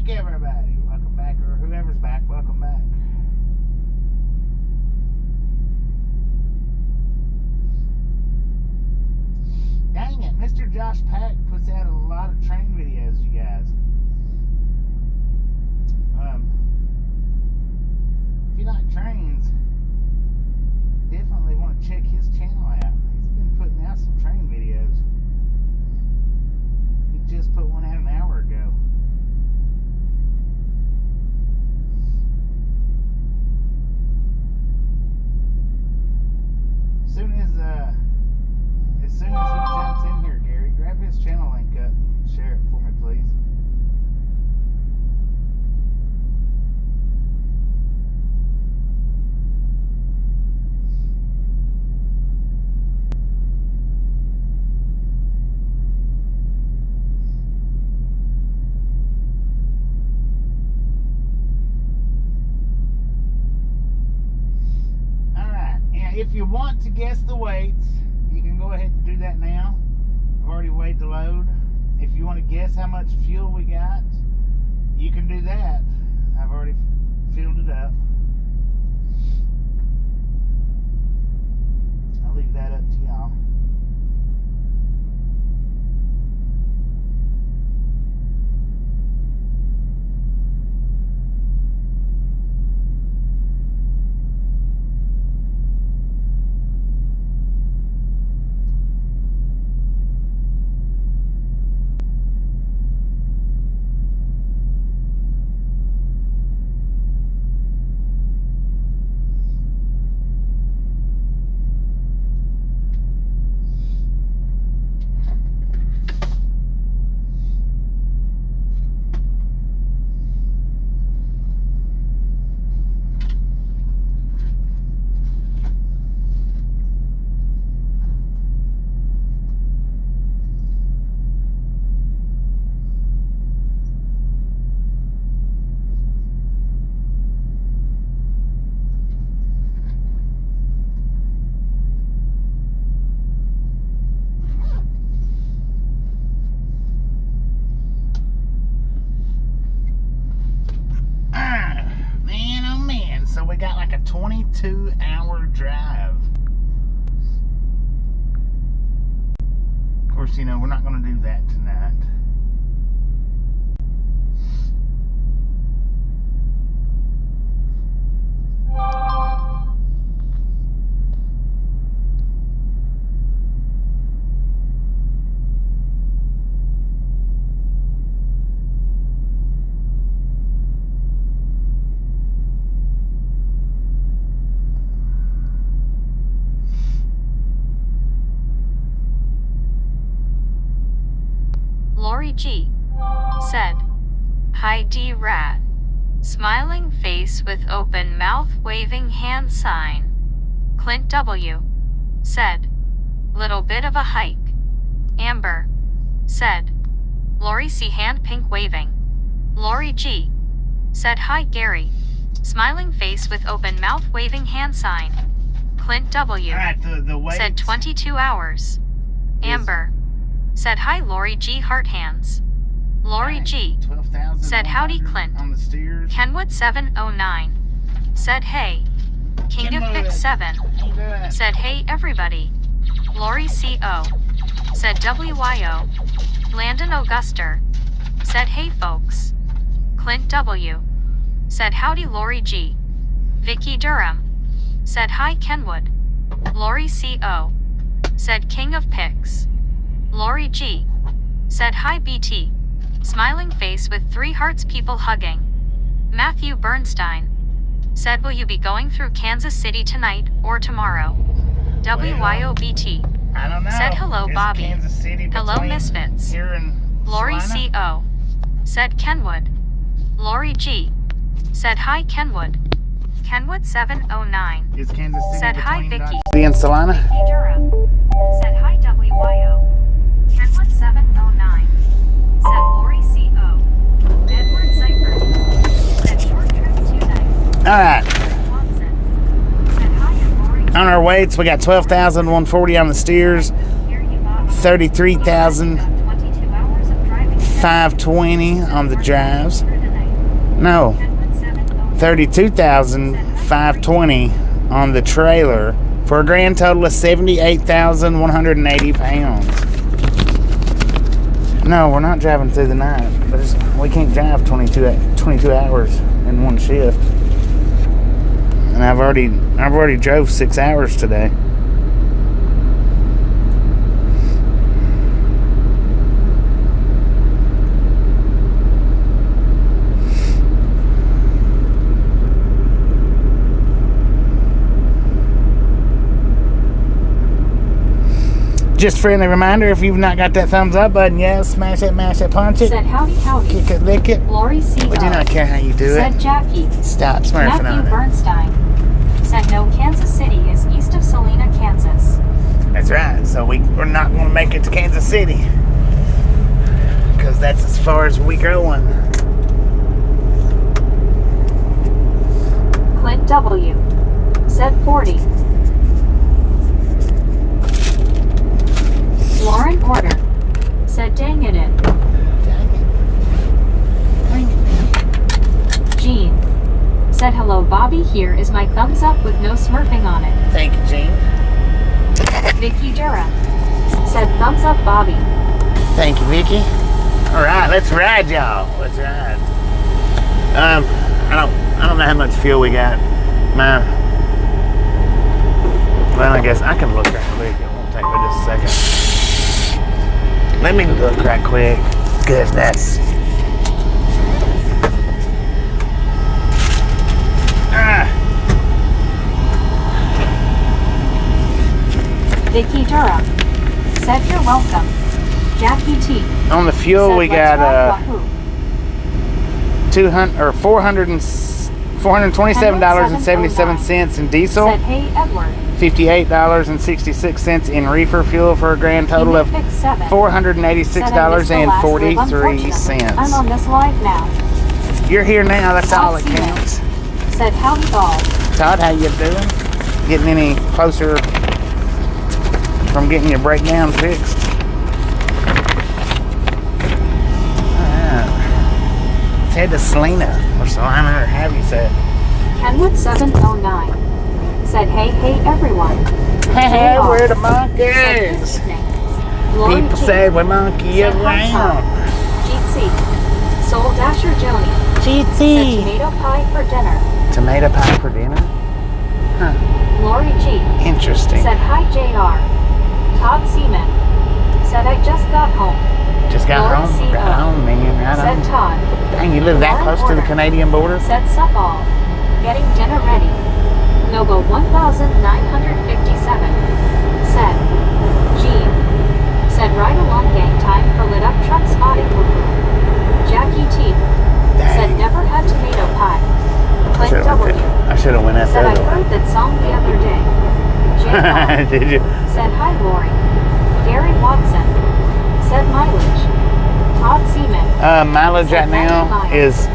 back, everybody. Welcome back, or whoever's back, welcome back. Dang it, Mr. Josh Pack puts out a lot of train videos, you guys. If you like trains, definitely want to check his channel out. He's been putting out some train videos. He just put one out an hour ago. As soon as he jumps in here, Gary, grab his channel link up and share it for me, please. If you want to guess the weights, you can go ahead and do that now. I've already weighed the load. If you want to guess how much fuel we got, you can do that. I've already filled it up. I'll leave that up to y'all. So we got like a 22-hour drive. Of course, you know, we're not going to do that tonight. Lori G. said, "Hi D-Rat." Smiling face with open mouth waving hand sign. Clint W. said, "Little bit of a hike." Amber said, "Lori C hand pink waving." Lori G. said, "Hi Gary." Smiling face with open mouth waving hand sign. Clint W. said 22 hours. Amber said, "Hi Lori G heart hands." Lori G. said, "Howdy Clint." Kenwood 709 said, "Hey." King of Pick 7 said, "Hey everybody." Lori CO said, "WYO." Landon Auguster said, "Hey folks." Clint W. said, "Howdy Lori G." Vicky Durham said, "Hi Kenwood." Lori CO said, "King of Picks." Lori G. said, "Hi BT." Smiling face with 3 hearts people hugging. Matthew Bernstein said, "Will you be going through Kansas City tonight or tomorrow?" WYOBT I don't know. said, "Hello It's Bobby." Kansas City Hello Misfits. Here in Lori Salina. CO said, "Kenwood." Lori G. said, "Hi Kenwood." Kenwood 709 Is Kansas City said, "Hi between Vicky." Dodge City and Salina? Vicky Durham said, "Hi WYO." Kenwood 709 said, "Lori CO." Edward Seifert said, "Short trip tonight." Alright. Watson said, "Hi and Lori G." On our weights, we got 12,140 on the steers, 33,520 on the drives. No, 32,520 on the trailer for a grand total of 78,180 pounds. No, we're not driving through the night, but we can't drive 22 hours in one shift. And I've already drove 6 hours today. Just a friendly reminder, if you've not got that thumbs up button yet, smash it, mash it, punch it. Said howdy, howdy. Kick it, lick it. Lori C. We do not care how you do Said it. Jackie. Stop smurfing Matthew on it. Bernstein. Said no, Kansas City is east of Salina, Kansas. That's right. So we're not going to make it to Kansas City. Because that's as far as we going. Clint W. Said 40. Lauren Order. Said dang it in. Jean. Said hello Bobby, here is my thumbs up with no smurfing on it. Thank you, Gene. Vicky Dura. Said thumbs up Bobby. Thank you, Vicky. Alright, let's ride, y'all. Let's ride. I don't know how much fuel we got. Well, I guess I can look right quick. It won't take me just a second. Let me look right quick. Goodness. Vicky Dura. Said you're welcome. Jackie T. On the fuel, Said, we got Wahoo. $427.77 in diesel. Said hey Edward. $58.66 in reefer fuel for a grand total of $486.43. I'm on this live now. You're here now, that's all that counts. Said howdy ball. Todd, how you doing? Getting any closer from getting your breakdown fixed? Alright. Let's head to Salina or have you said? Kenwood 709. Said hey everyone. Hey, JR. we're the monkeys. People say we monkey around. GC. Soul Dasher Joni. Said GT. tomato pie for dinner. Tomato pie for dinner? Huh. Lori G. Interesting. Said hi JR. Todd Seaman. Said I just got home. Just got Lori home? C.O. Got home, man. Right Said on. Todd. Dang, you live that Lauren close to the Order. Canadian border? Said sup all. Getting dinner ready. Noble 1957. Said Jean. Said right along gang time for lit up truck spotting. Jackie T. Said never had tomato pie. Clint W. I should have went out Said I there. heard that song the other day. J. Did you? Said hi Lori. Gary Watson. Said mileage. Todd Seaman. Mileage right now is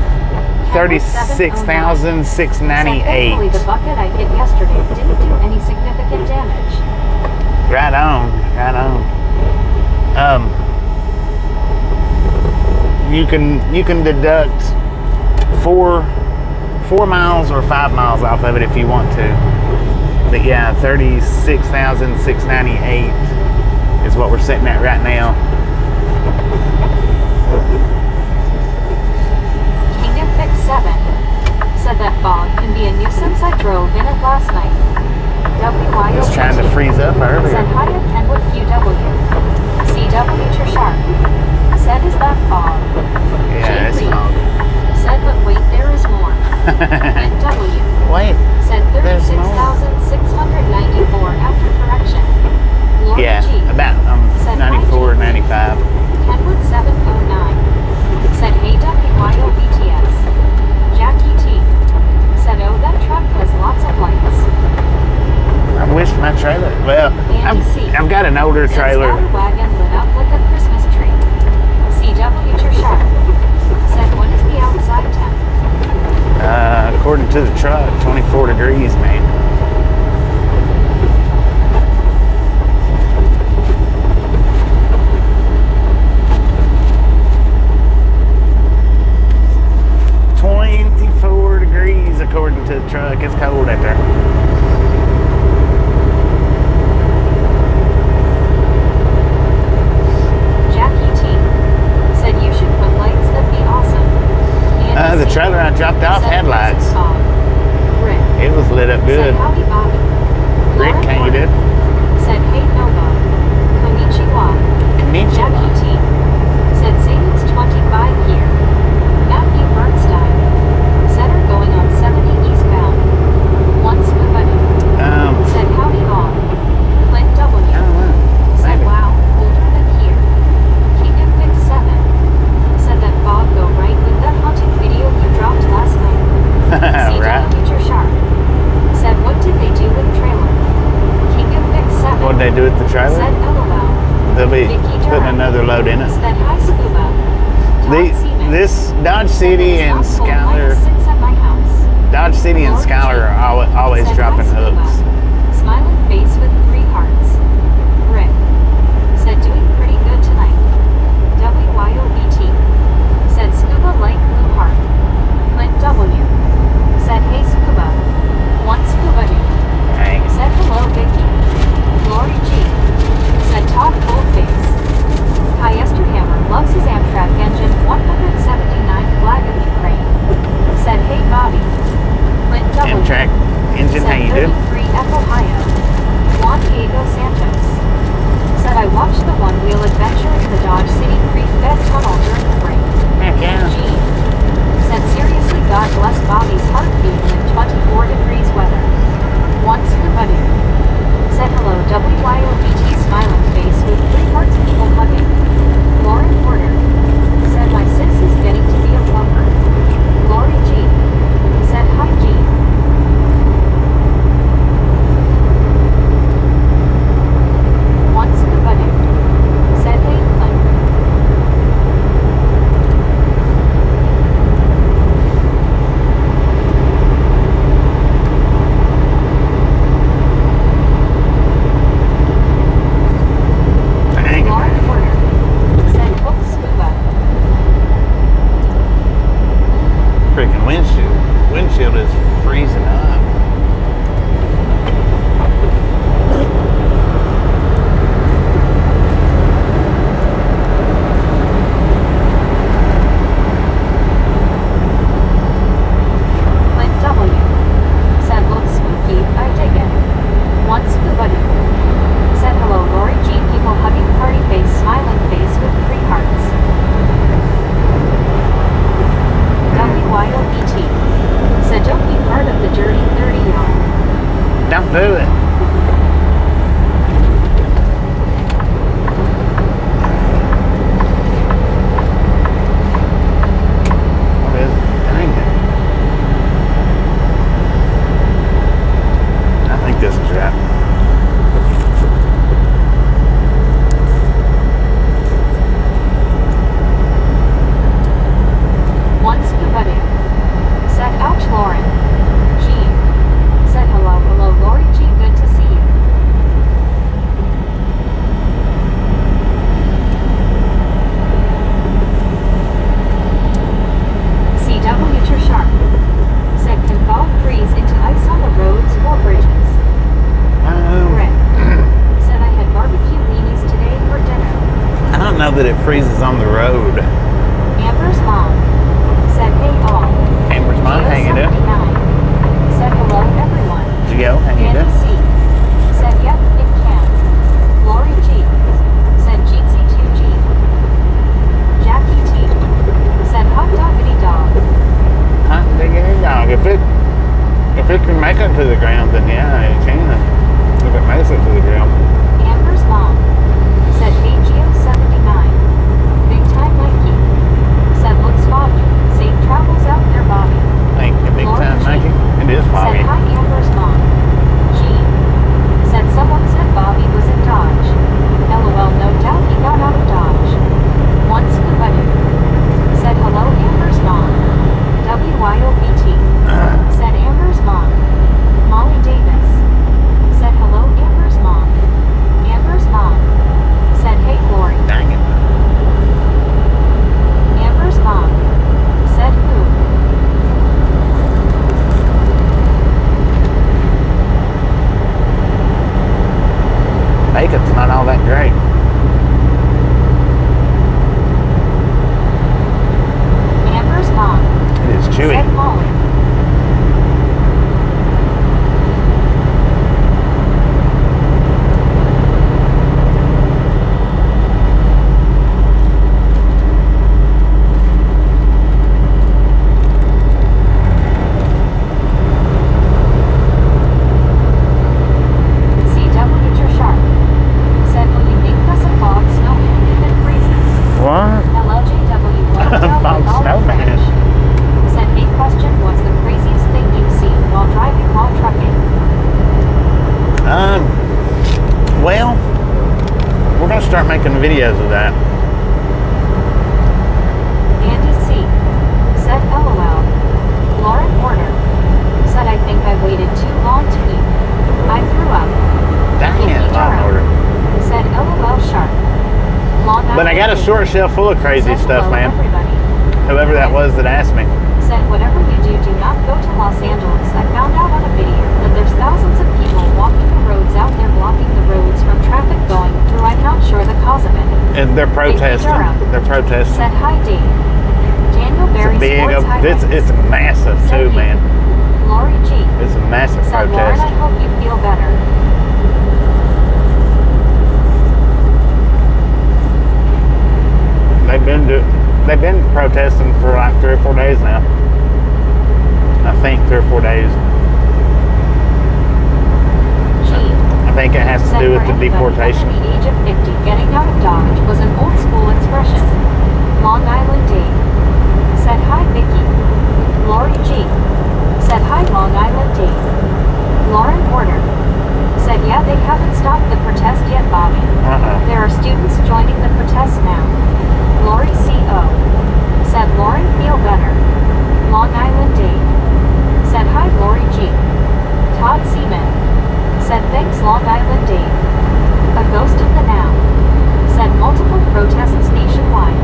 36,698. Thankfully the bucket I hit yesterday didn't do any significant damage. Right on, right on. You can deduct 4 miles or 5 miles off of it if you want to. But yeah, 36,698 is what we're sitting at right now. Kingdom Fix 7 said that fog can be a nuisance. I drove in it last night. WYO It's trying to freeze up earlier. said hi at Kenwood QW. CW Sharp said is that fog. Yeah, it's J3 fog. said but wait there is more. NW Wait, said there's more. 36,694 after correction. Lori Yeah, G about said 94 or hi, 95. Kenwood 709 said hey WYO BTS. Jackie T said oh that truck has lots of lights. I wish my trailer. Well, Andy C I've got an older said trailer. Wagon lit up like a Christmas tree. CW Sharp said what is the outside temp? According to the truck, 24 degrees, man. up to the truck. It's cold out there. Jackie T said you should put lights. That'd be awesome. The trailer I dropped off had lights. Rick It was lit up good. said howdy Bobby. Rick, Lauren can you do? said hey Nova. Konnichiwa. Jackie T said Satan's 25 here. Matthew Bernstein said are going on 70 eastbound. Once Bavani said howdy all. Clint W I don't know. said Maybe. wow, older than here. King of Big 7 said that Bob go right with that haunted video you dropped last night. Right. Teacher Sharp said what did they do with trailer? King of Big 7 What'd they do with the trailer? said LOL. They'll be Vicky putting Durham another load in it. said hi Scuba. This Dodge City and Skyler, Dodge City and Skyler are always dropping hooks. Smiling face with 3 hearts. Rick said doing pretty good tonight. WYOBT said Scuba like blue heart. Clint W said hey Scuba. One Scuba dude said hello Vicky. Lori G said Todd Coldface. Hyester Hammer loves his Amtrak engine 179 flag of Ukraine. Said hey Bobby. Clint W Amtrak engine, how said you do? 33 F Ohio. Juan Diego Santos said I watched the one-wheel adventure in the Dodge City Creek bed tunnel during the break. Heck yeah. G said seriously God bless Bobby's heartbeat in 24 degrees weather. One Scuba dude said hello WYOBT smiling face with 3 hearts people hugging. Lauren Porter said my sis is getting to be a plumber. Lori G said hi G. One Scuba dude said hey Clint. Dang. Lauren Porter said hook Scuba. Freaking windshield is freezing up. Clint W said looks spooky, I dig it. One Scuba dude said hello Lori G people hugging party face smiling face with 3 hearts. WYOBT said don't be part of the dirty 30 y'all. Don't do it. What is it? Dang it. I think this is right. One Scuba dude said ouch Lauren. G said hello Lori G good to see you. CW Sharp said can fall freeze into ice on the roads or bridges. Rick said I had barbecue weenies today for dinner. I don't know that it freezes on the road. Amber's mom said hey all. Amber's mom, how you doing? 79 said hello everyone. Gio, how you Andy doing? C said yep it can. Lori G said Jeetsy 2G. Jackie T said hot doggity dog. Huh? Diggity dog. If it can make it to the ground, then yeah, it can. If it makes it to the ground. Amber's mom said hey Geo 79. Big time Mikey said looks foggy. Safe travels out there Bobby. Like a big Lori time G Mikey. It is foggy. said hi Amber's mom. G said someone said Bobby was in Dodge. LOL no doubt he got out of Dodge. One Scuba dude said hello Amber's mom. WYOBT said Amber's mom. Molly Davis said hello Amber's mom. making videos of that. Andy C. said LOL. Lauren Warner said I think I waited too long to eat. I threw up. Dang it, Kiki Law and Durham Order. said LOL sharp. Long But I got a Island short shelf full of crazy said stuff, hello, man. Everybody. Whoever that was that asked me. Said whatever you do not go to Los Angeles. I found out on a video that there's thousands of people walking the roads out there blocking the roads from traffic going through. I'm not sure the cause of it. And they're protesting. Durham They're protesting. Said hi Dave. Daniel It's Berry a big, Sports Highlights. it's massive Said too, he. man. Lori G. It's a massive Said Lauren, protest. I hope you feel better. They've been protesting for like 3 or 4 days now. I think 3 or 4 days. G. I think it has to Said do with for the anybody deportation. under the age of 50, getting out of Dodge was an old school expression. Long Island Dave. Said hi Vicky. Lori G. Said hi Long Island Dave. Lauren Porter. Said yeah, they haven't stopped the protest yet, Bobby. There are students joining the protest now. Lori C.O. said Lauren feel better. Long Island Dave. Said hi Lori G. Todd Seaman. Said thanks Long Island Dave. A ghost of the now. Said multiple protests nationwide.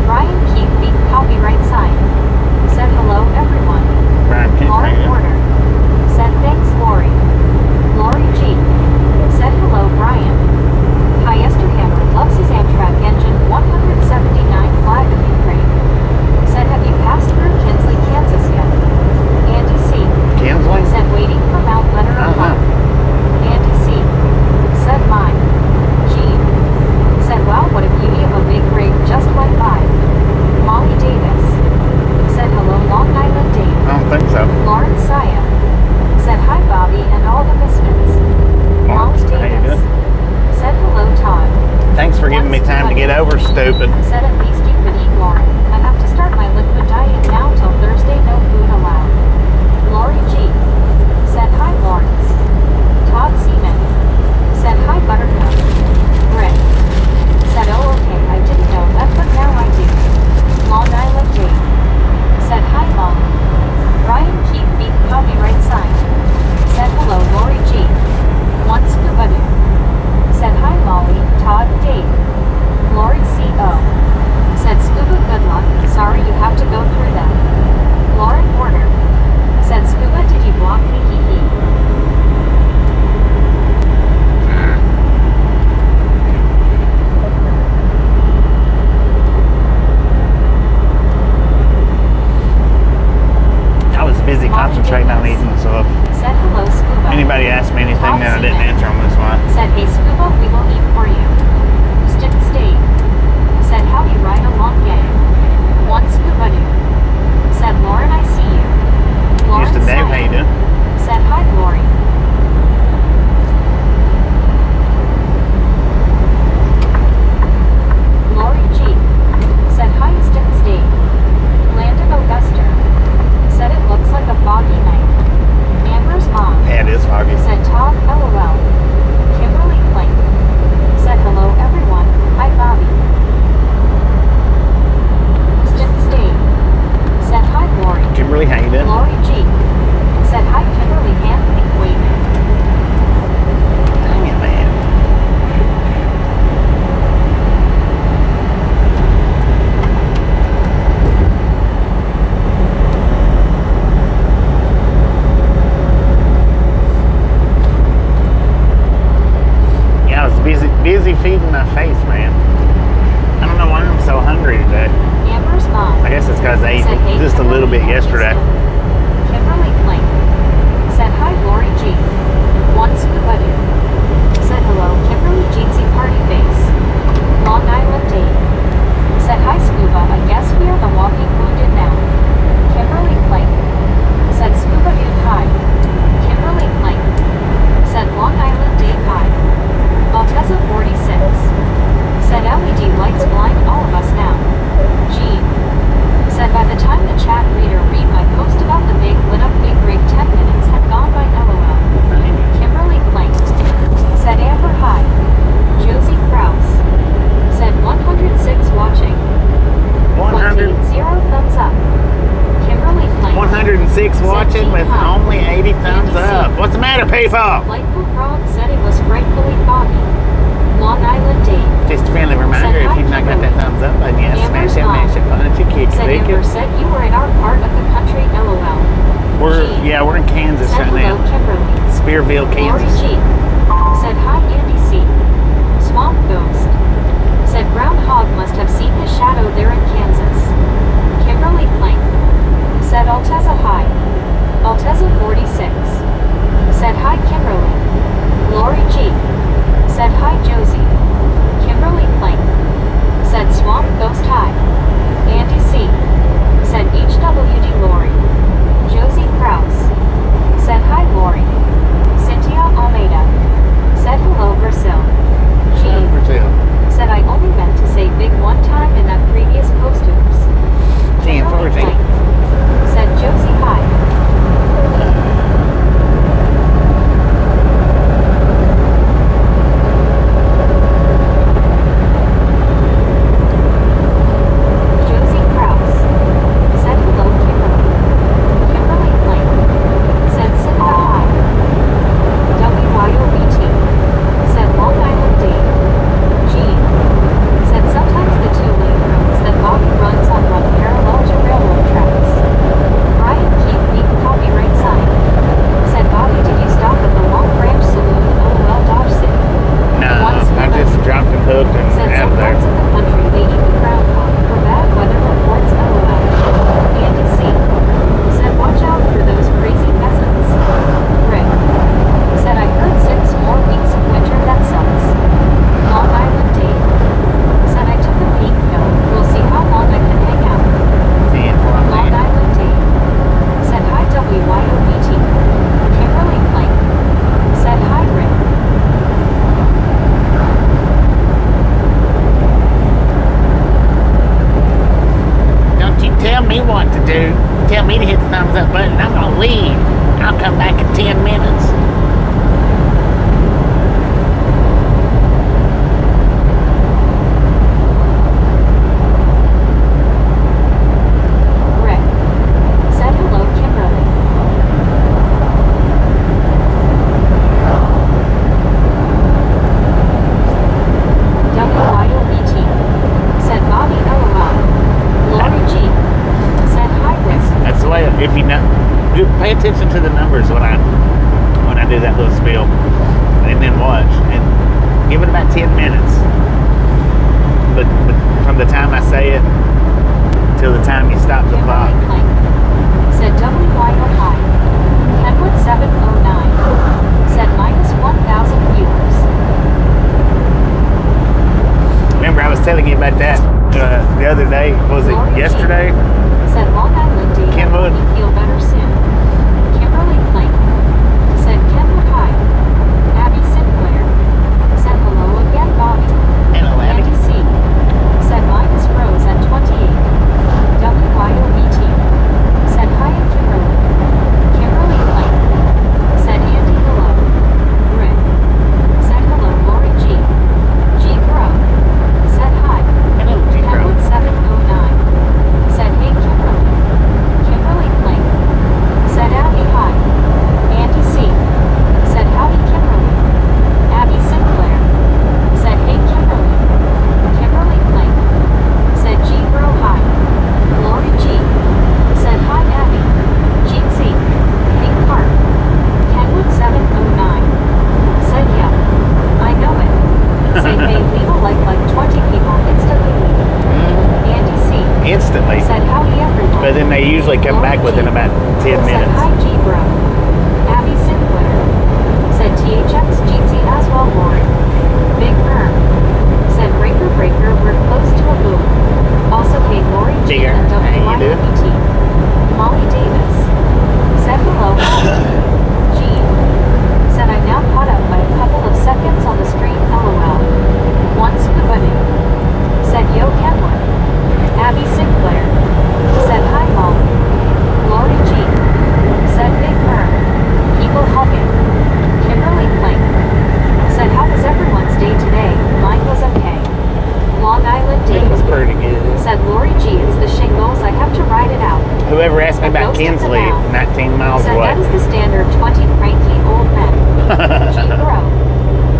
Brian Keith beat copyright sign. Said hello everyone. Brian Keith, Lauren yeah. Porter. Said thanks Lori. Lori G. Said hello Brian. Hyester Hammer loves his Amtrak engine 179 flag of Ukraine. Said have you passed through Kinsley, Kansas yet? Andy C. Kinsley? Said waiting for Mount Leonard Alone. Andy C. Said mine. G. Said wow, what a beauty of a big rig just went by. Molly Davis. Said hello Long Island Dave. I don't think so. Lauren Saya. Said hi Bobby and all the misfits. Molly How you Davis. doing? Said hello Todd. Thanks for giving me time to get over, stupid. Said at least you could eat Lauren. I have to start my liquid diet now till Thursday, no food allowed. Lori G. Said hi Lawrence. Todd Seaman. Said hi Buttercup. Rick. Said oh okay, I didn't know that but now I do. Long Island J. Said hi Mom. Brian Keith beat copyright sign. Said hello Lori G. One scuba doo. Said hi Molly, Todd, Dave. Lori C.O. Said scuba good luck, sorry you have to go through that. Lauren Porter. Said scuba did you block me hee hee. I was busy Molly concentrating on Davis. eating, so if Said hello scuba. anybody asked me anything Todd that I didn't Seaman. answer on this one. Said hey scuba, we will eat for you. Stick stay. Said howdy right along gang. One scuba doo. Said Lauren I see you. Lauren Used to Dave, how you Saya. doing? Said hi Lori. Lori G. Said hi Stick stay. Landon Auguster. Said it looks like a foggy night. Amber's mom. Yeah, it is foggy. Said Todd LOL. Kimberly Plank. Said hello everyone. Hi Bobby. Stick stay. Said hi Lori. Kimberly, how you doing? Lori G. Said hi Kimberly hand pink waving. Dang it, man. Yeah, I was busy feeding my face, man. I don't know why I'm so hungry today. Amber's mom. I guess it's because I ate Said hey just a little bit Kimberly, yesterday. Kimberly Plank. Said hi Lori G. One scuba doo. Said hello Kimberly Jeansy party face. Long Island Dave. Said hi scuba, I guess we are the walking wounded now. Kimberly Plank. Said scuba dude hi. Kimberly Plank. Said Long Island Dave hi. Alteza 46. 106 watching with only 80 thumbs up. What's the matter, people? Delightful Frog said it was frightfully foggy. Long Island Dave. Just a friendly reminder, if you've not got that thumbs up button yet, smash it, punch it, kick it, Said lick Amber it. said you were in our part of the country, LOL. We're in Kansas Said right hello, now. Kimberly. Spearville, Lori Kansas. G. Said hi, Andy C. Swamp Ghost. Said Groundhog must have seen his shadow there in Kansas. Kimberly Plank. Said Alteza hi. Alteza 46. Said hi, Kimberly. Lori G. Said hi, Josie. Kimberly Plank. Said Swamp Ghost hi. Andy C. Said HWD Lori. Josie Krause. Said hi, Lori. Cynthia Almeida. Said hello, Brazil. G. Said I only meant to say big one time in that previous posters. Damn, Kimberly 14. Plank. Said Josie hi. Josie Krause. Said hello, Kimberly. Kimberly Plank. Said Cynthia hi. WYOBT. Said Long Island Dave. Gene. Said sometimes the two-lane roads that Bobby runs on run parallel to railroad tracks. Brian Keith beat copyright sign. Said Bobby, did you stop at the Long Branch Saloon, LOL Dodge City? No, I just dropped and hooked and Said out some of there. parts of the country they eat the groundhog for bad weather reports, LOL. Andy C. Said watch out for those crazy peasants. Rick. Said I heard 6 more weeks of winter, that sucks. Long Island Dave. Said I took a peek, no, we'll see how long I can hang out. Long Island Dave. Said hi, WYOBT. Kimberly Plank. Said hi, Rick. Don't you tell me what to do. Tell me to hit the thumbs up button. I'm gonna leave. I'll come back in 10 minutes. Rick. Said hello, Kimberly. WYOBT. Said Bobby LOL. Lori G. Said hi, Rick. That's the way. If you know, pay attention to the numbers when I do that little spiel, and then watch and give it about 10 minutes. But from the time I say it till the time you stop the clock. Kimberly Plank. Said WYO hi. Kenwood 709. Said minus 1,000 viewers. Remember, I was telling you about that the other day. Was it Lori G. yesterday? Said Long Island Dave. Kenwood. You feel better soon. Kimberly Plank. Said Kenwood hi. Abby Sinclair. Said hello again, Bobby. Hello, Andy Abby. C. Said minus Rose at 28. WYOBT. Said hi, Kimberly. Kimberly Plank. Said Andy hello. Rick. Said hello, Lori G. G. Bro. Said hi. Hello, G-Bro. Kenwood 709. Said hey, Kimberly. Kimberly Plank. Said Abby hi. Andy C. Said howdy, Kimberly. Abby Sinclair. Said hey, Kimberly. Kimberly Plank. Said G. Bro hi. Lori G. Said hi, Abby. Gene C. Pink Park. Kenwood 709. Said yeah. I know it. Say hey, leave a like 20 people instantly leave. Andy C. Instantly. Said howdy, everyone. But then they usually come Lori back within G. about 10 Said minutes. hi, G. Bro. Abby Sinclair. Said THX Jeezy as well, Lori. Big Perm. Said Breaker Breaker, we're close to a boom. Also hey, Lori G. Bigger. and How you doing? WYOBT. Molly Davis. Said hello, Molly. G. Said I now caught up by a couple of seconds on the stream, LOL. Once goodbye. Said yo, Kenwood. Abby Sinclair. Said hi, Molly. Lori G. Said Big Perm. People hugging. Kimberly Plank. Said how was everyone's day today? Mine was okay. Long Island It Dave. was pretty good. Said Lori G. It's the shingles Hensley, 19 miles Said away. that is the standard 20 cranky old men. G bro.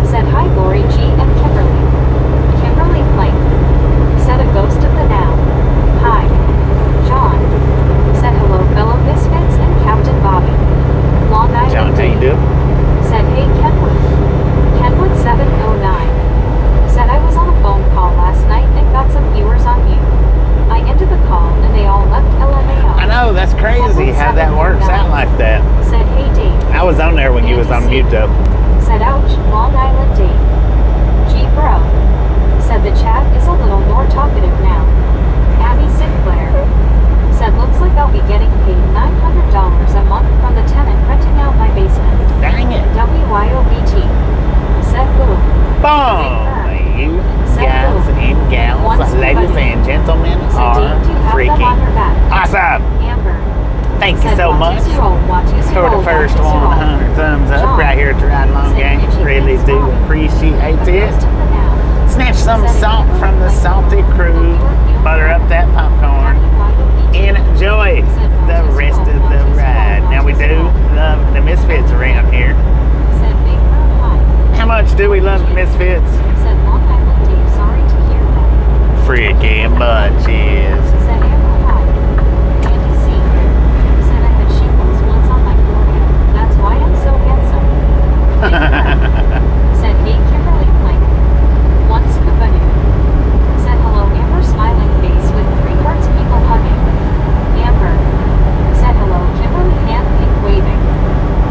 Said hi Lori G and Kimberly. Kimberly Plank. Said a ghost of the now. Hi. John. Said hello fellow misfits and Captain Bobby. Long Island John, how you D. doing? Said hey Kenwood. Kenwood 709. Said I was on a phone call last night and got some viewers on mute. I ended the call and they all left LMAO. I know, that's crazy how that works out like that. Said hey Dave. I was on there when you was on mute though. Said ouch, Long Island Dave. G bro. Said the chat is a little more talkative now. Abby Sinclair. Said looks like I'll be getting paid $900 a month from the tenant renting out my basement. Dang it. WYOBT. Said boom. Boom! You guys and gals, ladies and gentlemen, are freaking awesome! Amber. Thank you so much for the first 100 thumbs up right here at the Ride Along Gang. Really do appreciate it. Snatch some salt from the salty crew. Butter up that popcorn. Enjoy the rest of the ride. Now we do love the Misfits around here. How much do we love the Misfits? Freaking bunches. Said hey Kimberly Plank. Once Kubanu. Said hello Amber smiling face with 3 hearts people hugging. Amber. Said hello Kimberly hand pink waving.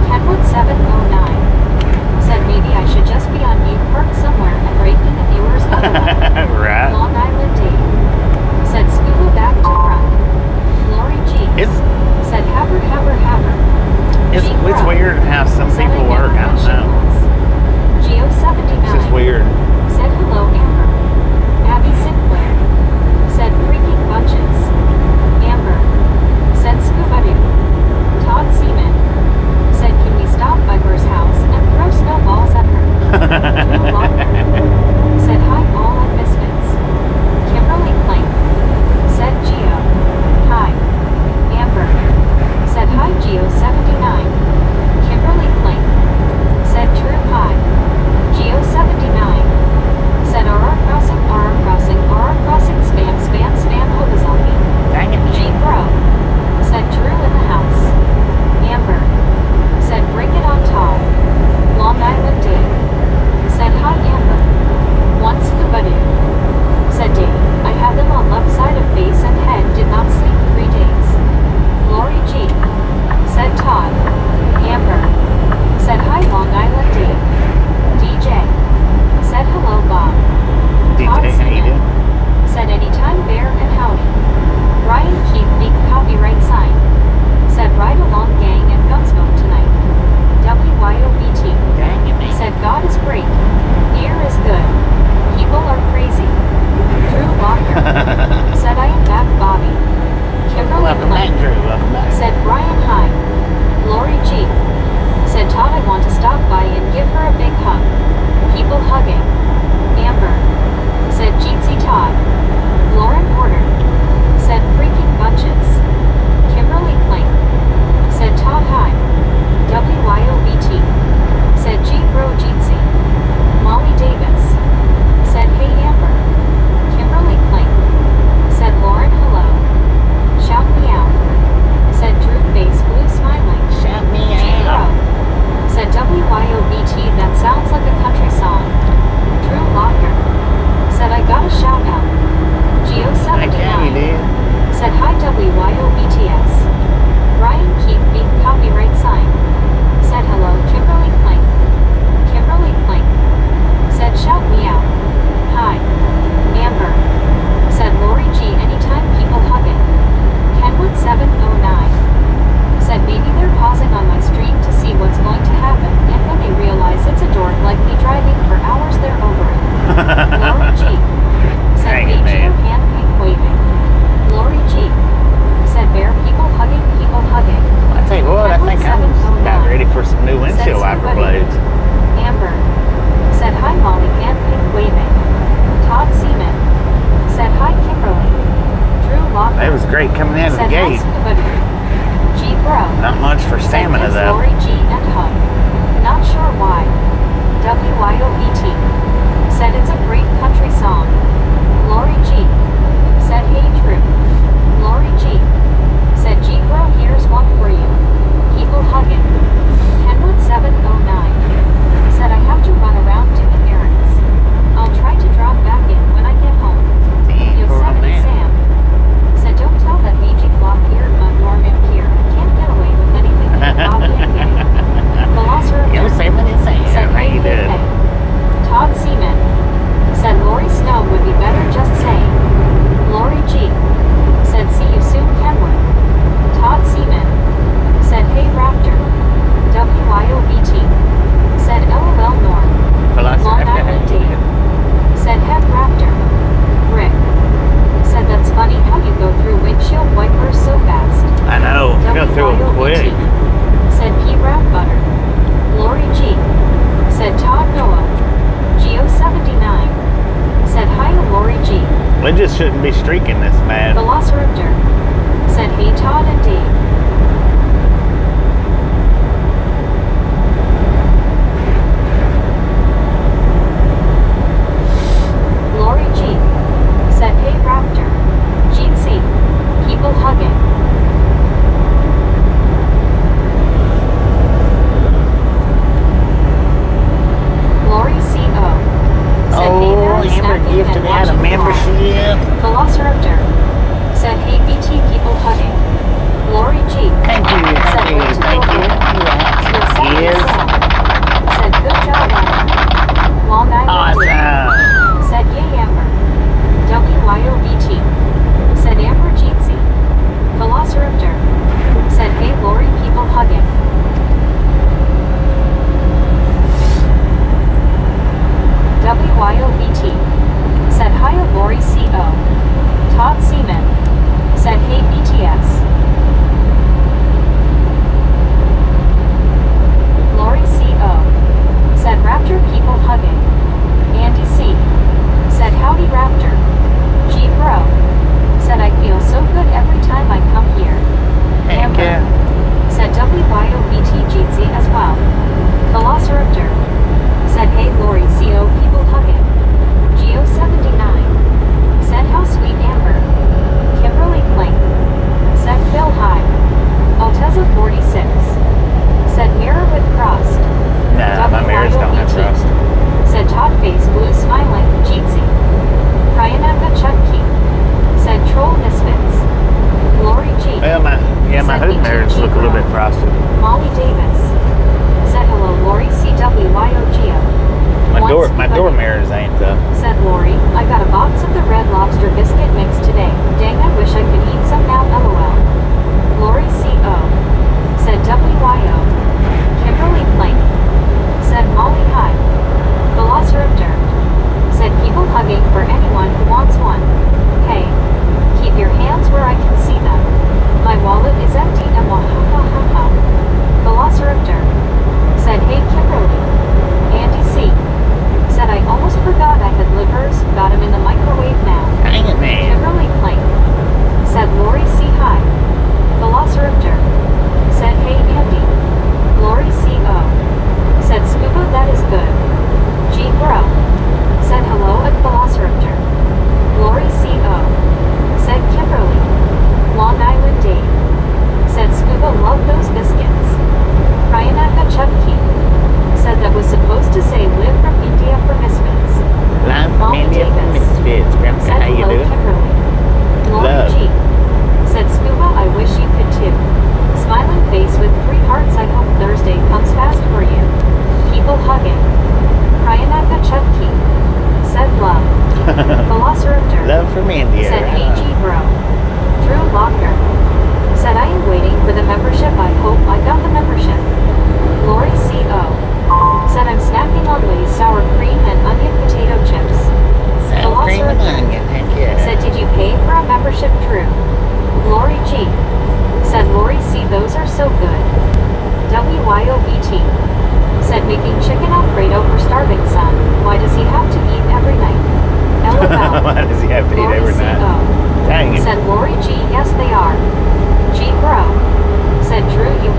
Kenwood 709. Said maybe I should just be on mute parked somewhere and breaking the viewers otherwise. Right. Long Island Dave. Said scuba back to front. Lori G. Said haber. It's weird how some people work, I don't know. Geo 79. It's just weird. Said hello Amber. Abby Sinclair. Said freaking bunches. Amber. Said Scooby-Doo. Todd Seaman. Said can we stop by Burr's house and throw snowballs at her? No longer. Said hi all and misfits. Kimberly Plank. Said Geo. Hi. Amber. Said hi Geo 79. Kimberly Plank. Said true hi. Geo 79. Not much for stamina Said though. Lori G and hug. Not sure why. WYOBT. Said it's a great country song. Lori G. Said hey Drew. Lori G. Said G bro here's one for you. People hugging. Kenwood 709. Said I have to run around doing errands. I'll try to drop back in when I get home. Yosemite Sam. Said don't tell that mangy flop here Norm and Kier can't get away with anything. Bobby and Gay. Velociraptor. Yosemite Sam. Said How hey you hey doing? hey. Todd Seaman. Said Lori Snow would be better just saying. Lori G. Said see you soon Kenwood. Todd Seaman. Said hey Raptor. WYOBT. Said LOL Norm. Long Island Dave. Said head Raptor. Rick. Said that's funny how you go through windshield wipers so fast. I know. Go through them quick. Said P Rap Butter. Lori G. Said Todd Noah. Geo79. Said hi Lori G. We just shouldn't be streaking this bad. Velociraptor. Said hey Todd and Dave. Lori G. Said hey Raptor. Gene C. People hugging. Lori C.O. Said hey there and snacking and watching membership. Velociraptor. Said hey BT people hugging. Lori G. Thank you, Said thank you, way to thank go you. Yosemite Yes. Sam. Said good job Amber. Long Island Dave. Awesome. Said yay Amber. WYOBT. Said Amber Jeetsy. Velociraptor. Said hey Lori people hugging. WYOBT. Said hi Lori CO. Todd Seaman. Said hey BTS. Lori CO. Said Raptor people hugging. Andy C. Said howdy Raptor. G Bro. Said I feel so good every time I come here. Thank you. Said WYOBT Jeetsy as well. Velociraptor. Said hey Lori CO people hugging. Geo79. Said how sweet Amber. Kimberly Clink. Said Phil High. Alteza 46. Said mirror with crossed. Nah, my mirrors don't have WYOBT. rust. Said Todd Face Blue Smiling Jeetsy. Ryanaka Chutke. Said Troll Misfits. Lori G. Well, my hood mirrors look a little bit frosted. Molly Davis. Said hello Lori CWYOGO. My door mirrors ain't though. Said Lori, I got a box of the Red Lobster biscuit mix today. Dang, I wish I could eat some now, LOL. Lori CO. Said WYO. Kimberly Plank. Said Molly High. Velociraptor. Said people hugging for anyone who wants one. Hey, keep your hands where I can see them. My wallet is empty and wahahaha. Velociraptor. Said hey Kimberly. Andy C. Said I almost forgot I had livers, got him in the microwave now. Dang it, man. Kimberly Plank. Said Lori C. Hi. Velociraptor. Said hey Andy. Lori C.O. Said scuba that is good. G. Bro. Said hello at Velociraptor. Lori C.O. Said Kimberly. Long Island Dave. Said scuba love those biscuits. Ryanaka Chutke. Said that was supposed to say live from India for misfits. Live from Molly India for Davis. misfits. Grandpa, Said how you hello doing? Kimberly. Lori Love. G. Said scuba I wish you could too. Smiling face with 3 hearts I hope Thursday comes fast for you. People hugging. Ryanaka Chutke. Said love. Velociraptor. Love from India. Said AG Bro. Drew Locker. Said I am waiting for the membership. I hope I got the membership. Lori CO. Said I'm snacking on Lay's sour cream and onion potato chips. Sour cream and Velociraptor. onion, heck yeah. Said did you pay for a membership Drew? Lori G. Said Lori C. Those are so good. WYOBT. Said making chicken Alfredo for starving son. Why does he have to eat every night? LOL. Why does he have to eat Lori every night? CO. Dang it. Said Lori G. Yes they are. G. Bro. Said Drew you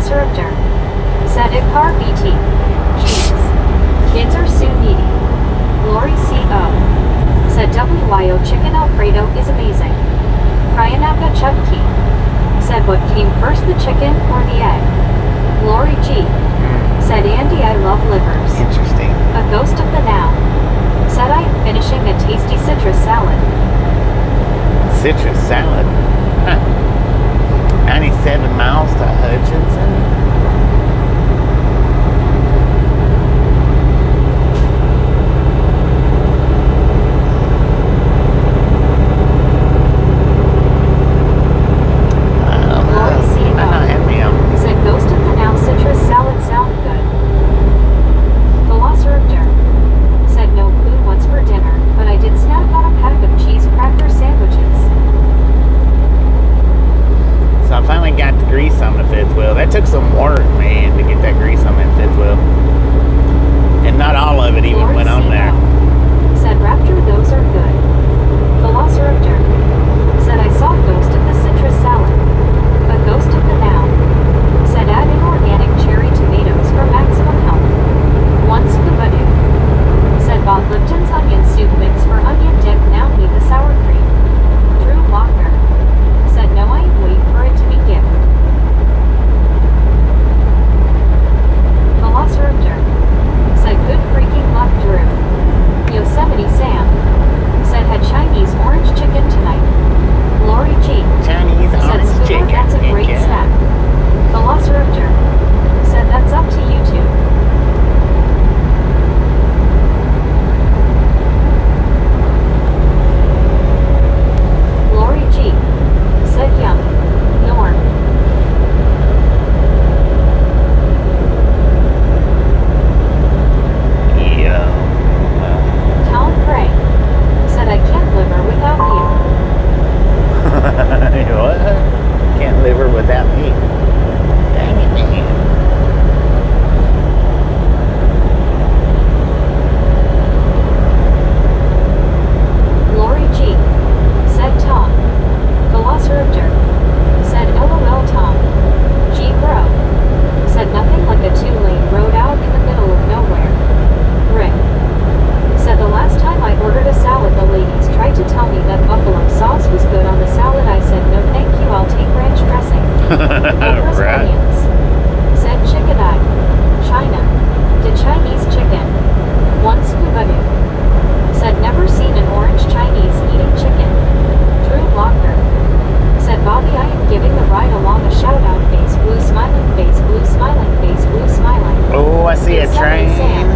Velociraptor. Said Ikar BT. Jeez. Kids are soon needy. Lori CO. Said WYO chicken Alfredo is amazing. Ryanaka Chubkey. Said what came first, the chicken or the egg? Lori G. Said Andy, I love livers. Interesting. A ghost of the now. Said I am finishing a tasty citrus salad. Citrus salad. Huh. 97 miles to Hutchinson. That took some work, man, to get that grease on that fifth wheel. And not all of it even Lord went on there. Said Raptor, those are good. Velociraptor. Said I saw a ghost in the citrus salad. A ghost of the now. Said add in organic cherry tomatoes for maximum health. One Scubadoo. Said bought Lipton's onion soup mix for onion dip, now need the sour cream. Drew Walker. Said no, I am waiting for it to be given. Velociraptor. Said good freaking luck, Drew. Yosemite Sam. Said had Chinese orange chicken tonight. Lori G. Chinese Said orange Scooter, chicken. that's a great snack. Velociraptor. Said that's up to you two. Lori G. Said yum. Norm. Tom Gray. Said I can't live her without you. What? Can't live her without me. Dang it, man. Lori G. Said Tom. Velociraptor. Said LOL Tom. G bro. Said nothing like a 2-lane road out in the middle of nowhere. Rick. Said the last time I ordered a salad, the ladies tried to tell me that buffalo sauce was good on the salad. I said no thank you, I'll take ranch dressing. Oprah's Right. onions. Said chicken eye. China. The Chinese chicken. One Scubadoo. Said never seen an orange Chinese eating chicken. Drew Locker. Said Bobby, I am giving the ride along a shout out, face blue smiling, face blue smiling, face blue smiling. Oh, I see a Yosemite train. Sam.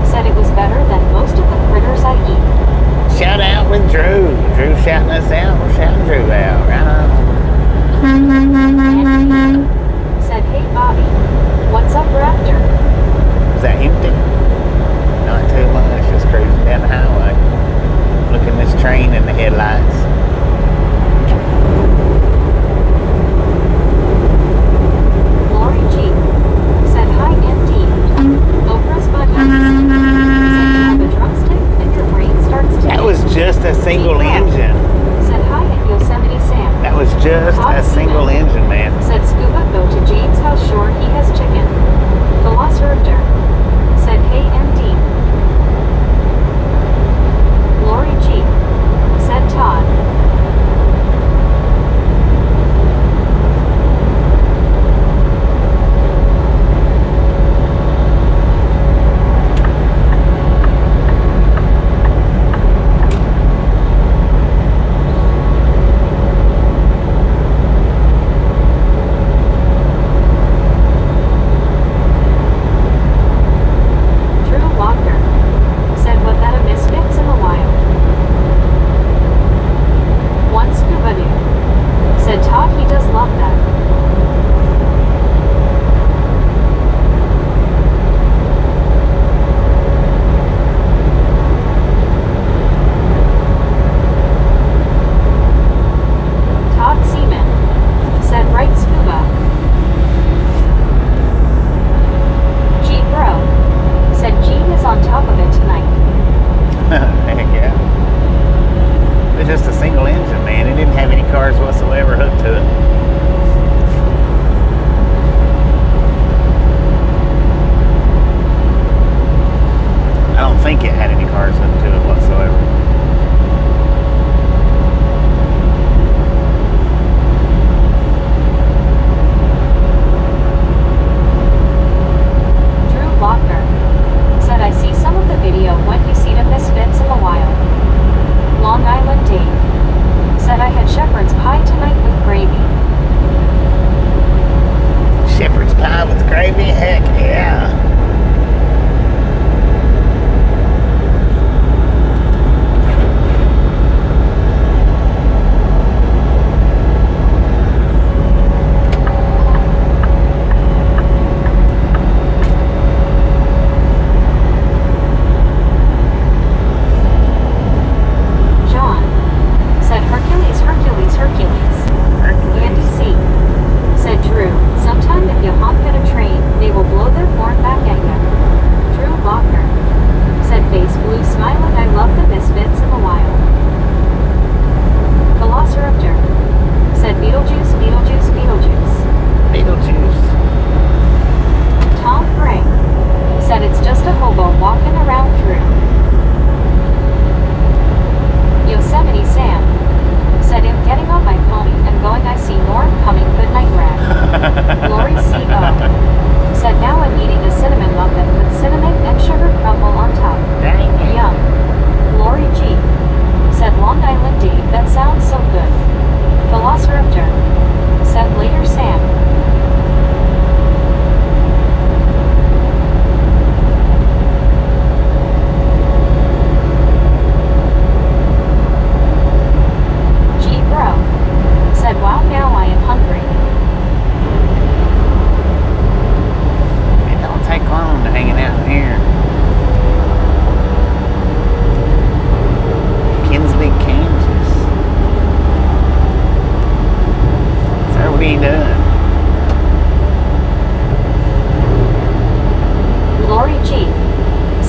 Said it was better than most of the critters I eat. Shout out with Drew. Drew shouting us out. We're shouting Drew out. Right on. And said, hey Bobby, what's up, Raptor? Is that empty? Not too much. Just cruising down the highway. Looking at this train in the headlights. Lori G. Said hi indeed. Oprah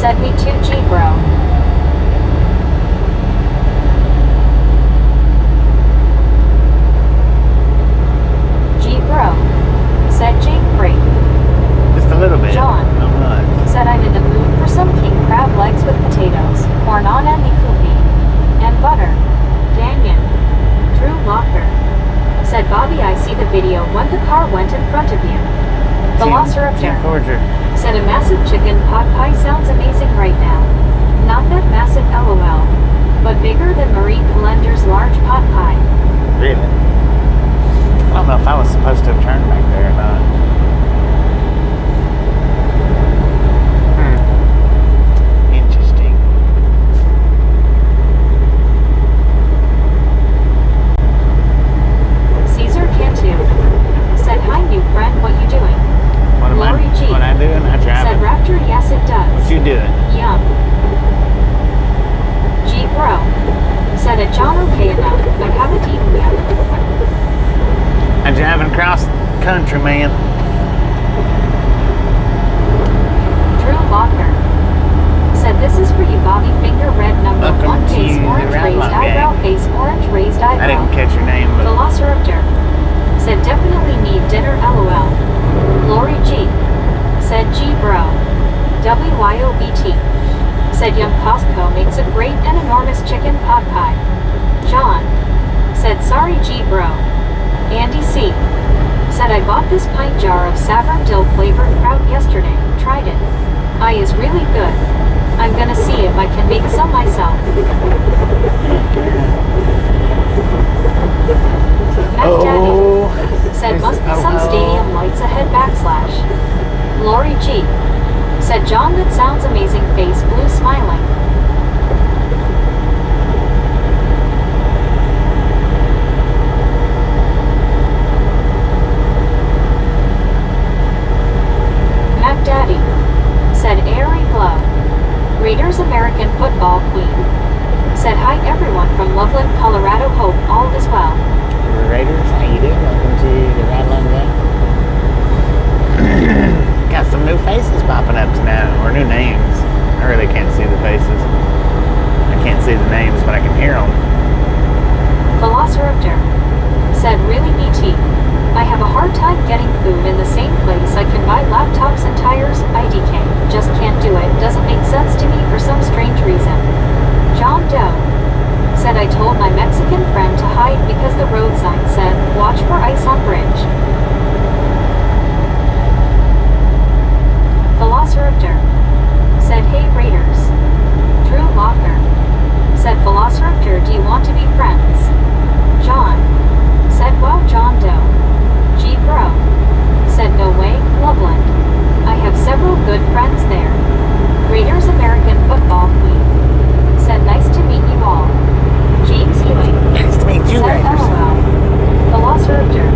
said me too, G bro. G bro, said Jake Break. Just a little bit. John. Not much. Said I'm in the mood for some king crab legs with potatoes, corn on and kupi, and butter. Danyan. Drew Locker. Said Bobby, I see the video when the car went in front of you. Velociraptor. Forger. Said a massive chicken pot pie sounds amazing right now. Not that massive LOL, but bigger than Marie Calendar's large pot pie. Really? I don't know if I was supposed to have turned back there or not. Interesting. Caesar Cantu. Said hi new friend, what you doing? Lori G. What I doing? I Said driving. Raptor, yes it does. What you doing? Yum. G bro. Said a John okay enough, I haven't eaten yet. I'm driving across country, man. Drew Locker. Said this is for you, Bobby. Finger red number Welcome 1 face to orange the raised Ratline eyebrow Gang. face orange raised eyebrow. I didn't catch your name, but Velociraptor. Said definitely need dinner LOL. Lori G. Said G bro. WYOBT. Said Young Costco makes a great and enormous chicken pot pie. John. Said sorry G bro. Andy C. Said I bought this pint jar of Savor Dill flavored kraut yesterday. Tried it. I is really good. I'm gonna see if I can make some myself. Mac Daddy. Said must be some stadium lights ahead backslash. Lori G. Said John that sounds amazing face blue smiling. Mac Daddy. Said airy glow. Raiders American football queen. Said hi everyone from Loveland, Colorado. Hope all is well. Raiders, how you doing? Welcome to the Ratline Gang. Got some new faces popping up tonight, or new names. I really can't see the faces. I can't see the names, but I can hear them. Velociraptor. Said really BT. I have a hard time getting food in the same place I can buy laptops and tires. IDK. Just can't do it. Doesn't make sense to me for some strange reason. John Doe. Said I told my Mexican friend to hide because the road sign said, watch for ice on bridge. Velociraptor. Said hey Raiders. Drew Locker. Said Velociraptor, do you want to be friends? John. Said wow John Doe. G bro. Said no way, Loveland. I have several good friends there. Raiders American football queen. Said nice to meet you all. James Ewing. Nice to meet you, Said Raiders. LOL. Velociraptor.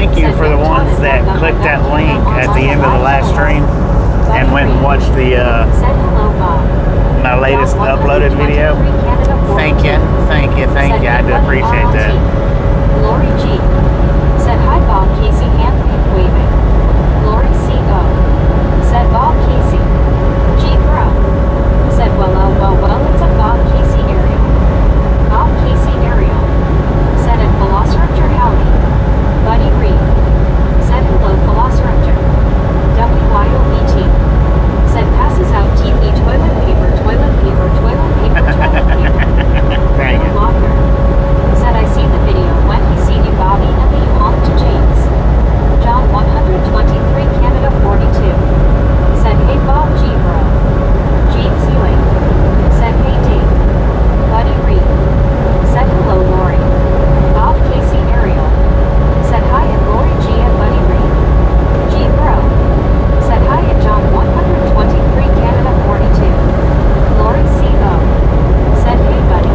thank you for the ones that clicked that link at the end of the last stream and went and watched the my latest uploaded video. Thank you. I do appreciate that. Lori G. Said hi Bob Casey, hand waving. Lori C.O. Said Bob Casey. G. Bro. Said well, it's a Bob Casey Ariel. Bob Casey Ariel. Said at Velociraptor howdy. Buddy Reed. Said hello Velociraptor. WYOBT. Said passes out TV toilet paper. Dang it. Locker. Said I see the video when he seen you Bobby and then you honked to James. John 123 Canada 42. Said hey Bob G bro. James Ewing. Said hey Dave. Buddy Reed. Said hello Lori. Bob Casey Ariel. Said hi at Lori G and Buddy Reed. G bro. Said hi at John 123 Canada 42. Lori C.O. Said hey buddy.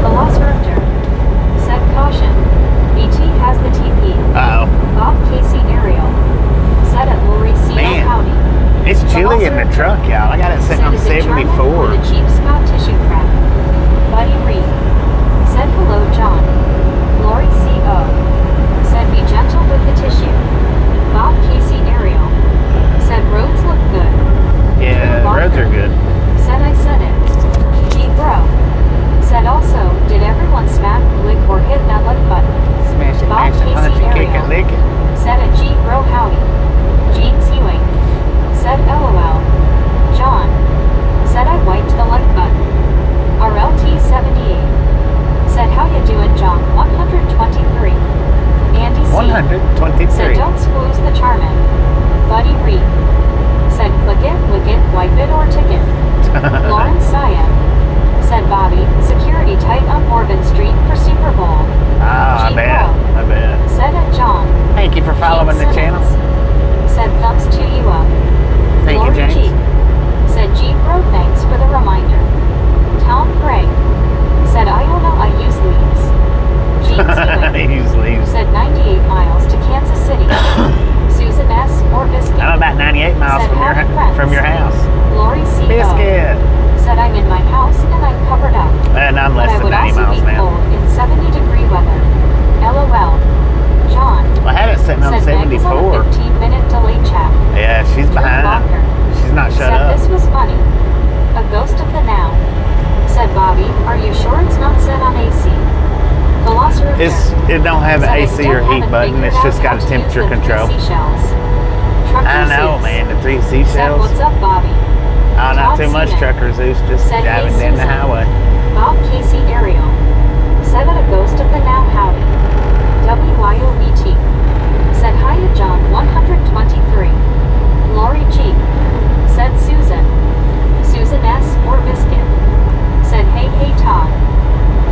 Velociraptor. Said caution. BT has the TP. Uh-oh. Bob Casey Ariel. Said at Lori C.O. Man. howdy. It's chilly in the truck, y'all. I got it sitting on Said is it German 74. or the cheap Scott tissue crap. Buddy Reed. Said hello John. Lori C.O. Said be gentle with the tissue. Bob Casey Ariel. Said roads look good. Yeah, the roads are good. Said I said it. G bro. Said also, did everyone smack, lick, or hit that like button? Smash it, Bob mash it, punch Casey it, kick it, Ariel. lick it. Said a G bro howdy. James Ewing. Said LOL. John. Said I wiped the like button. RLT 78. Said how you doing John 123. Andy C. 123. Said don't squeeze the charmin. Buddy Reed. Said click it, lick it, wipe it, or ticket. Lauren Saya. Said Bobby, security tight on Morgan Street for Super Bowl. Ah, G. I bet. Bro. I bet. Said at John. Thank you for following the James channel. Simmons. Said thumbs to you up. Thank Lori you, James. G. Said G bro thanks for the reminder. Tom Gray. Said I don't know I use leaves. James Ewing. Use leaves. Said 98 miles to Kansas City. Susan S. or Biscuit. I'm about 98 miles Said from happy friends. your house. Lori C. Biscuit. Said I'm in my house and I'm covered up. And I'm But less I than would 90 also miles be now. cold in 70-degree weather. LOL. John. Well, I had it sitting on Said Meg is on a 74. 15-minute delay chat. Yeah, she's Drew behind. Walker. She's not shut Said up. this was funny. A ghost of the now. Said Bobby, are you sure it's not set on AC? Velociraptor. It don't have an Said AC I or still heat haven't button. figured It's out just got how a to use temperature the control. 3 seashells. Trucker I know, Zeus. man. The 3 Said seashells. what's up Bobby? Oh, not Todd too much, Seaman. Trucker Zeus. Just Said, hey, driving down the Susan. highway. Bob Casey Ariel. Said at a ghost of the now howdy. WYOBT. Said hi to John 123. Lori G. Said Susan. Susan S. or Biscuit. Said hey Todd.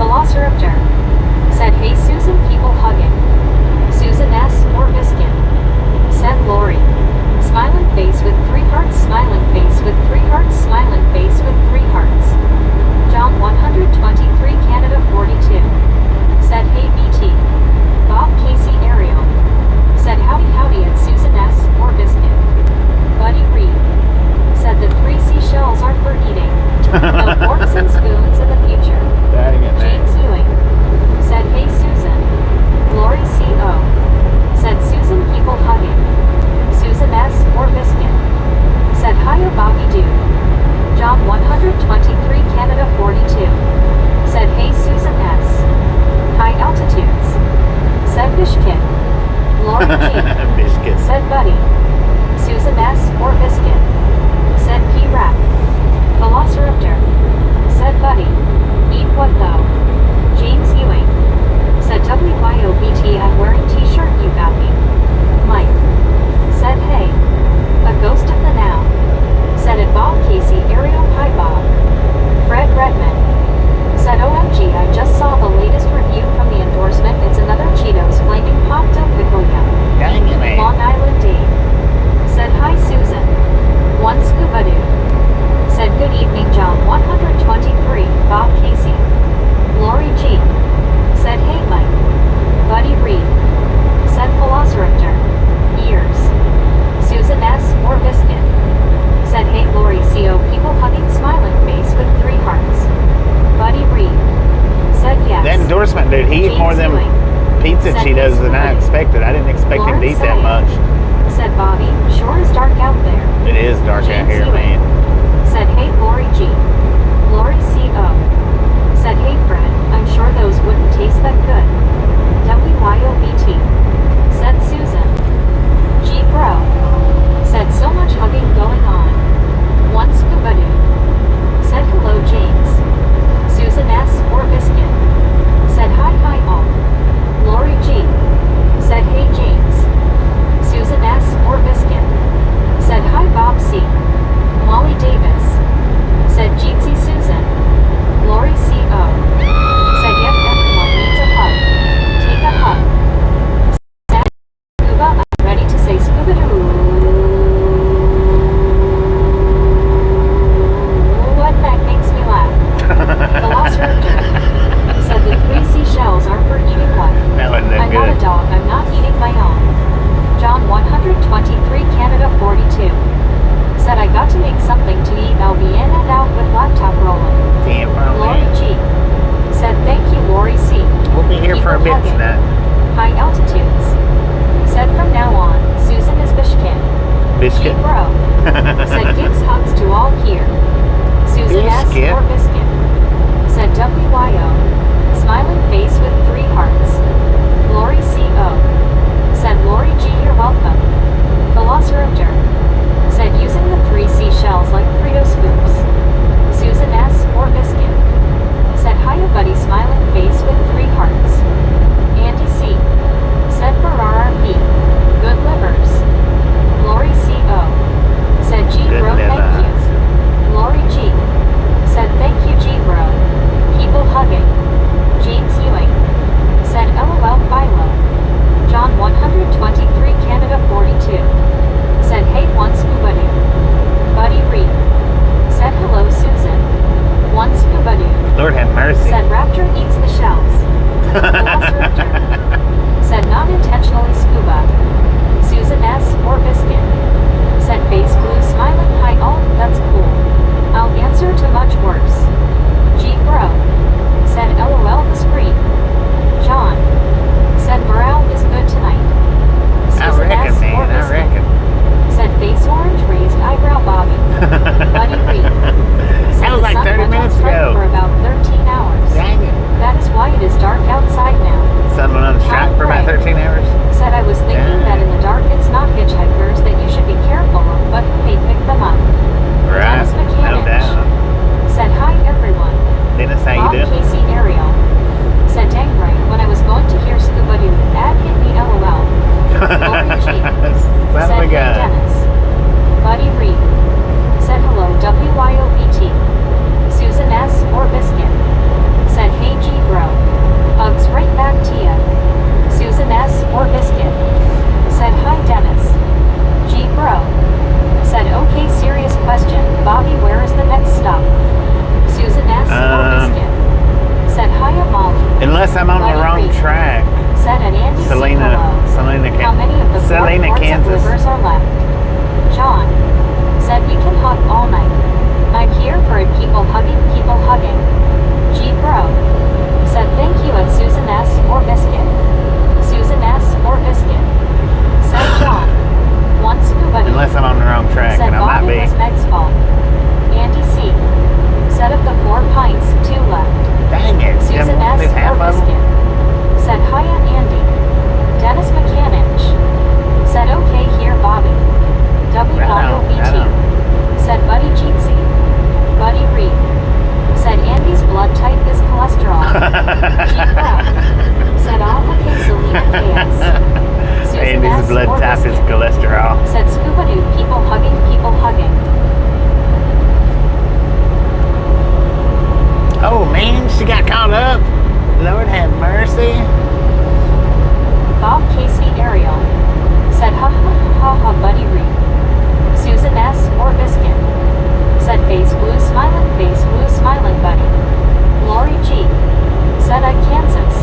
Velociraptor. Said hey Susan people hugging. Susan S. or Biscuit. Said Lori. Smiling face with 3 hearts, smiling face with 3 hearts, smiling face with 3 hearts. John 123 Canada 42. Said hey BT. Bob Casey Ariel. Said howdy at Susan S. or Biscuit. Buddy Reed. Said the 3 seashells are for eating. No forks and spoons in the future. Dang it, man. James Ewing. Said hey Susan. Lori C.O. Said Susan people hugging. Susan S. or Biscuit. Said hiya Bobby dude. John 123 Canada 42. Said hey Susan S. High altitudes. Said Bishkit. Lori G. Biscuit. Said Buddy. Susan S. or Biscuit. Said P-Rap. Velociraptor. Said Buddy. Eat what though? James Ewing. Said WYOBT I'm wearing t-shirt you got me. Mike. Said hey. A ghost of the now. Said it Bob Casey Ariel hi Bob. Fred Redman. Said OMG I just saw the latest review from the endorsement. It's another Cheetos flaming hot dough pickle yum. Dang it, man. Long Island Dave. Said hi Susan. One scuba dude. Said good evening John 123 Bob Casey. Lori G. Said hey Mike. Buddy Reed. Said Velociraptor. pizza Said Cheetos he's than I good. expected. I didn't expect him to eat that much. Said Bobby, sure is dark out there. It is dark out here, James man. Said, hey, Lori G. Lori C.O. Said, hey, Fred, I'm sure those wouldn't taste that good. WYOBT. Said Susan. G. Bro. Said, so much hugging going on. One scuba dude. Said, hello, James. Susan S. or Biscuit. Said, hi, all. Lori G. Said, hey, James. Susan S. or Biscuit. Said, hi, Bob C. Molly Davis. Said, Jeetsy Susan. Lori C.O. Said, yep, everyone needs a hug. Take a hug. Said, Scuba, I'm ready to say scuba doo. What that makes me laugh. Velociraptor. Said, the 3 seashells are for eating what? That wasn't that I'm good. not a dog, I'm not eating my own. John 123 Canada 42. Said, I got to make something to eat, I'll be in and out with laptop rolling. Damn, from Lori G. Said, thank you, Lori C. We'll be here for a bit Hugging. tonight. High altitudes. Said, from now on, Susan is Bishkin. Biscuit. G. Bro. Said, gives hugs to all here. Susan Biscuit. S. or Biscuit. Said, WYO. Smiling face with 3 hearts. Lori C.O. Said, Lori G. You're welcome. Velociraptor. Said, using the 3 seashells like Frito scoops. Susan S. or Biscuit. Said, hiya buddy, smiling face with 3 hearts. Andy C. Said, Ferrara P. Good livers. Lori C.O. Said, G. Good Bro, thank you. livers. Lori G. Said, thank you, G. Bro. People hugging. James Ewing. Said, LOL Philo. John 123 Canada 42. Said, hey, one scuba dude. Buddy Reed. Said, hello, Susan. One scuba dude. Lord have mercy. Said, raptor eats the shells. Velociraptor. Said, not intentionally scuba. Susan S. or Biscuit. Said, face blue smiling hi all, that's cool. I'll answer to much worse. G. Bro. Said, LOL the scream. John. Said, morale is good tonight. I Susan reckon, S. or man. I Biscuit. reckon. Said, face orange raised eyebrow Bobby. Buddy Reed. That was like 30 minutes ago. For about 13 hours. Dang it. That is why it is dark outside now. Sun went on strike for about 13 hours. Said, I was thinking that in the dark it's not hitchhikers that you should be careful of, but who may pick them up. Right. Dennis No Mechanic. doubt. Said, hi everyone. Dennis, how Bob you doing? Casey Ariel. Said, dang right, when I was going to hear scuba dude, ad hit me LOL. Lori G. Son Said, of a hey gun. Dennis. Buddy Reed. Said, hello WYOBT. Susan S. or Biscuit. Said, hey G bro. Hugs right back to ya. Susan S. or Biscuit. Said, hi Dennis. G bro. Said, okay, serious question. Bobby, where is the next stop? Susan S. or Biscuit. Said, hiya Molly. Unless I'm on the Buddy wrong Reed. track. Said, and Andy C. Selena, hello. How many of the 4 Selena, quarts of Kansas. livers are left? John. Said, we can hug all night. I'm here for it, people hugging, people hugging. G. Bro. Said, thank you at Susan S. or Biscuit. Susan S. or Biscuit. Said John. One scuba dude. Unless I'm on the wrong track, Said and I might Bob, be. it was Meg's fault. Andy C. Said, of the 4 pints, 2 left. Dang it. Susan Yeah, S. half or of them. Biscuit. Said, hiya Andy. Dennis Mechanic. Said, okay, here Bobby. WYOBT. Said, Buddy Jeetsy. Buddy Reed. Said, Andy's blood type is cholesterol. G. Brown. Said, okay, Selena KS. Susan Andy's S. blood or type is Biscuit. cholesterol. Said, scuba dude, people hugging, people hugging. Oh man, she got caught up. Lord have mercy. Bob Casey Ariel. Said, ha ha ha ha, Buddy Reed. Susan S. or Biscuit. Said, face blue smiling buddy. Lori G. Said, I Kansas.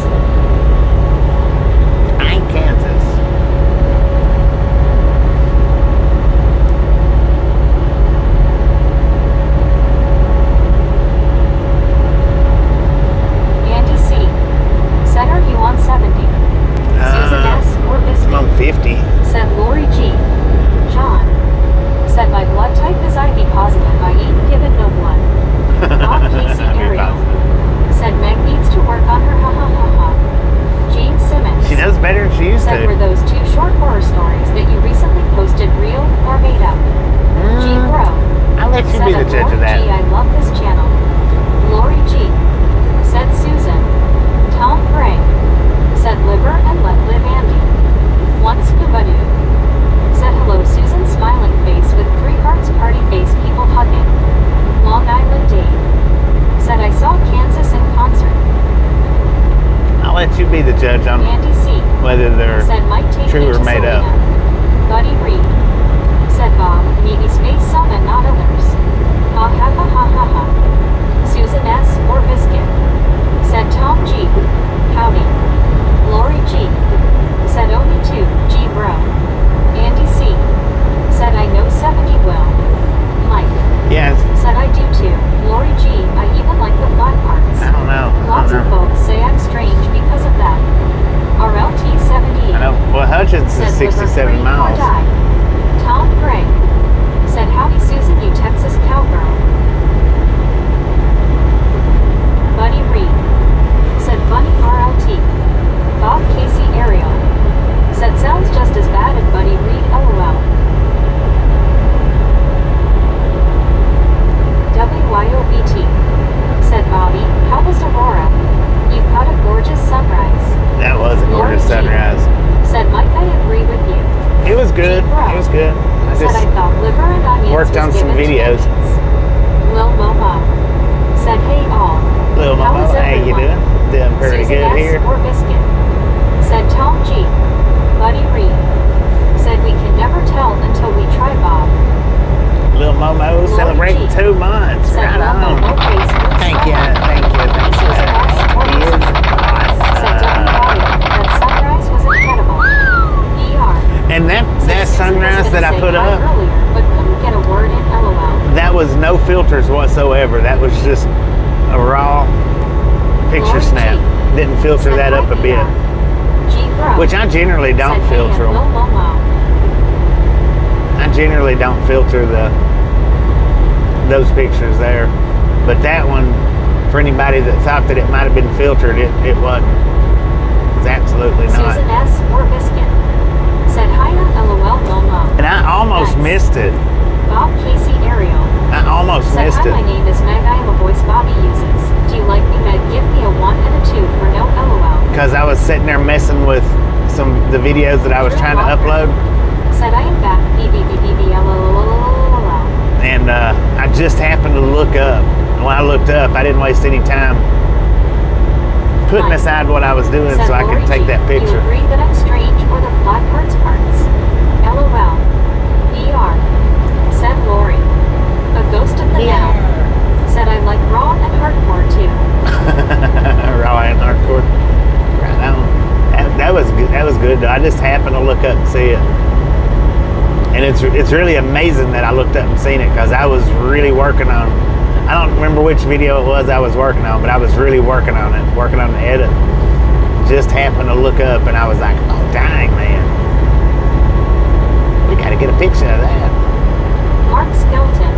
I'm Kansas. Andy C. Said, are you on 70? said Lori G. John said my blood type is IB positive. I ain't given no blood. Bob Casey Ariel said Meg needs to work on her. Ha ha ha ha. Jane Simmons. She knows better than she used said, to. were those 2 short horror stories that you recently posted real or made up? G Bro. I'll let you be the judge of that. Lori G, I love this channel. Lori G. Said Susan. Tom Gray. Said liver and let live Andy. Once Kubadu. Said hello Susan smiling face with 3 hearts party face people hugging. Long Island Dave. Said I saw Kansas in concert. I'll let you be the judge on Andy C. whether they're said Mike take true me or to made Selena. up. Buddy Reed. Said Bob, maybe space some and not others. Ha ha ha ha ha ha. Susan S. or Biscuit. Said Tom G. Howdy. Lori G. Said only 2, G Bro. Andy C. Said I know 70 well. Mike. Yes. Said I do too. Lori G. I even like the flat parts. I don't know. Lots of folks say I'm strange because of that. RLT 78. I know. Well, Hutchinson Said is liver 67 free or miles. die. Tom Gray. Said howdy Susan you Texas cowgirl. Buddy Reed. Said funny RLT. Bob Casey Ariel. Said sounds just as bad as Buddy Reed LOL. WYOBT. Said Bobby, how was Aurora? You caught a gorgeous sunrise. That was a gorgeous Lori G. sunrise. Said Mike I agree with you. It was good. Bro. It was good. I Said I just thought liver and onions worked on was some given to videos. Indians. Lil Momo. Said hey all. Little How Momo, is how you everyone? doing? Doing pretty Susan good S. here. or Biscuit. Said Tom G. Buddy Reed. Said we can never tell until we try Bob. Little Momo Lori celebrating G. 2 months. Said Right Lil on. Momo Facebook Thank you. smile. Thank you. Thank you. Susan S. or He is Biscuit. Said W. Bobby. That sunrise was incredible. ER. And that Said Susan sunrise was that I gonna put say hi up, earlier, but couldn't get a word in LOL. that was no filters whatsoever. That was just a raw picture Lori snap. G. Didn't filter Said that up a hi, bit. G. Bro. Which I generally don't Said hey filter and Lil them. Momo. I generally don't filter those pictures there. But that one, for anybody that thought that it might have been filtered, it wasn't. It's absolutely not. Susan S. or Biscuit. Said hi on LOL Momo. And I almost Nice. missed it. Bob Casey Ariel. I almost Said missed hi, my it. name is Meg. I am a voice Bobby uses. Do you like me, Meg? Give me a 1 and a 2 for no LOL. Because I was sitting there messing with the videos that I was trying to upload. Said I am back. BBBBBLOLOLOLOL. And I just happened to look up. And when I looked up, I didn't waste any time putting Nice. aside what I was doing Said so I Lori could take G. that You picture. agree that I'm strange or the flat parts parts? LOL. ER. Said Lori. A ghost of the now. Said I like raw and hardcore too. Raw and hardcore. Right on. That was good. That was good. I just happened to look up and see it. And it's really amazing that I looked up and seen it because I was really working on, I don't remember which video it was I was working on, but I was really working on it, working on the edit. Just happened to look up and I was like, oh dang man, we gotta get a picture of that. Mark Skelton.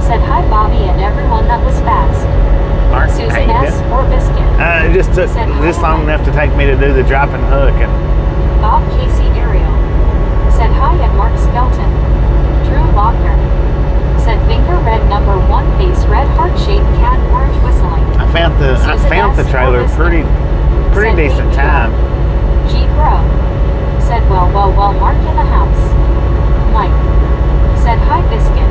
Said hi Bobby and everyone that was fast. Mark, Susan how you S. doing? or Biscuit. It just took Said hi. just long enough to take me to do the drop and hook, and Bob Casey Ariel. Said hi at Mark Skelton. Drew Lochner. Said finger red number 1 face red heart shaped cat orange whistling. I found the Susan S. trailer or pretty Said decent hey, time. G Bro. Said well Mark in the house. Mike. Said hi Biscuit.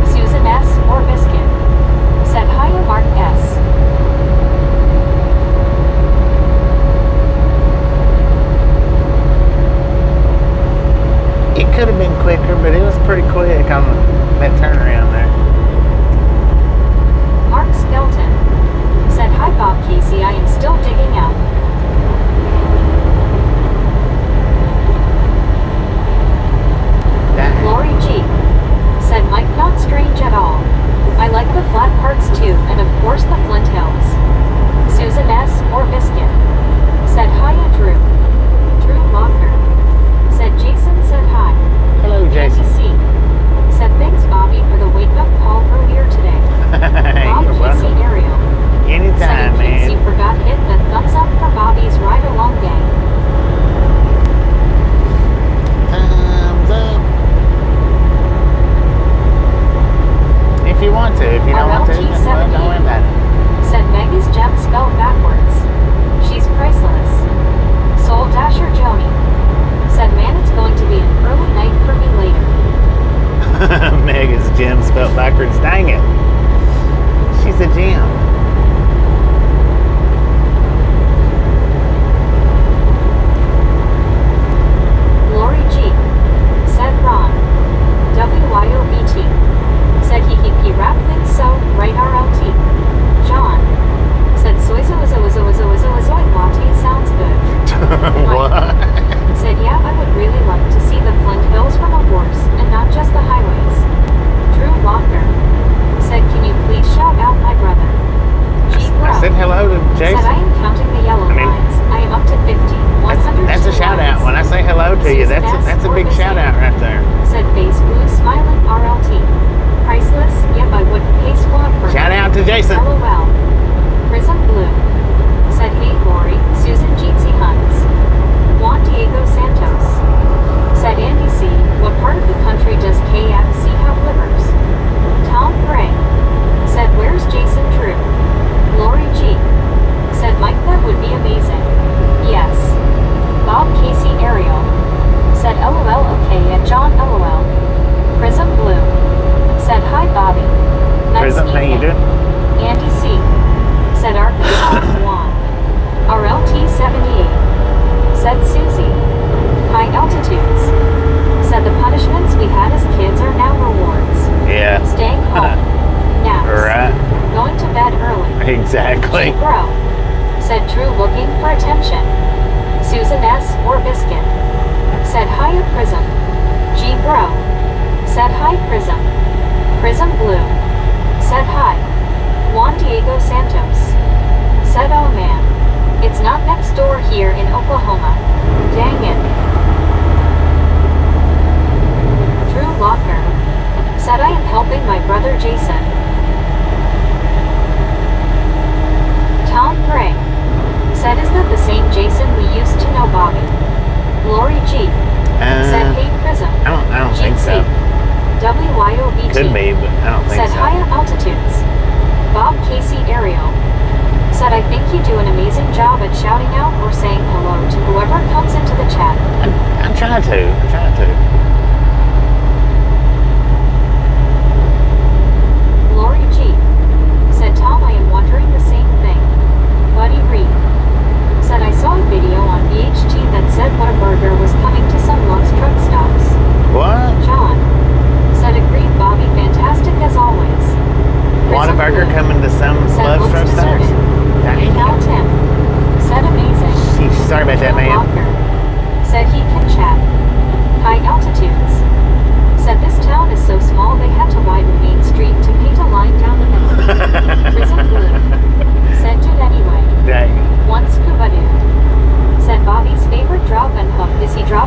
Susan S. or Biscuit. Said hi to Mark S. It could have been quicker, but it was pretty quick on that turnaround there. Mark Skelton. Said hi Bob Casey, I am still digging out. Lori G. Said Mike not strange at all. I like the flat parts too, and of course the Flint Hills. Susan S. or Biscuit. Said hi to Drew. Drew Lochner. Said Jason it backwards. Dang it. She's a gem. Lori G. Said Ron. WYOBT. Said he rap things so, right RLT. John. Said soy latte sounds good. What? Said yeah, I would really like to see the Flint Hills from a horse, and not just the highways. Drew Walker. Said can you please shout out my brother? G. Bro. I said hello to Jason. Said I am counting the yellow lines. I am up to 50. 100 That's a shout out. When I say hello to you, that's a big shout out right there. Said face blue smiling RLT. Priceless, yep I wouldn't pay squad for Shout out to Jason. LOL. Prism Blue. Said hey Lori, Susan Jeetsy Hunts. Juan Diego Santos. Said Andy C. What part of the country does KFC have livers? Tom Gray. Said where's Jason Drew? Lori G. Said Mike that would be amazing. Yes. Bob Casey Ariel. Said LOL okay and John LOL. Prism Blue. Said hi Bobby. Nice Prism, how you evening. doing? Andy C. Said Arkansas Juan. RLT 78. Said Susie. High altitudes. Said the punishments we had as kids are now rewards. Yeah. Staying home. Naps. Right. Going to bed early. Exactly. G. Bro. Said Drew looking for attention. Susan S. or Biscuit. Said hi at Prism. G. Bro. Said hi Prism. Prism Blue. Said hi. Juan Diego Santos. Said oh man. It's not next door here in Oklahoma. Dang it. Drew Locker. Said I am helping my brother Jason. Tom Gray. Said is that the same Jason we used to know Bobby? Lori G. Said hey Prism. I don't think so. WYOBT. Could be, but I don't think Said so. higher altitudes. Bob Casey Ariel. Said I think you do an amazing job at shouting out or saying hello to whoever comes into the chat. I'm trying to. I'm trying to. Lori G. Said Tom I am wondering the same thing. Buddy Reed. Said I saw a video on BHT that said Whataburger was coming to some Lux truck stops. What? John. Said agreed Bobby fantastic as always. Whataburger coming to some Said love looks truck stops? deserted. Dang. Now Tim. Said amazing. Sorry about that, Joe man. Walker. Said he can chat. High altitudes. Said this town is so small they had to widen Main Street to paint a line down the middle. Prism Blue. Said dude anyway. Dang. One scuba dude. Said Bobby's favorite drop and hook is he dropped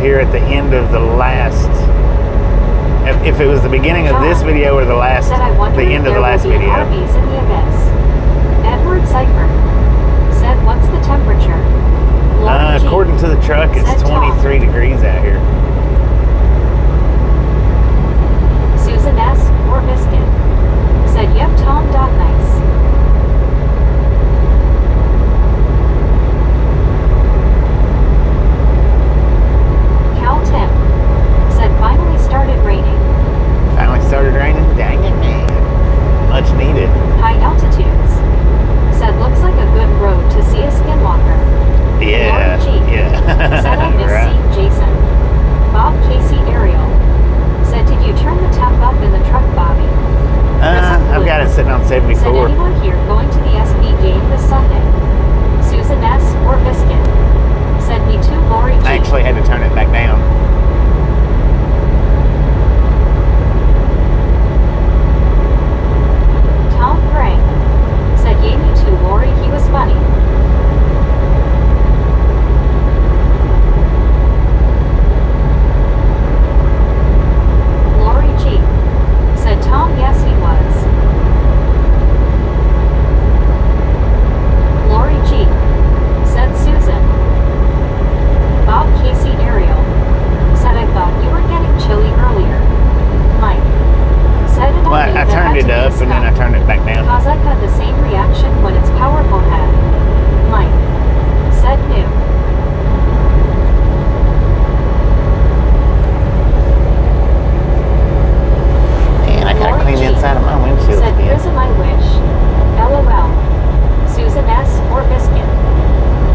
here at the end of the last. If it was the beginning of this video or the last, the end of the last video. Arby's in the abyss. Edward Cypher said, "What's the temperature?" According to the truck, it's 23 degrees out here. Susan S. or Biscuit said, "Yep, Tom. Nice." Cal Tim said, "Finally started raining." Finally started raining? Dang it, man. Much needed. High Altitudes said, "Looks like a good road to see a skinwalker." Yeah. Lori G Yeah. said, "I miss Right. seeing Jason." Bob Casey Ariel said, "Did you turn the temp up in the truck, Bobby?" I've got it sitting on Said, 74. "Anyone here going to the SB game this Sunday?" Susan S. or Biscuit said, "Me too, Lori G." I actually had to turn it back down. Tom Gray said, "Yay, me too, Lori. He was funny." Lori G said, "Tom, yes, he was." Lori G said, "Susan." Bob Casey Ariel said, "I thought you were getting chilly earlier." Mike said, "And Well, I knew I that turned had it to be up and then I spelled. turned it back down. Cause I've had the same reaction when it's powerful head." Mike said, "New." Man, I gotta clean the inside of my windshield Said, again. "Prism, I wish." LOL. Susan S. or Biscuit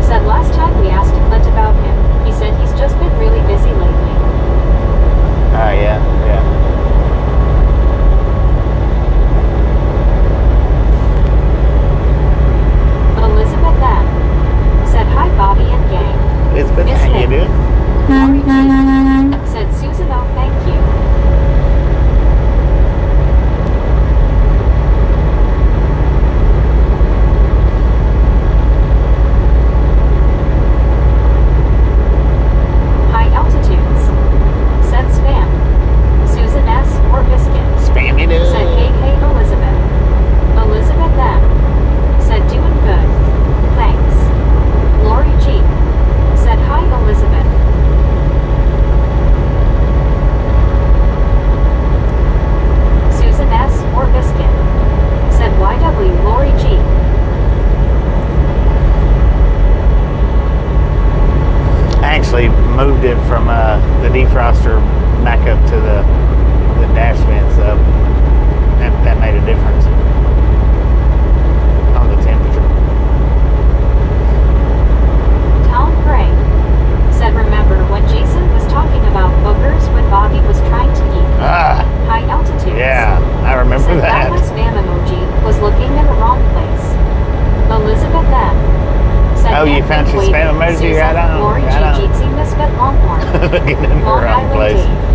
said, "Last time we asked Clint about him, he said he's just been really busy lately." Oh, yeah, yeah. Elizabeth M. said, "Hi, Bobby and gang." Elizabeth, Miss how you Nick. doing? Lori G said, "Susan, oh, thank you." High Altitudes said, "Spam." Susan S. or Biscuit Spam it said, up. "Hey, Elizabeth." Elizabeth M. said, "Doing good. Thanks." Lori G said, "Hi, Elizabeth." Susan S. or Biscuit said, "YW Lori G." I actually moved it from the defroster back up to the dash vent, so that made a difference on the temperature. Tom Gray said, "Remember when Jason was talking about boogers when Bobby was trying to eat?" Ah, High Altitudes yeah, I remember said, that. "That was spam emoji was looking in the wrong place." Elizabeth M. said, Oh, you "Can't found keep your waiting." spam emoji? Susan, Right on, Lori right on. G. Jeetsy Misfit Longhorn. Looking in the Long wrong Island place. Dave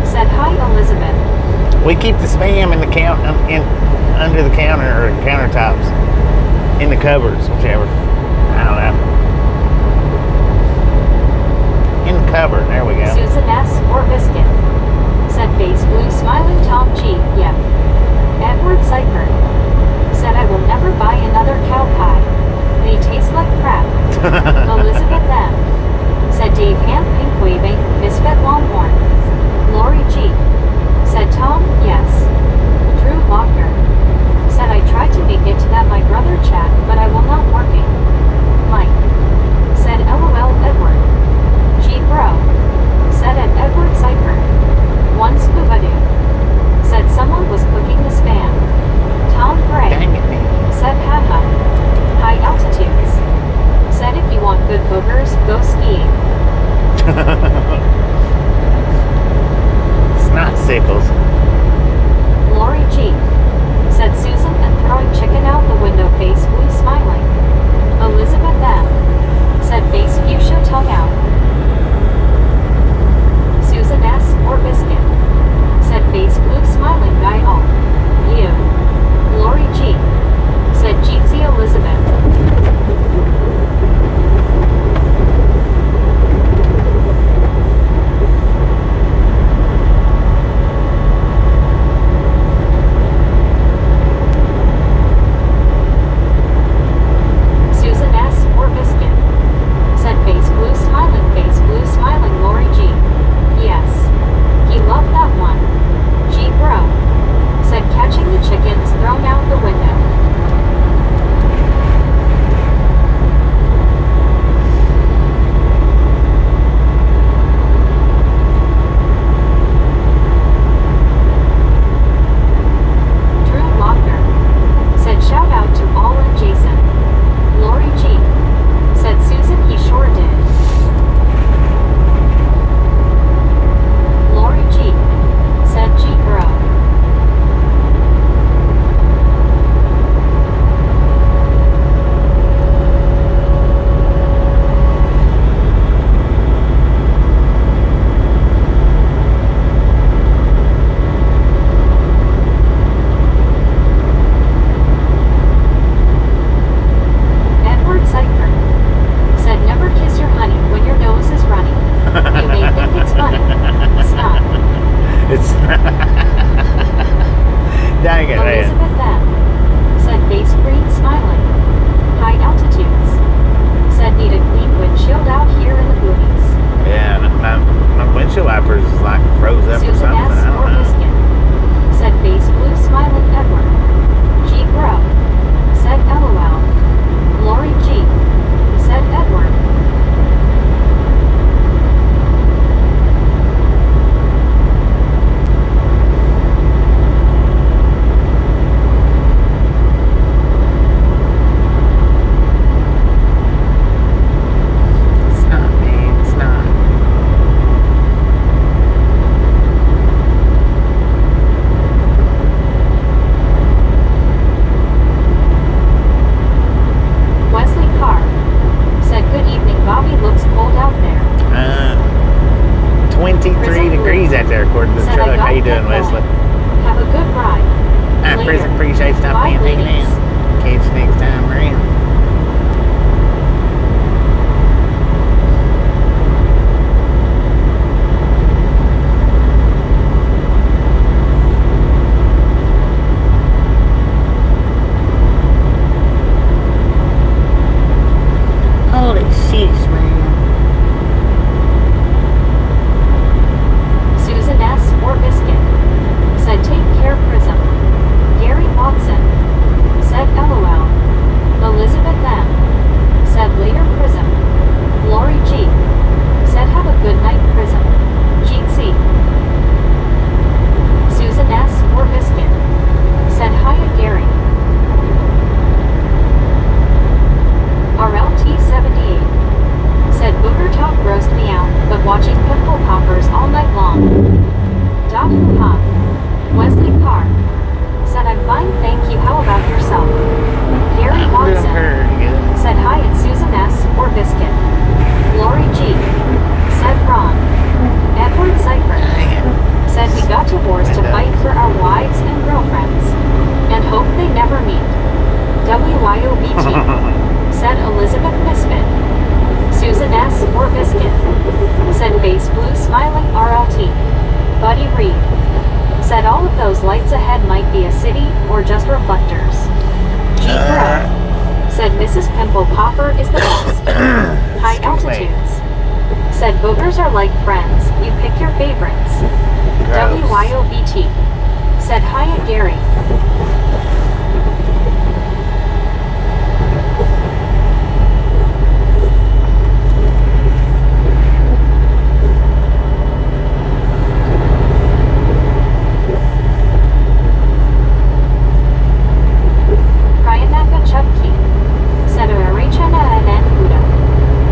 said, "Hi, Elizabeth." We keep the spam in the under the counter or countertops, in the cupboards, whichever. I don't know. In the cupboard. There we go. Susan S. or Biscuit said, "Face blue smiling Tom G." Yeah. Edward Cypher said, "I will never buy another cow pie. They taste like crap." Elizabeth M. said, "Dave hand pink waving, Misfit Longhorn." Lori G said, "Tom, yes." Drew Lochner said, "I tried to make it to that my brother chat, but I will not working." Mike said, "LOL Edward." G Bro said, "At Edward Cypher." One Scuba Doo said, "Someone was cooking the spam." Tom Gray Dang it, man. said, "Haha." High Altitudes said, "If you want good boogers, go skiing." Snot sickles. Lori G said, "Susan and throwing chicken out the window, face blue smiling." Elizabeth M said, "Face fuchsia tongue out." Susan S. or Biscuit said, "Face blue smiling guy all." You. Lori G said, "Jeetsy Elizabeth." cheeks, man. Susan S. or Biscuit said take care Prism. Gary Watson said LOL. Elizabeth M. said later Prism. Lori G. said have a good night Prism. Jean C. Susan S. or Biscuit said hiya Gary. RLT78 said Booger Top roast me out, but watching pimple poppers all night long. Doc Ha. Wesley Carr said I'm fine thank you, how about yourself? Gary Watson said hi it's Susan S. or Biscuit. Lori G. said Ron. Edward Cypher said we got divorced to fight for our wives and girlfriends and hope they never meet. WYOBT said Elizabeth Misfit. Susan S. or Biscuit said face blue smiling RLT. Buddy Reed said all of those lights ahead might be a city or just reflectors. G. Bro said Mrs. Pimple Popper is the best. High altitudes said boogers are like friends, you pick your favorites. Gross. WYOBT said hiya Gary. Said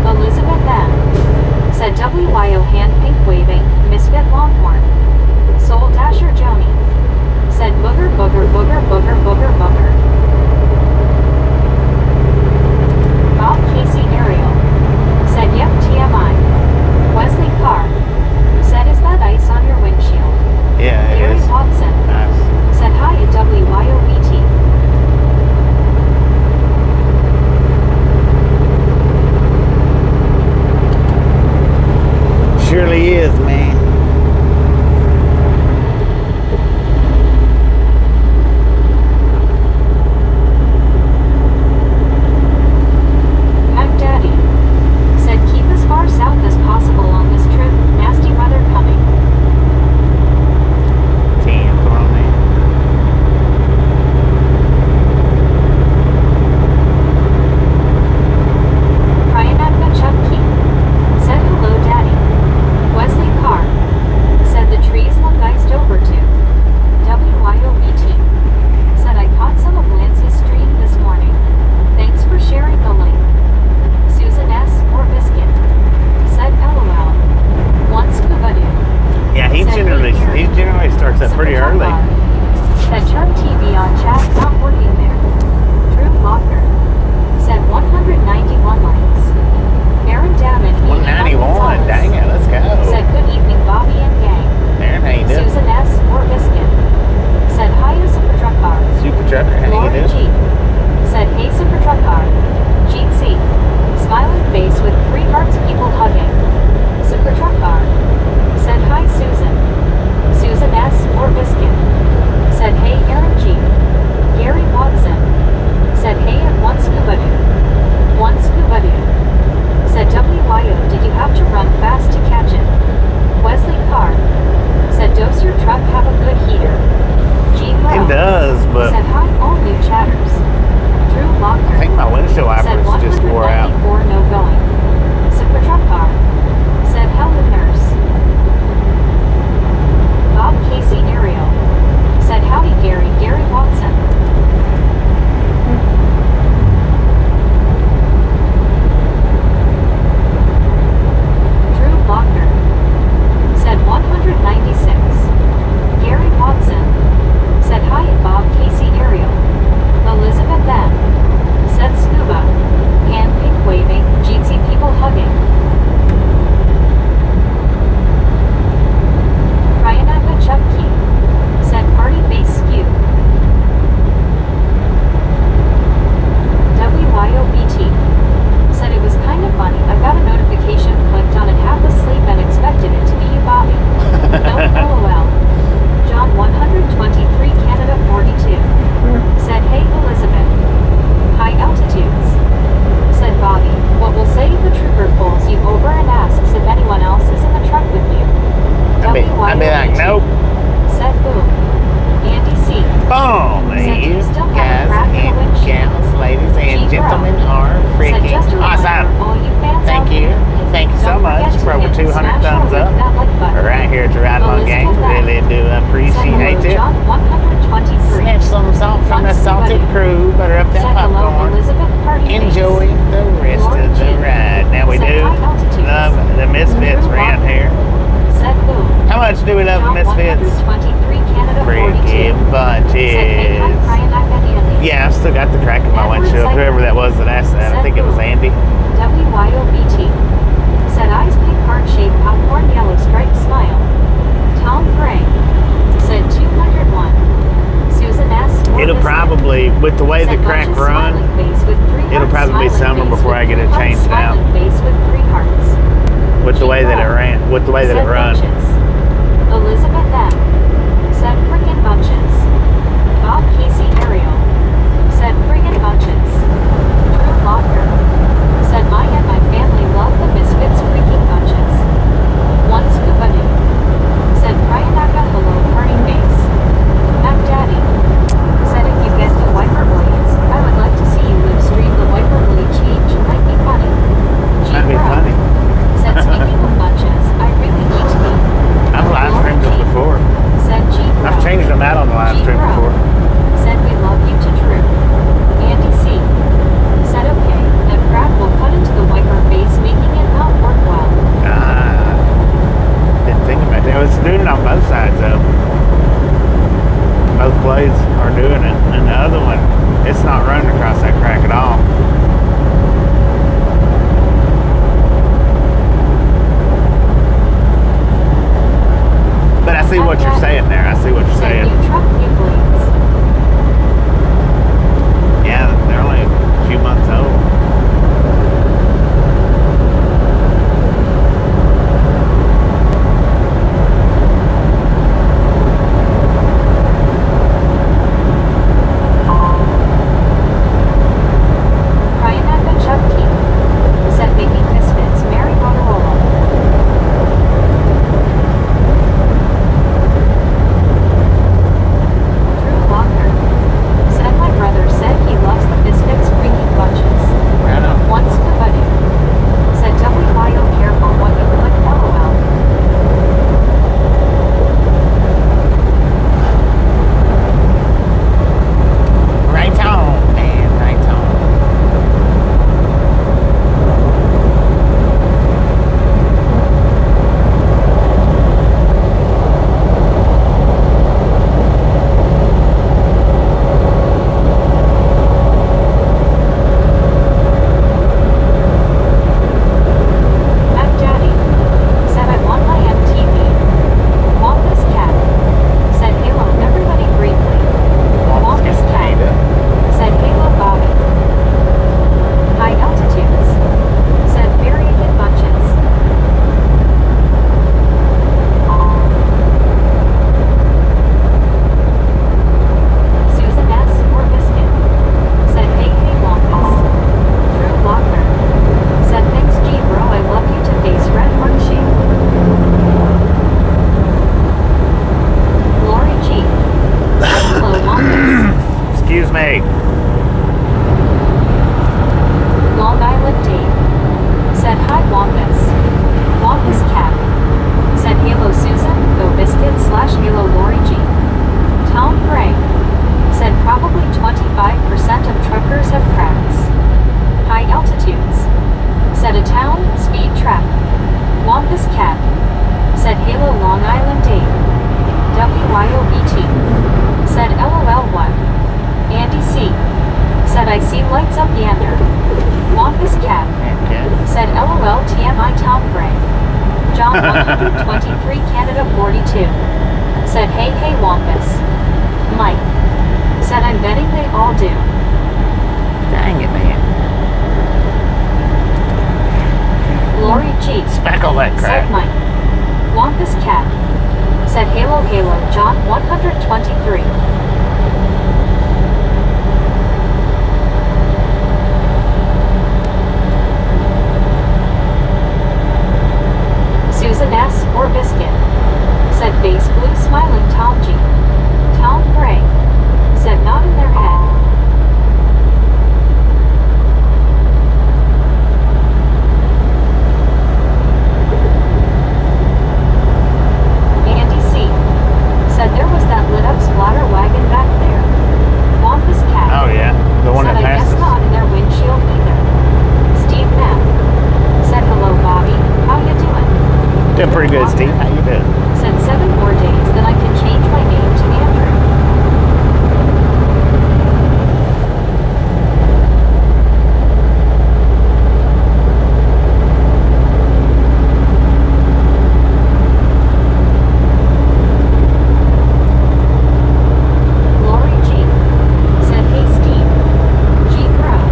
Elizabeth M. said WYO hand pink waving, Misfit Longhorn. Soul Dasher Joni said booger booger booger booger crew. Butter up that Said hello, popcorn. Elizabeth Party Enjoy the rest Lori of the G. ride. Now we Said do high altitudes. love the Misfits Drew around Walker. here. Said boom. How much do we love the Tom Misfits? 123 Canada 42. Freaking Said hey, hi, bunches. Brian, I got Andy. Yeah, I've still got the crack in my Edward windshield. Cycle. Whoever that was that asked that, I Said think it was boom. Andy. WYOBT. Said eyes pink heart-shaped popcorn yellow striped smile. Tom Frank. Said 201. Susan S. It'll probably, with the way the crack run, it'll probably be summer before I get it changed out. Face with 3 hearts. With the way that it ran, with the way that it Said runs. bunches. Elizabeth M. Said friggin' bunches. Bob Casey Ariel. Said friggin' bunches. Drew Locker. Said I and my family love the Misfits freaking bunches. One scuba dude. Said Brian Naka hello party face. Mac Daddy. Said if you get the wiper blades, I would like to see you live stream the wiper blade change. Might be funny. Might be Bro. funny. Said speaking of bunches, I really need to be. I've live streamed them before. Said G. Bro. I've changed them out on the live stream G. Bro. before. Said we love you to Drew. Andy C. Said okay, that Brad will cut into the wiper face making it not work well. Didn't think about that. It's doing it on both sides though. Both blades are doing it, and the other one, it's not running across that crack at all. But I see what you're saying there. I see what you're Said saying. new truck, new blades. Yeah, they're only a few months old. Brian Naka Chuck T. Said making Misfits Mary Motorola. Drew Locker. Said my brother said he loves the Misfits freaking bunches. I know. One scuba dude. Said WYO careful what you click LOL. Right on, man. Right on. Mac Daddy. Said I want my MTV. Want this cat. Said Halo everybody briefly. Want this cat. Said Halo Bobby. High altitudes. Said variegated bunches. Susan S. or Biscuit. Said hey hey Wonkus. Drew Locker. Said thanks G bro I love you to face red heart shape. Lori G. Said hello Wonkus. Excuse me. Long Island Dave. Said hi Wonkus. Wonkus cat. Said Halo Susan, go Biscuit / Halo Lori G. Tom Gray. Said probably 25% of truckers have cracks. High altitudes. Said a town, speed trap. Wonkus cat. Said Halo Long Island Dave. WYOBT. Said LOL1. Andy C. Said I see lights up yander. Wonkus cat. Okay. Said LOL TMI Tom Gray. John 123 Canada 42. Said hey hey Wonkus. Mike. Said I'm betting they all do. Dang it, man. Lori G. Speckle that Said crack. Mike. Wonkus cat. Said Halo Halo John 123. Susan S. or Biscuit. Said face blue smiling Tom G. Tom Gray. Said not in their head. Andy C. Said there was that lit up splatter wagon Doing pretty good, Steve. How you doing? Said 7 more days, then I can change my name to Andrew. Lori G. Said, hey Steve. G. Crow.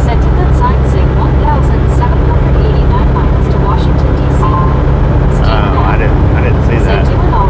Said, did that sign say 1,789 miles to Washington, D.C.? Steve I didn't see said, that. doing all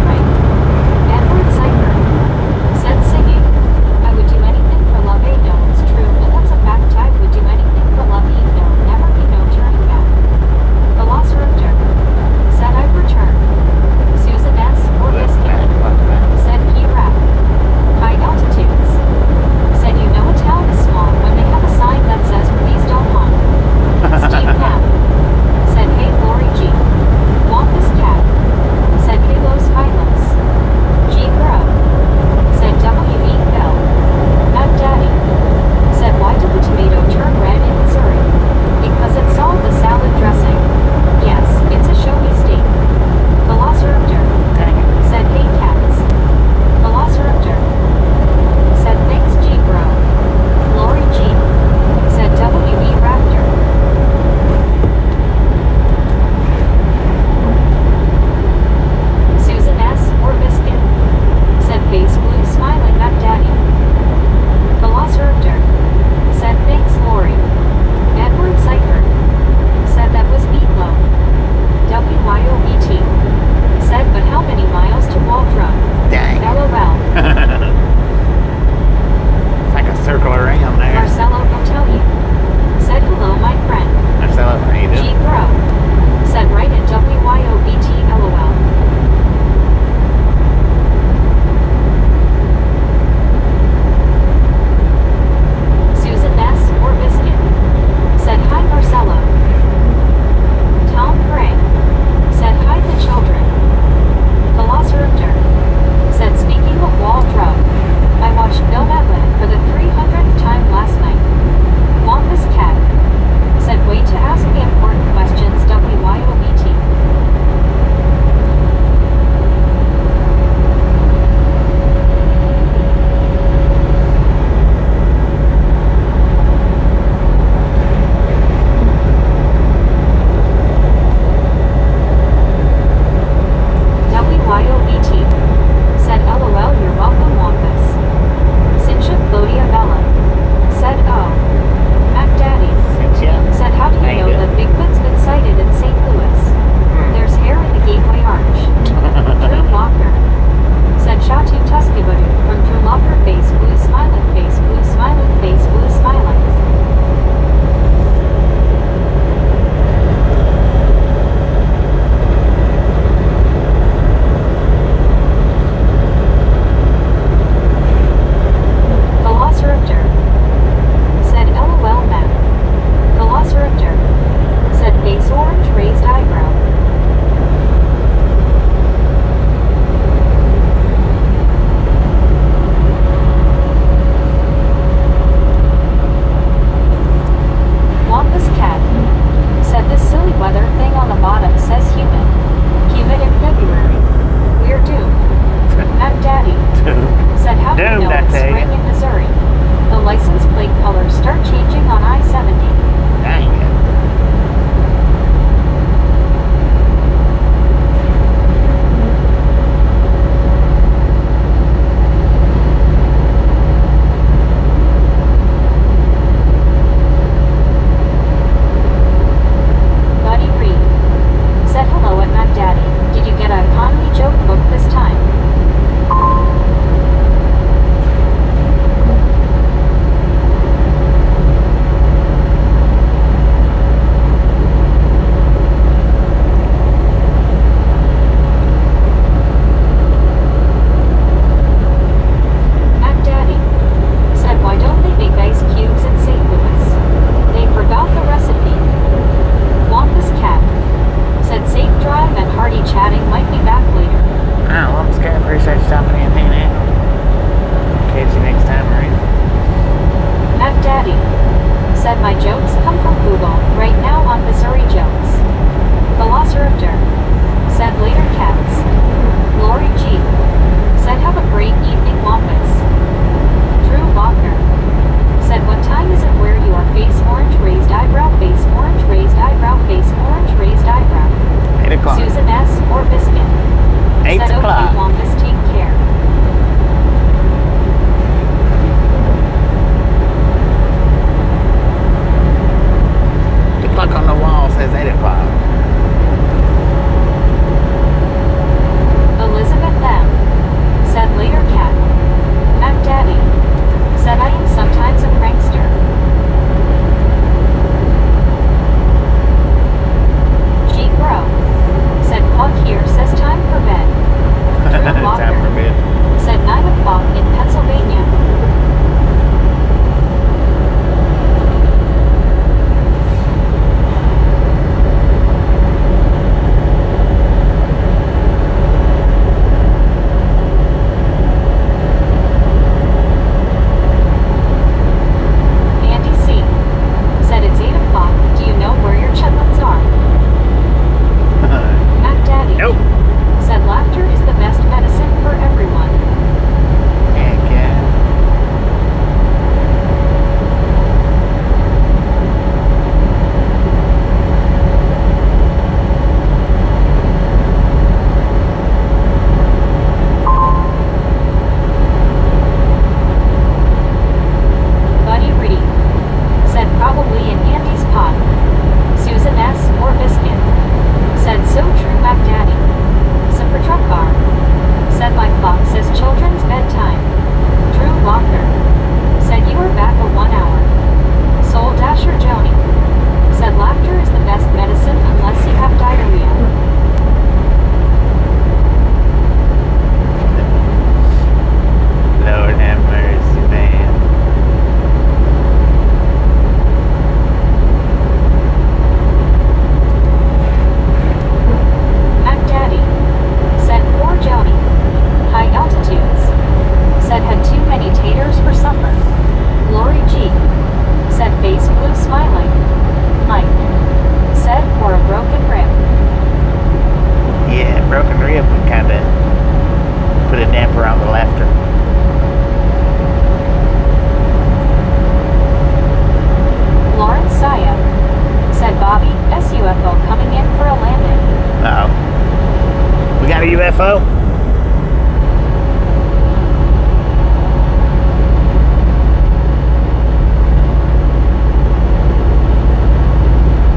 UFO?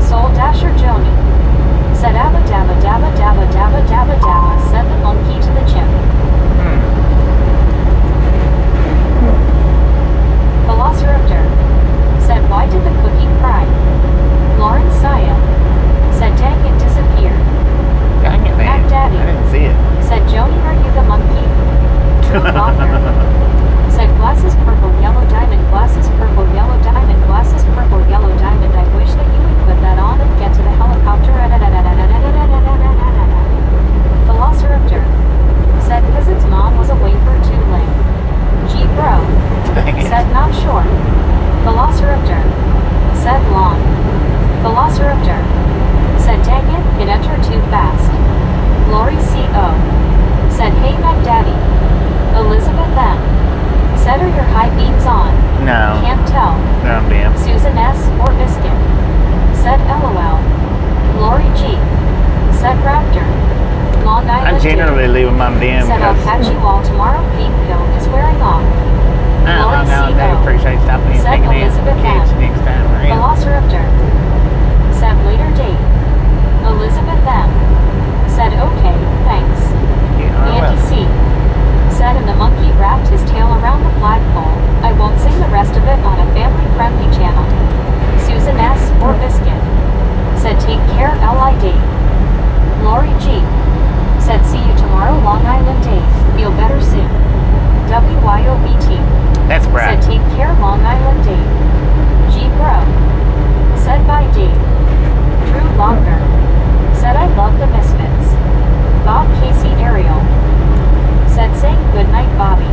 Soul Dasher Joni. Said abba dabba dabba dabba dabba dabba dabba, said the monkey to the chimp. Velociraptor. Said why did the cookie cry? Lauren Saya. Said dang it disappeared. Dang it, man. Mac Daddy. I didn't see it. Said Joni are you the monkey? Drew Longer. Said glasses purple yellow diamond, glasses purple yellow diamond, glasses purple yellow diamond. I wish that you would put that on and get to the helicopter. Velociraptor. Said cause its mom was away for too late. G bro. Dang it. Said not sure. Velociraptor. Said long. Velociraptor. Said dang it, it entered too fast. Lori C.O. Said hey Mac Daddy. Elizabeth M. Said are your high beams on? No. Can't tell. No, damn. Susan S. or Biscuit. Said LOL. Lori G. Said Raptor. Long Island I generally leave them on dim said I'll because catch you all tomorrow. Pink pill is wearing off. Lori I C.O. appreciate stopping and Said taking in Elizabeth kids M. next time around. Velociraptor. Said later date. Elizabeth M. Said okay, thanks. Yeah, I Andy will. C. Said and the monkey wrapped his tail around the flagpole. I won't sing the rest of it on a family-friendly channel. Susan S. or Biscuit. Said take care LID. Lori G. Said see you tomorrow Long Island Dave. Feel better soon. WYOBT. That's Said right. take care Long Island Dave. G Bro. Said bye Dave. Drew Longer. Said I love the Misfits. Bob Casey Ariel. Said saying goodnight Bobby.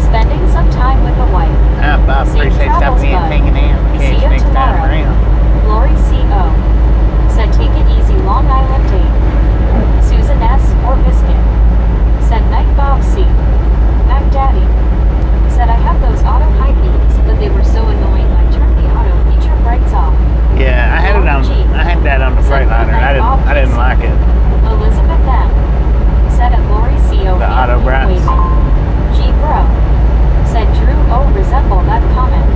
Spending some time with the wife. I Safe appreciate travels, stopping in bud. and taking in See kids ya next time tomorrow. around. Lori C.O. Said take it easy Long Island Dave. Susan S. or Biscuit. Said night Bob C. Mac Daddy. Said I have those auto high beams, but they were so annoying I turned the auto feature brights off. Yeah, I had that on the Freightliner. I didn't like it. Elizabeth M. Said at Lori C.O. The auto brights. G Bro. Said Drew O. resemble that comment.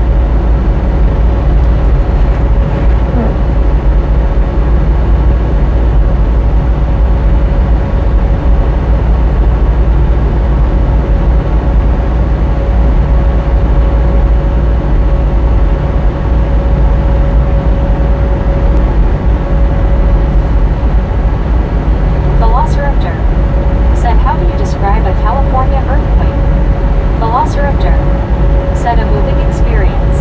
Velociraptor. Said how do you describe a California earthquake? Velociraptor. Said a moving experience.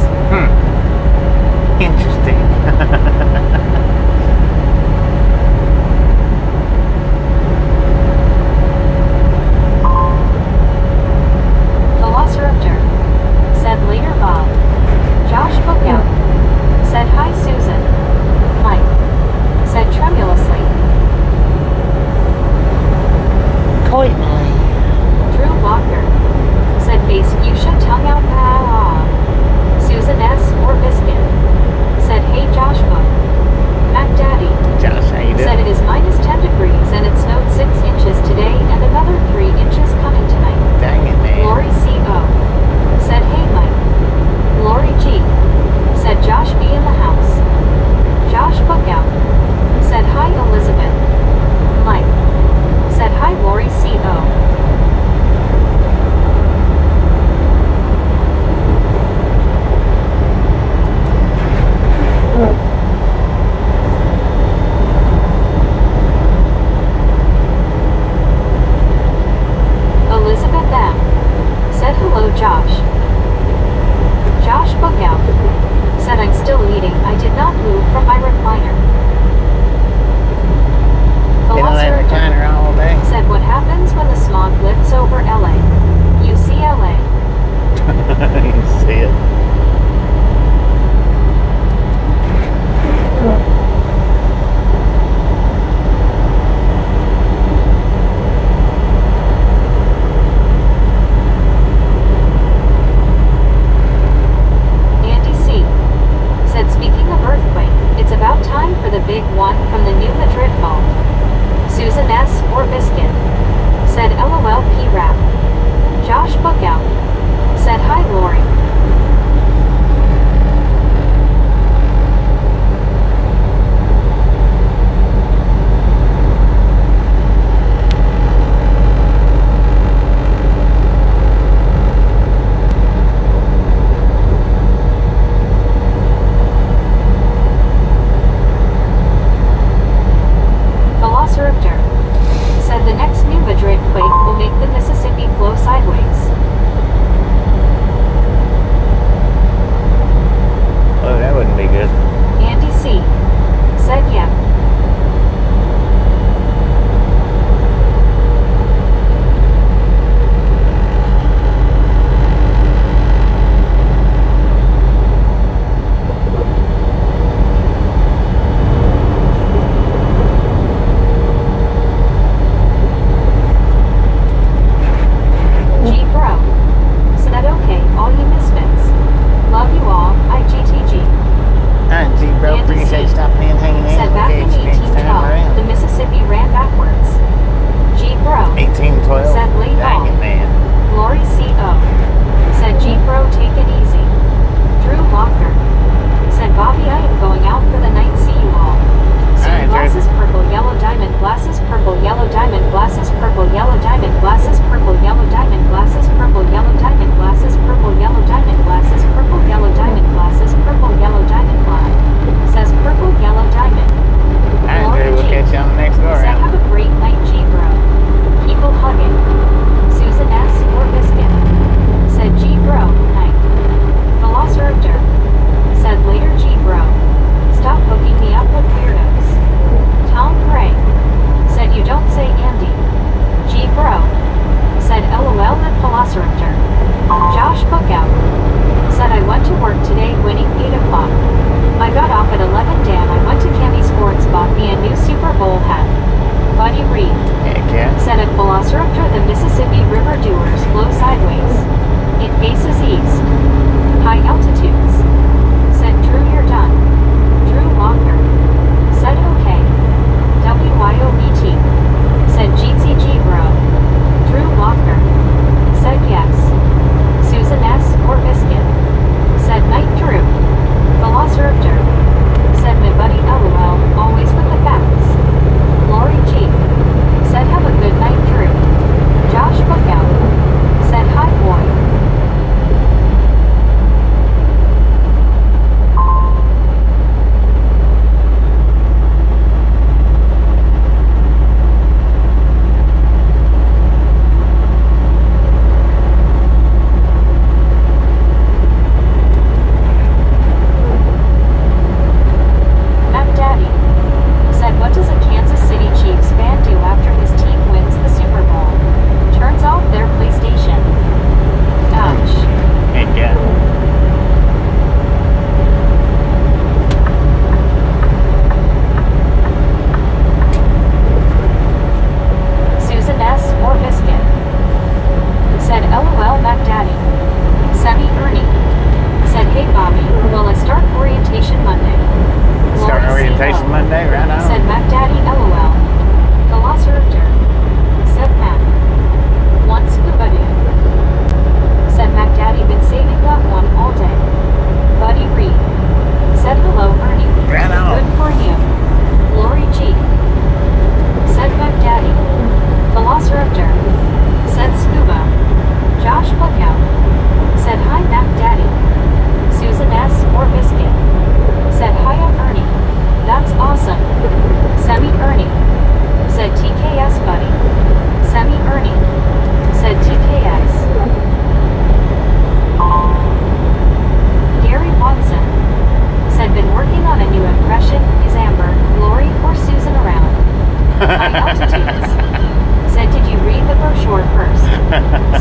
High altitudes. Said, did you read the brochure first?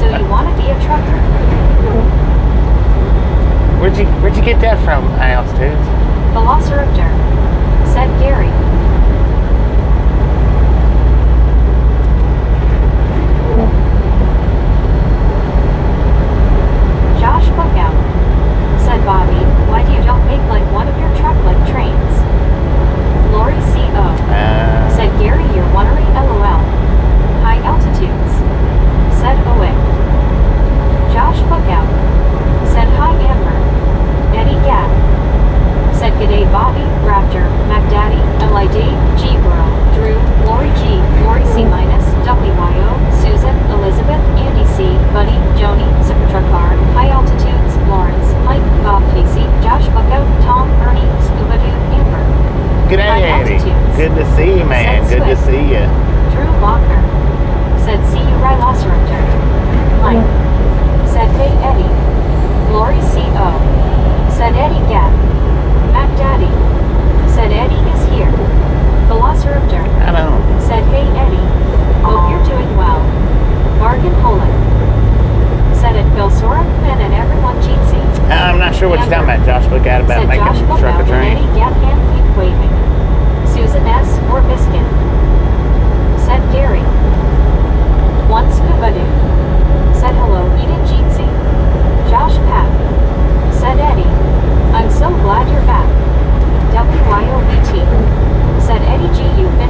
So you want to be a trucker? Where'd you get that from, High Altitudes? Velociraptor. Said Gary. Josh Bookout. Said Bobby, why do you don't make like one of your truck-like trains? Lori C.O. Said Gary, you're wondery LOL. High altitudes. Said Owen. Josh Bookout. Said hi Amber. Eddie Gap. Said g'day Bobby, Raptor, MacDaddy, LID, G-Bro, Drew, Lori G, Lori C-, WYO, Susan, Elizabeth, Andy C, Buddy, Joni, Supertruckar, High Altitudes, Lawrence, Mike, Bob Casey, Josh Bookout, Tom, Ernie, Scuba-Doo, Amber. G'day, High Eddie. altitudes. Good to see you, man. Said Good to Swift. see you. Drew Lochner. Said see you Rhinoceraptor. Mike. Said hey Eddie. Lori C.O. Said Eddie Gap. MacDaddy. Said Eddie is here. Velociraptor. I know. Said hey Eddie. Hope you're doing well. Bargain Holland. Said it Bill Sora, Ben and everyone Jeetsy. I'm not sure what you're talking about, Josh. Look out about Said making Josh a truck Bookout a and train. Eddie Gap hand keep waving. Susan S. or Biscuit. Said Gary. One Scuba-Doo. Said hello Eden Jeetsy. Josh Papp. Said Eddie. I'm so glad you're back. WYOBT. Said Eddie G. You finished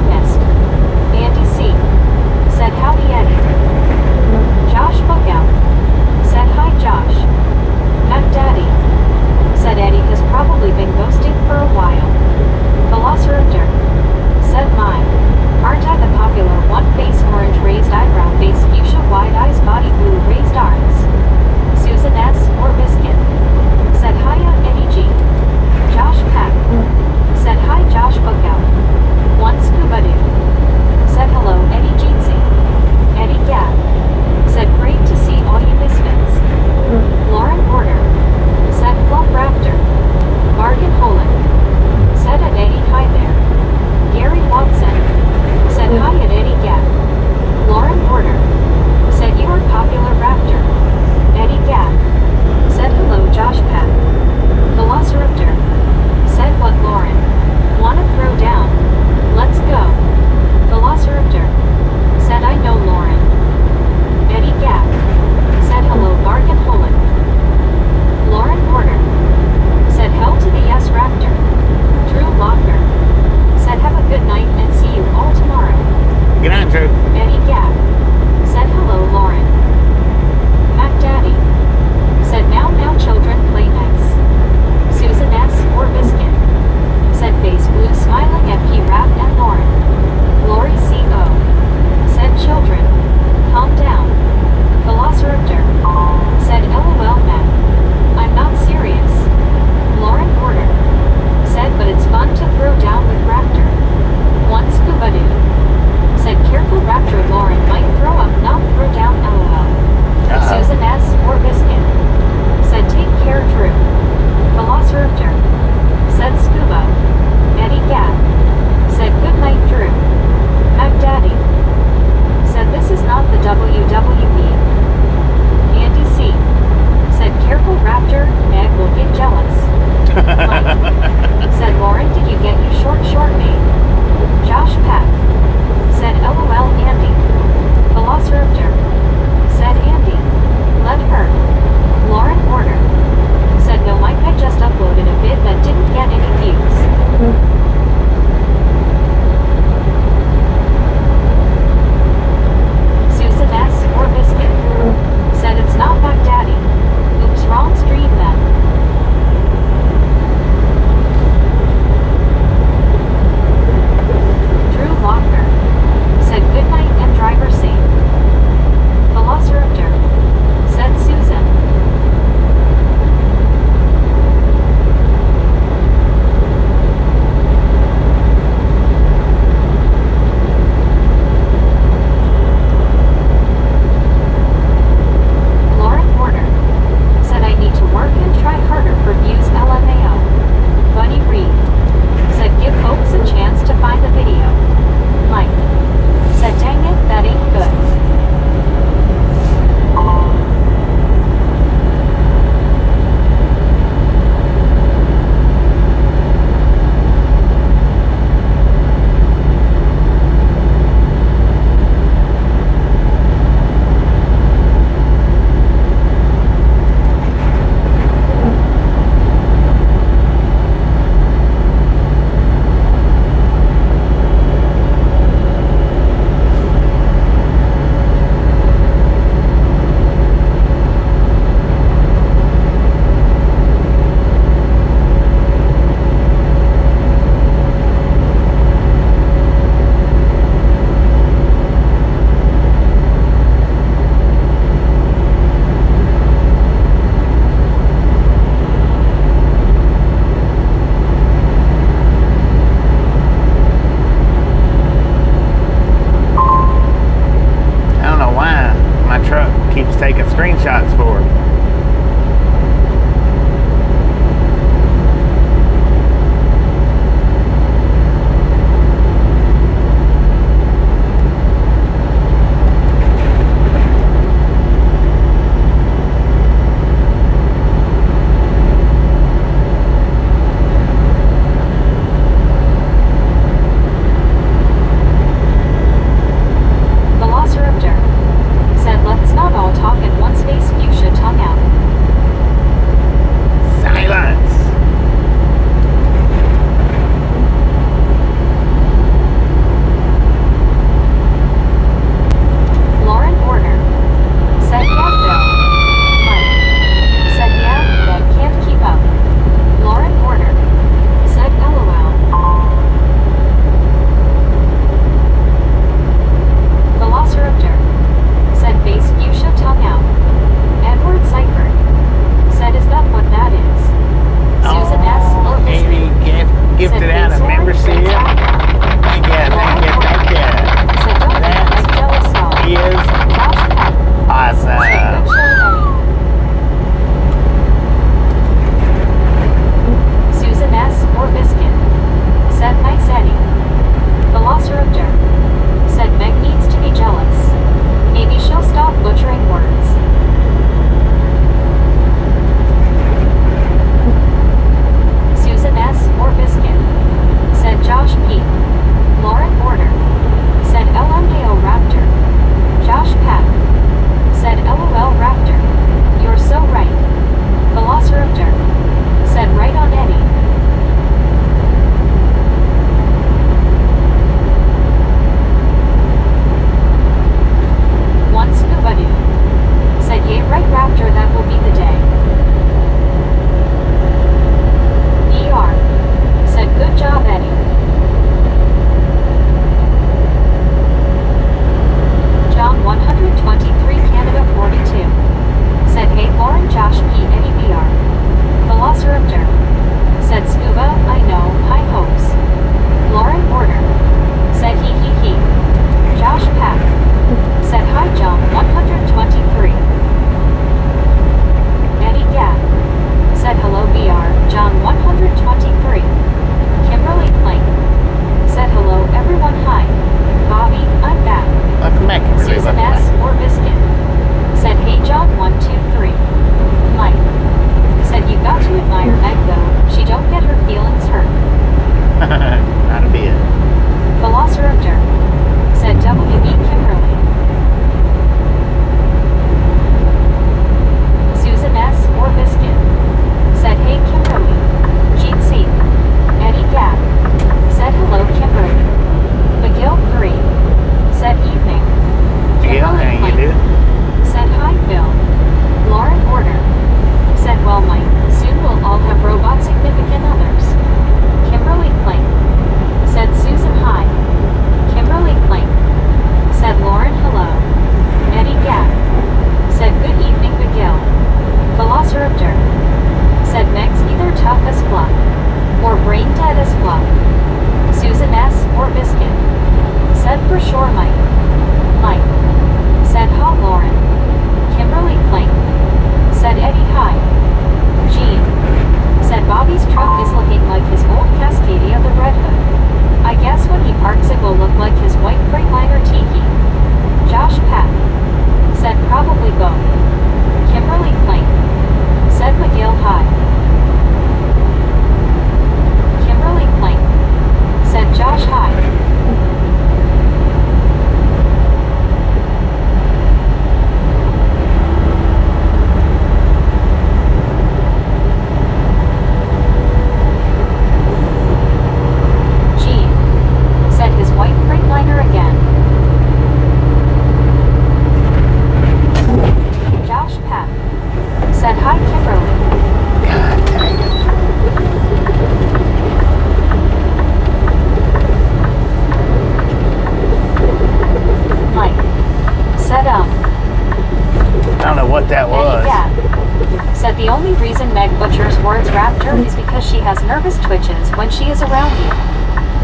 laughter is because she has nervous twitches when she is around you.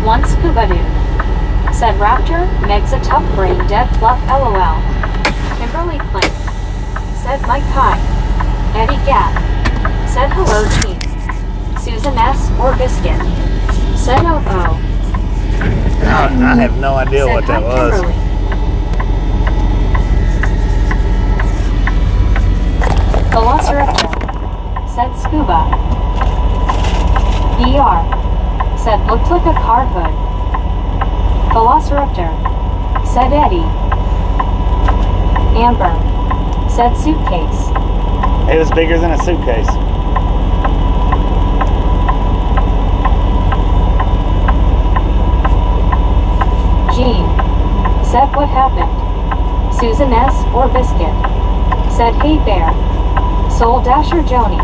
1 Scuba Dude. Said Raptor, Meg's a tough brain dead fluff lol. Kimberly Flynn. Said Mike Hi. Eddie Gap. Said hello team. Susan S. or Biscuit. Said oh. I have no idea Said what that hi, was. Kimberly. Velociraptor. Said Scuba. VR. Said looked like a car hood. Velociraptor. Said Eddie. Amber. Said suitcase. It was bigger than a suitcase. Jean. Said what happened. Susan S. or Biscuit. Said hey bear. Soul Dasher Joni.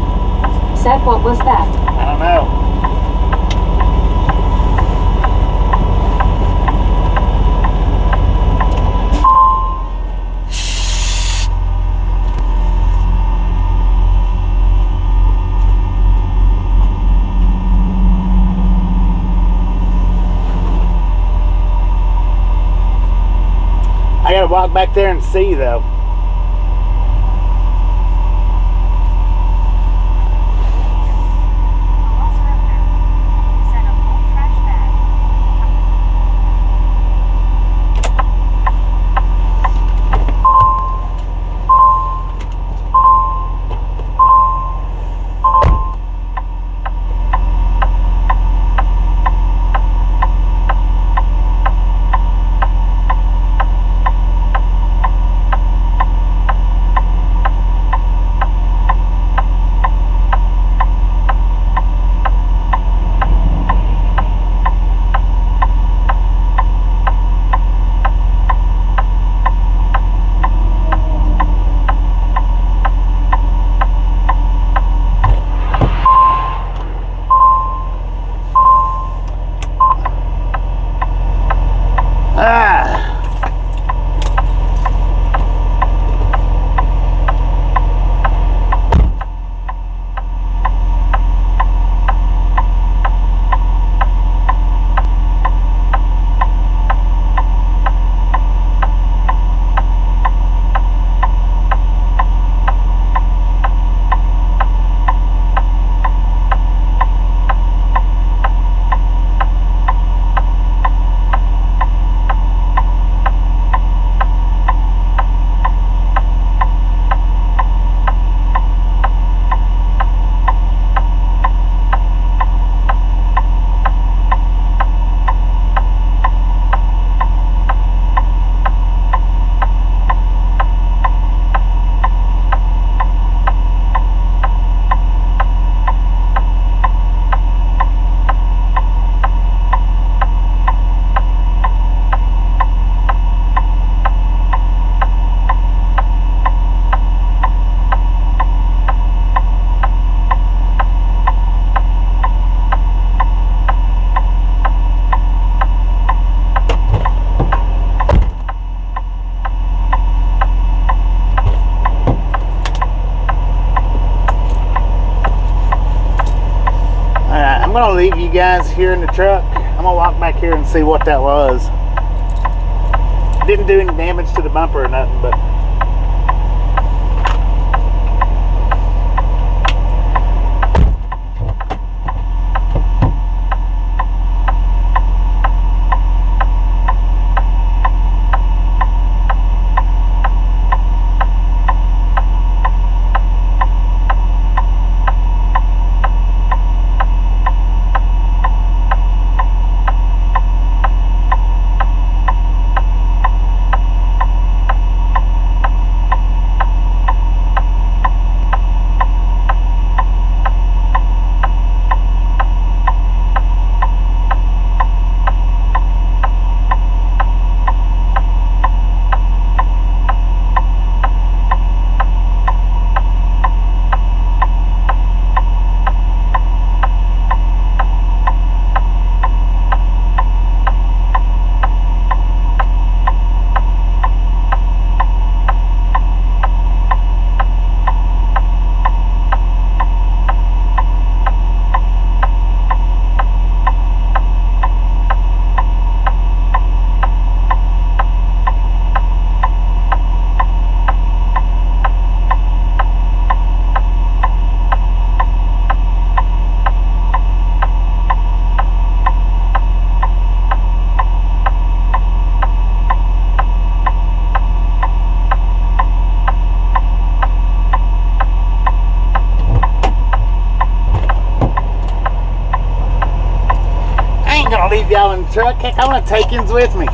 Said what was that? I don't know. I gotta walk back there and see though. I'm gonna leave you guys here in the truck. I'm gonna walk back here and see what that was. Didn't do any damage to the bumper or nothing, but 5-gallon truck. Heck, I want to take him with me.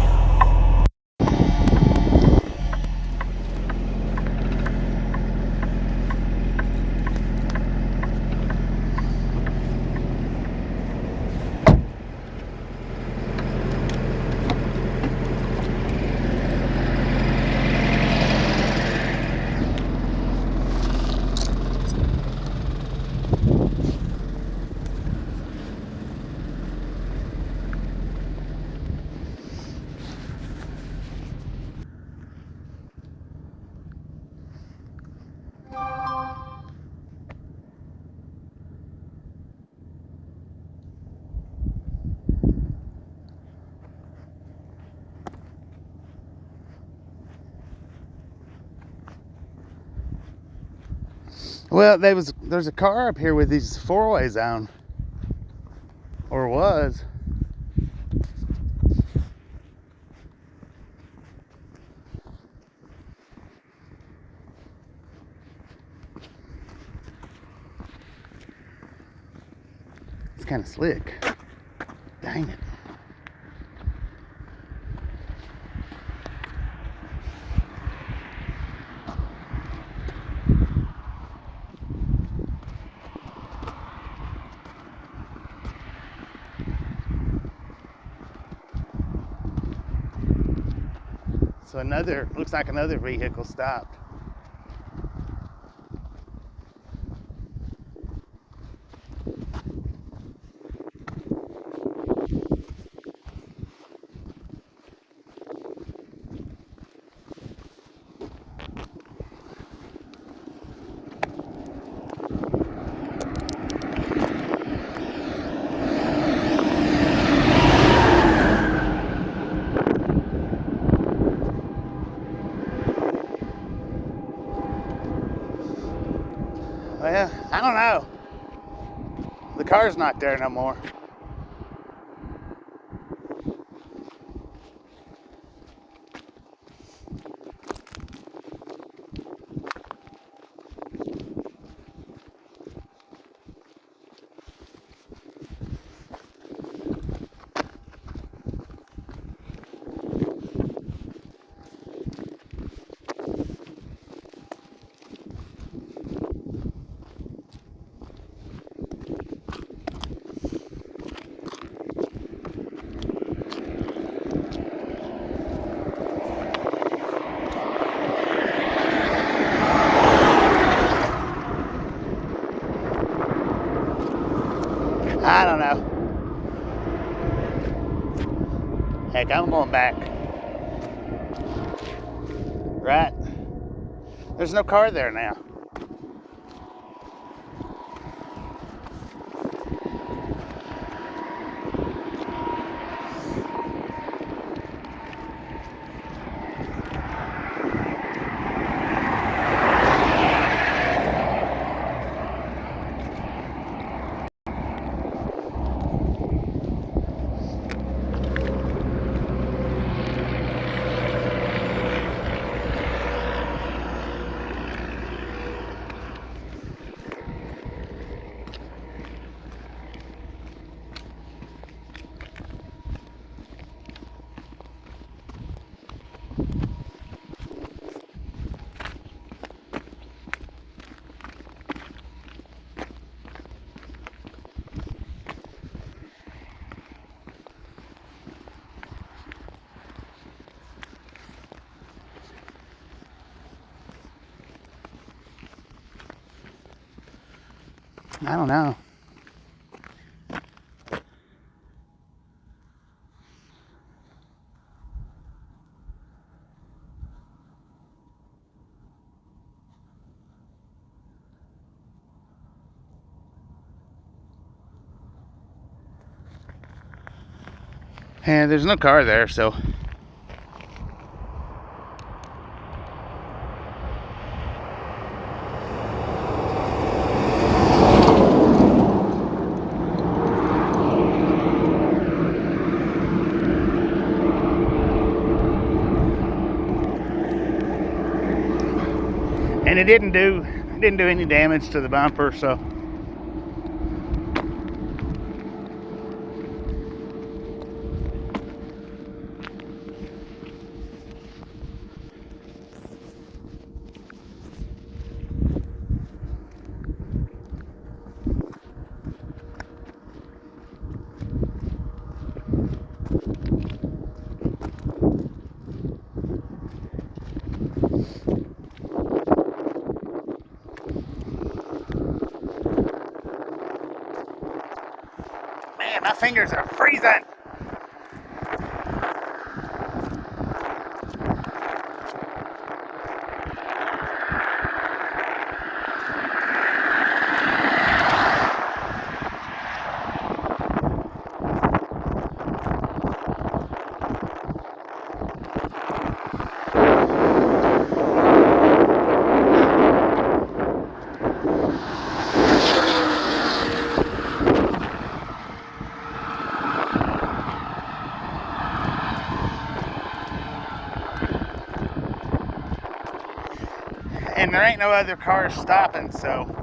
Well, there's a car up here with these 4-ways on. Or was. It's kind of slick. Dang it. So looks like another vehicle stopped. Well, I don't know. The car's not there no more. I don't know. Heck, I'm going back. Right? There's no car there now. I don't know. And there's no car there, so and it didn't do any damage to the bumper, so Man, my fingers are freezing. And there ain't no other cars stopping, so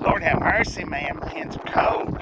Lord have mercy, man. My hands are cold.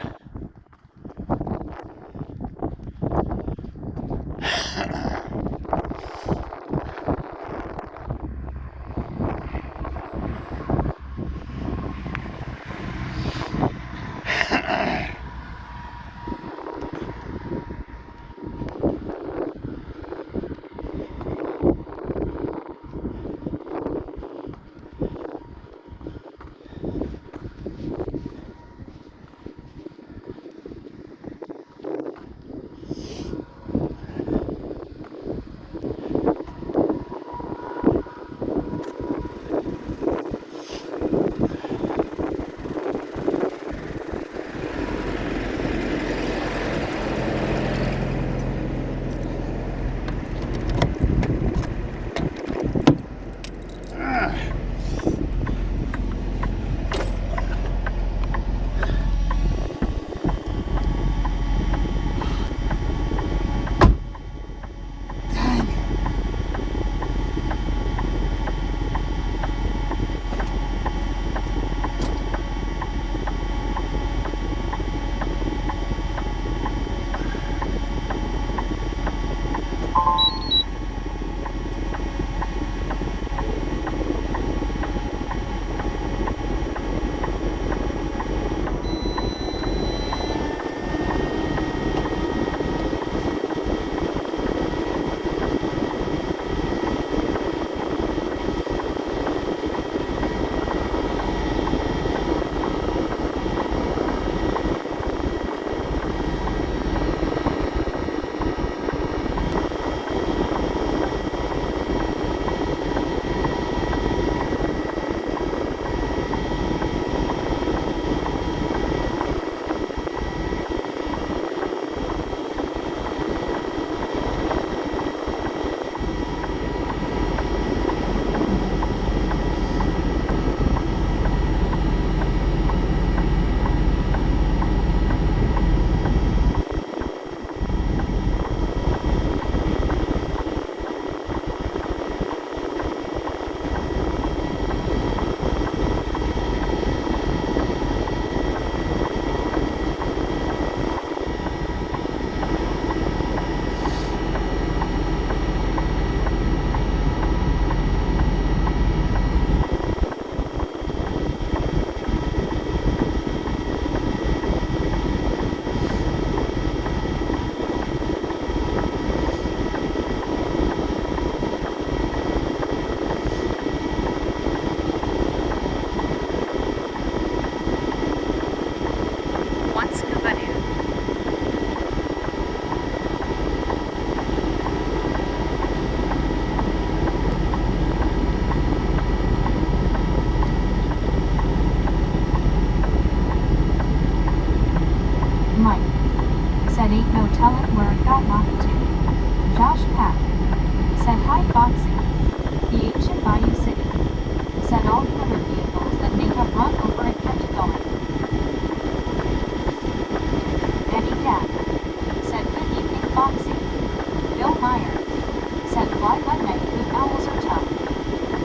said night night, good owls are tough.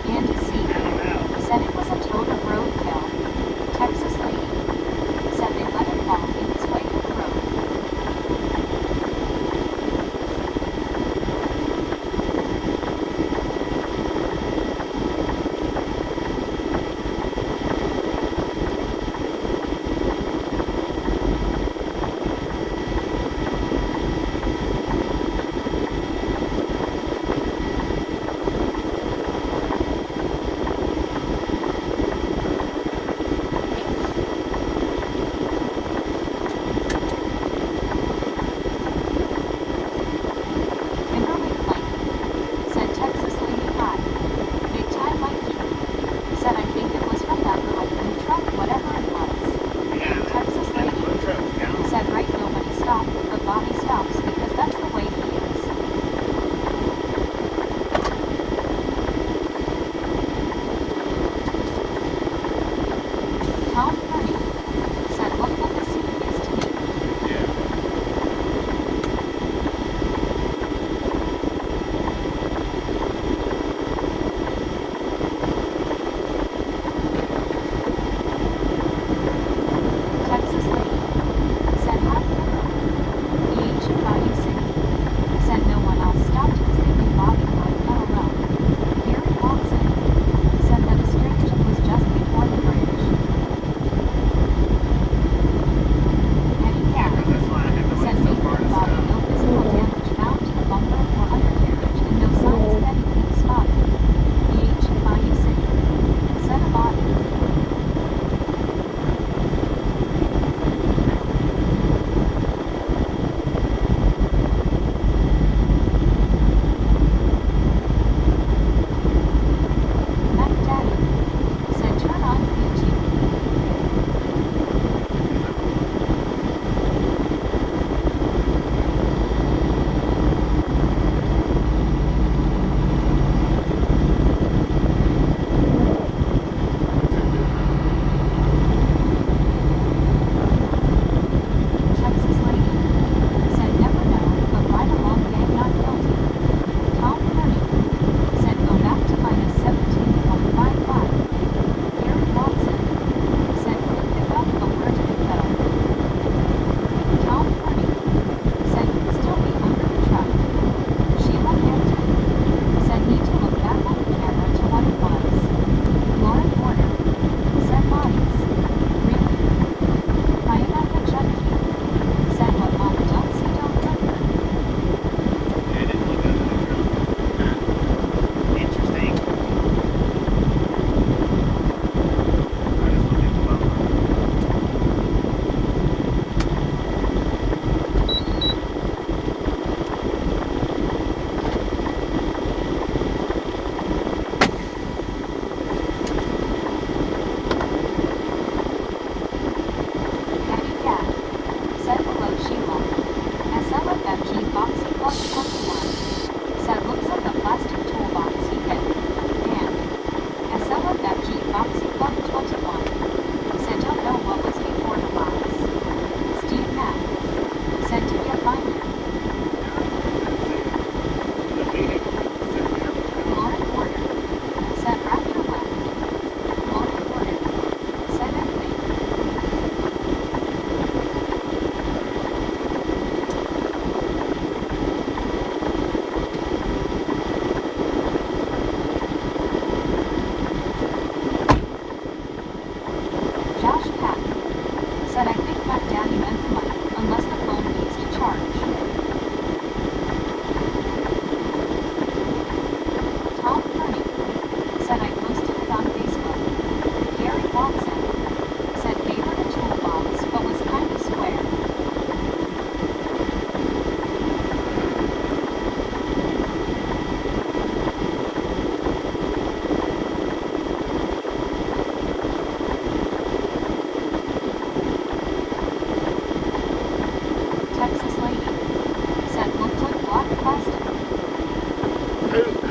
Andy C. said it was a toad of roadkill. Texas lady said they let it fall in its way to the road.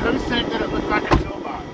Who said that it looked like a toolbox?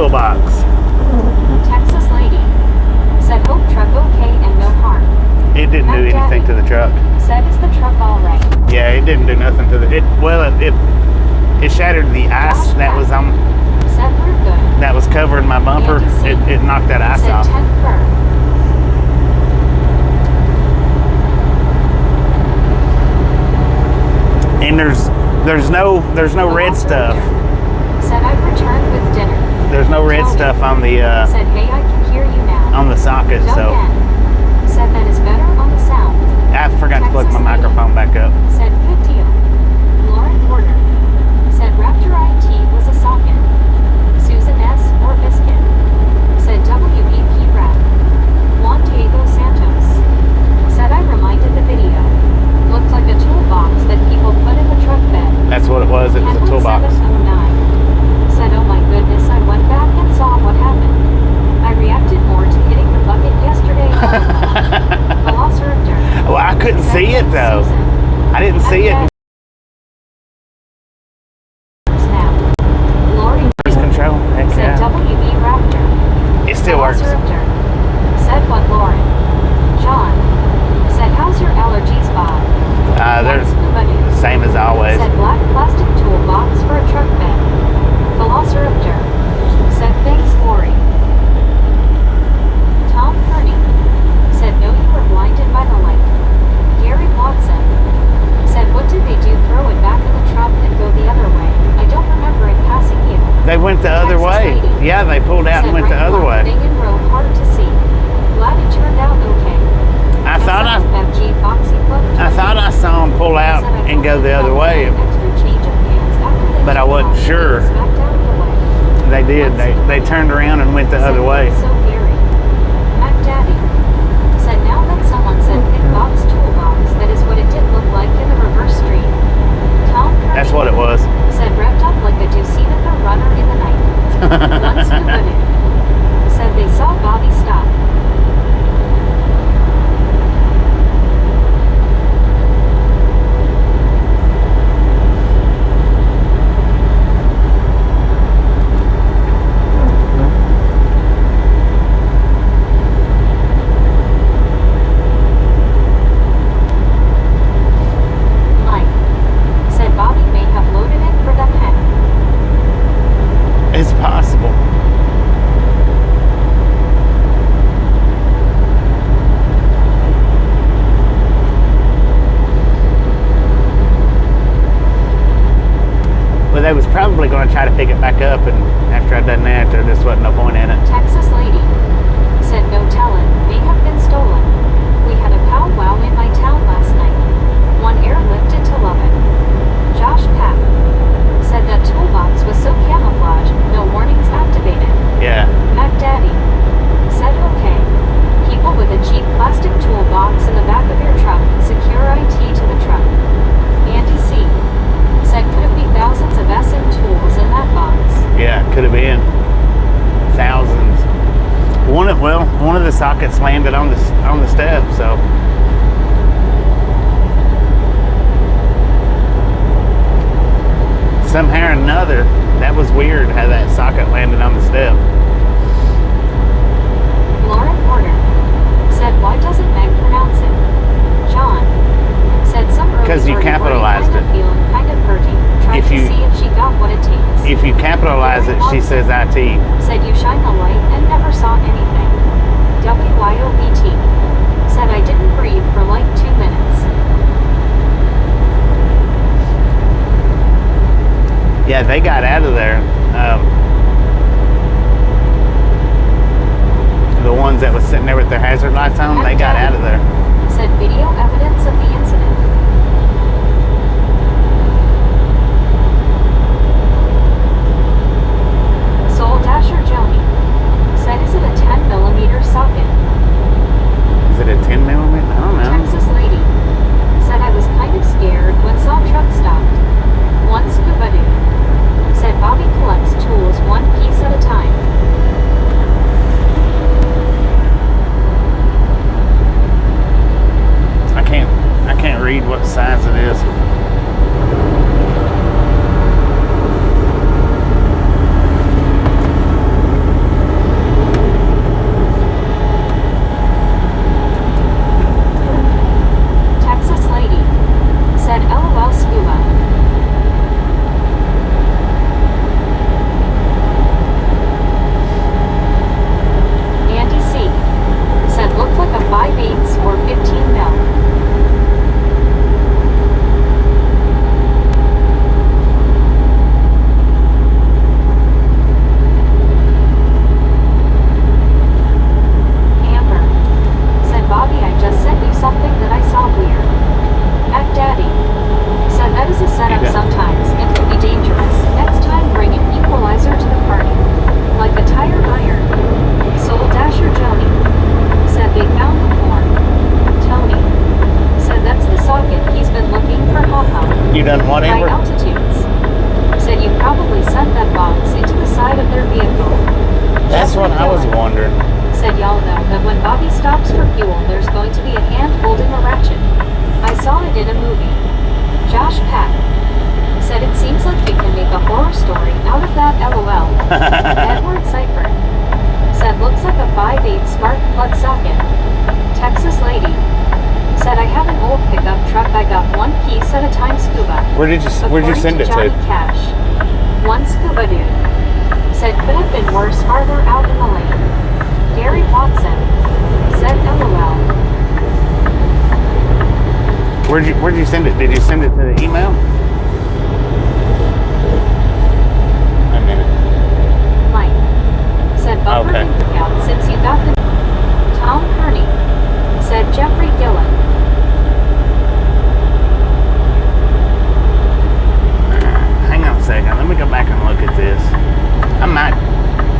toolbox. Texas lady. Said hope truck okay and no harm. It didn't do anything to the truck. Said is the truck alright? Yeah, it didn't do nothing to the. It shattered the ice that was on. Said we're good. That was covering my bumper. It knocked that ice Said off. 10 fur. And there's no red stuff. Said I've returned with dinner. There's no red stuff on the said hey I can hear you now. on the socket. So said that is better on the sound. I forgot to plug my microphone back up. Said good deal. Lauren Porter. Said Raptor IT was a socket. Susan S. or Biscuit. Said WEP Rap. Juan Diego Santos. Said I reminded the video. Looked like a toolbox that people put in the truck bed. That's what it was. It was a toolbox. 709. Said oh my goodness I went back and saw what happened. I reacted more to hitting the bucket yesterday. Velociraptor. Well, I couldn't see it though. I didn't see it. Cruise control. Heck Said yeah. WB Raptor. It still works. Velociraptor. Said what Lauren? John. Said how's your allergies, Bob? They're the same as always. Said black plastic toolbox for a truck bed. Velociraptor. Said thanks, Lori. Tom Kearney. Said no, you were blinded by the light. Gary Watson. Said what did they do? Throw it back in the truck and go the other way. I don't remember it passing you. They went the other way. Lady. Yeah, they pulled out and went the other way. Thing in row hard to see. Glad it turned out okay. I thought I saw them pull out and go the other way, but I wasn't sure. They did. They turned around and went the other way. So Gary. Mac Daddy. Said now that someone said big box toolbox, that is what it did look like in the reverse street. Tom Kearney. That's what it was. Said revved up like a Deucina runner in the night. Once you put it. Said they saw Bobby stop. It's possible. Well, they was probably going to try to pick it back up, and after I done that, there just wasn't no point in it. Texas lady. Said no telling, may have been stolen. We had a powwow in my town last night. One airlifted to Lubbock. Josh Papp. Said that toolbox was so camouflaged, no warnings activated. Yeah. Mac Daddy. Said okay. People with a cheap plastic toolbox in the back of your truck, secure IT to the truck. Andy C. Said could it be thousands of SM tools in that box? Yeah, could have been thousands. One of the sockets landed on the step, so. Somehow or another, that was weird how that socket landed on the step. Lauren Porter. Said why doesn't Meg pronounce it? John. Said some early Because you capitalized it. Feeling kind of hurting. Tried to see if she got what it takes. If you capitalize it, she says IT. Said you shine the light and never saw anything. WYOBT. Said I didn't breathe for like 2 minutes. Yeah, they got out of there. The ones that was sitting there with their hazard lights on, they got out of there. Said video evidence of the incident. Soul Dasher Joni. Said is it a 10mm socket? Is it a 10mm? I don't know. Texas lady. Said I was kind of scared when saw truck stopped. One scuba dude. Said Bobby collects tools one piece at a time. I can't done High whatever? altitudes. Said you probably sent that box into the side of their vehicle. That's what I was wondering. Said y'all know that when Bobby stops for fuel, there's going to be a hand holding a ratchet. I saw it in a movie. Josh Pack. Said it seems like we can make a horror story out of that LOL. Edward Cypher. Said looks like a 5/8 spark plug socket. Texas Lady. Said I have an old pickup truck I got one piece at a time scuba. Where'd you send it Johnny to? Cash. One scuba dude. Said could have been worse farther out in the lane. Gary Watson. Said LOL. Where'd you send it? Did you send it to the email? A minute. Mike. Said bumper Okay. out since you got the Tom Kearney. Said Jeffrey Gillen. Hang on a second. Let me go back and look at this. I might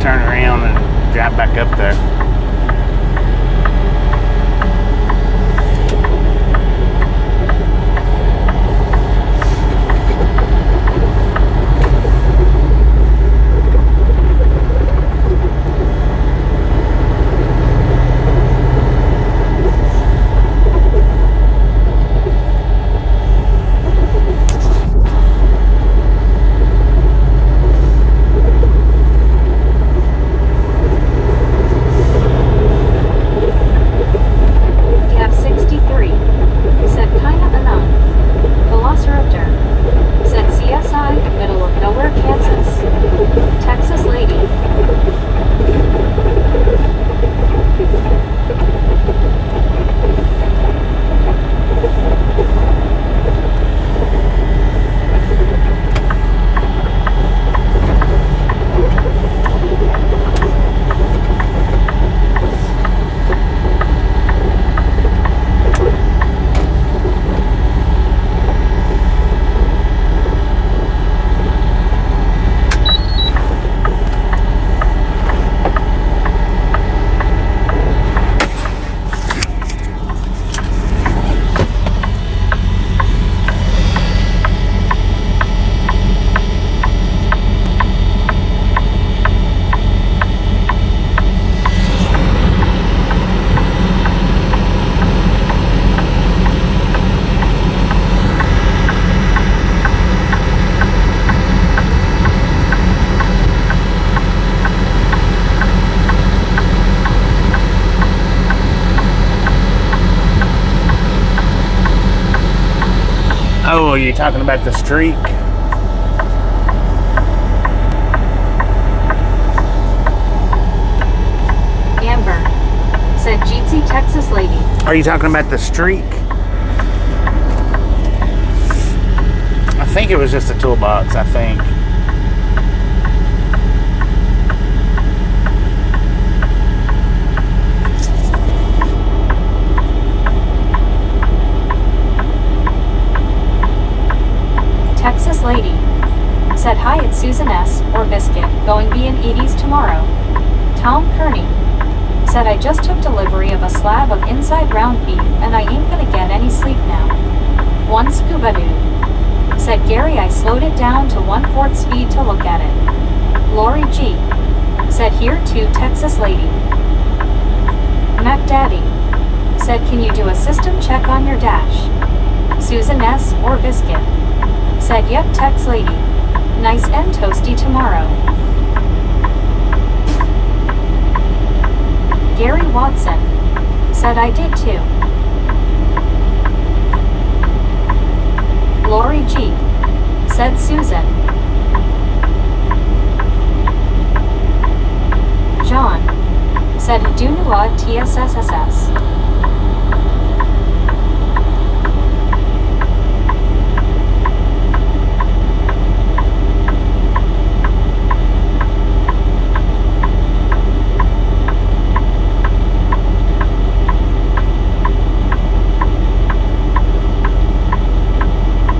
turn around and drive back up there. Cap 63. Said kinda unknown. Velociraptor. Said CSI, middle of nowhere, Kansas. Texas Lady. Oh, are you talking about the streak? Amber. Said Jeetsy Texas Lady. Are you talking about the streak? I think it was just a toolbox, I think. Texas Lady. Said hi, it's Susan S. or Biscuit, going B&Ed's tomorrow. Tom Kearney. Said I just took delivery of a slab of inside round beef and I ain't gonna get any sleep now. One scuba dude. Said Gary I slowed it down to 1/4 speed to look at it. Lori G. Said here too, Texas Lady. Mac Daddy. Said can you do a system check on your dash? Susan S. or Biscuit. Said yep, Tex Lady. Nice and toasty tomorrow. Gary Watson. Said I did too. Lori G. Said Susan. John. Said Dunua TSSSS.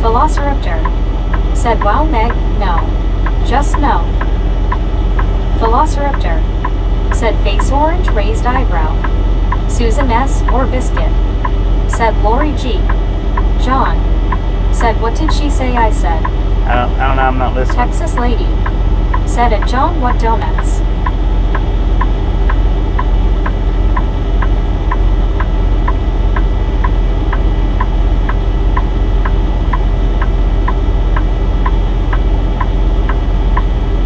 Velociraptor. Said wow Meg, no. Just no. Velociraptor. Said face orange raised eyebrow. Susan S. or Biscuit. Said Lori G. John. Said, what did she say I said? I don't know, I'm not listening. Texas lady. Said at John, what donuts?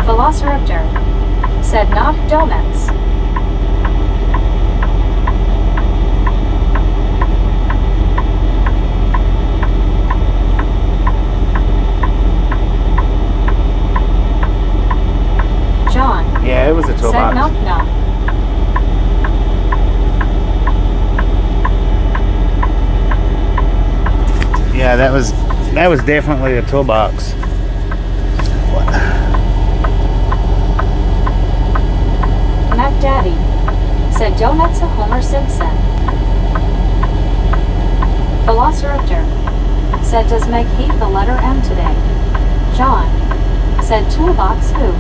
Velociraptor. Said not donuts. John. Yeah, it was a toolbox. Said knock knock. Yeah, that was definitely a toolbox. Mac Daddy. Said donuts of Homer Simpson. Velociraptor. Said does Meg hate the letter M today? John. Said toolbox who?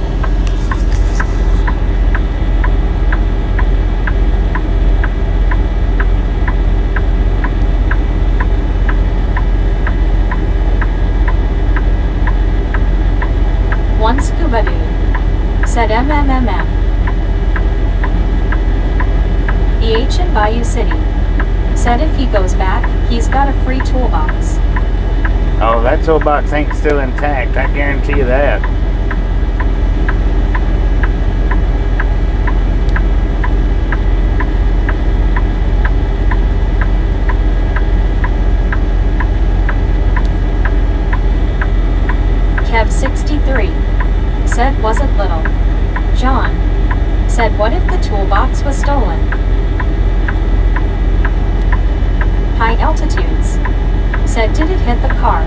One scuba dude. Said MMMM. EH in Bayou City. Said if he goes back, he's got a free toolbox. Oh, that toolbox ain't still intact, I guarantee you that. Kev 63. Said wasn't little. John. Said what if the toolbox was stolen? High altitudes. Said did it hit the car?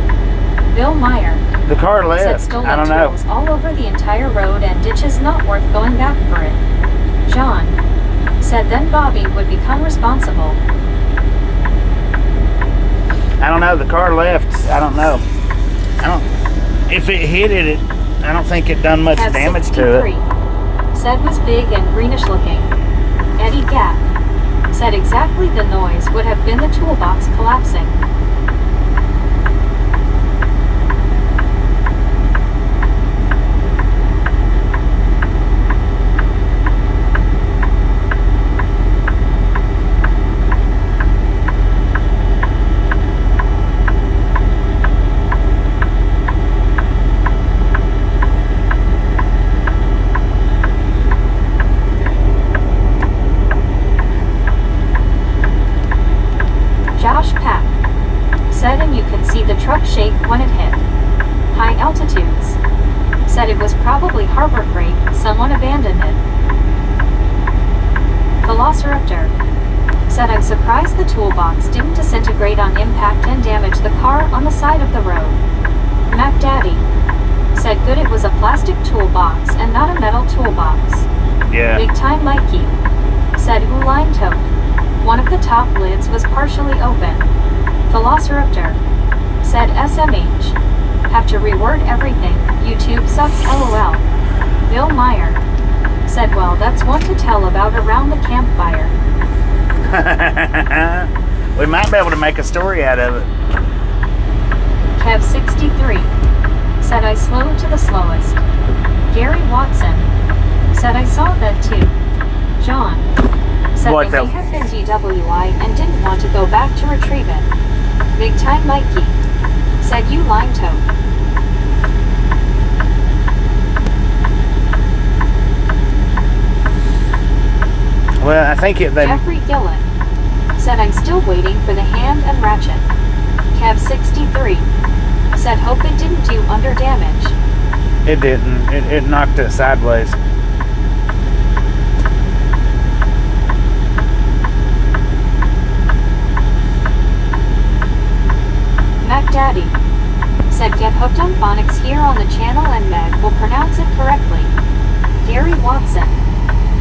Bill Meyer. The car Said left. stolen I don't know. tools all over the entire road and ditches not worth going back for it. John. Said then Bobby would become responsible. I don't know. The car left. I don't know. If it hit it, I don't think it done much Kev damage 63. to it. Said was big and greenish looking. Eddie Gap. Said exactly the noise would have been the toolbox collapsing. Josh Pack. Said and you can see the truck shake when it hit. High altitudes. Said it was probably Harbor Freight, someone abandoned it. Velociraptor. Said I'm surprised the toolbox didn't disintegrate on impact and damage the car on the side of the road. Mac Daddy. Said good it was a plastic toolbox and not a metal toolbox. Yeah. Big time Mikey. Said Uline tote. One of the top lids was partially open. Velociraptor. Said SMH. Have to reword everything. YouTube sucks LOL. Bill Meyer. Said well that's one to tell about around the campfire. We might be able to make a story out of it. Kev 63. Said I slowed to the slowest. Gary Watson. Said I saw that too. John. Said What they the- may have been DWI and didn't want to go back to retrieve it. Big time Mikey. Said you line tote. Well, I think they... Jeffrey Gillen. Said I'm still waiting for the hand and ratchet. Kev 63. Said hope it didn't do under damage. It didn't. It knocked it sideways. Mac Daddy. Said get hooked on phonics here on the channel and Meg will pronounce it correctly. Gary Watson.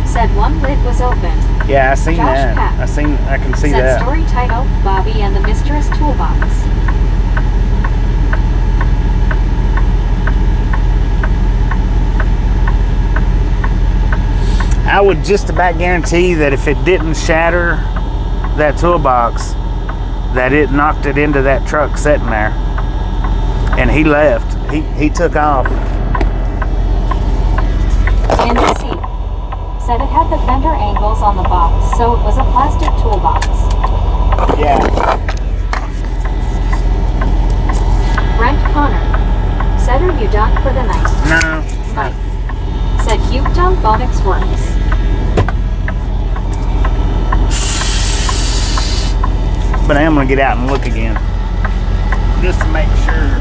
Said one lid was open. Yeah, I seen Josh that. Pack. I can see Said that. story title Bobby and the Mistress Toolbox. I would just about guarantee that if it didn't shatter that toolbox, that it knocked it into that truck sitting there. and he left. He took off. Andy C. said it had the fender angles on the box, so it was a plastic toolbox. Yeah. Brent Connor said, are you done for the night? No. Mike said, you've done phonics works. But I am gonna get out and look again, just to make sure,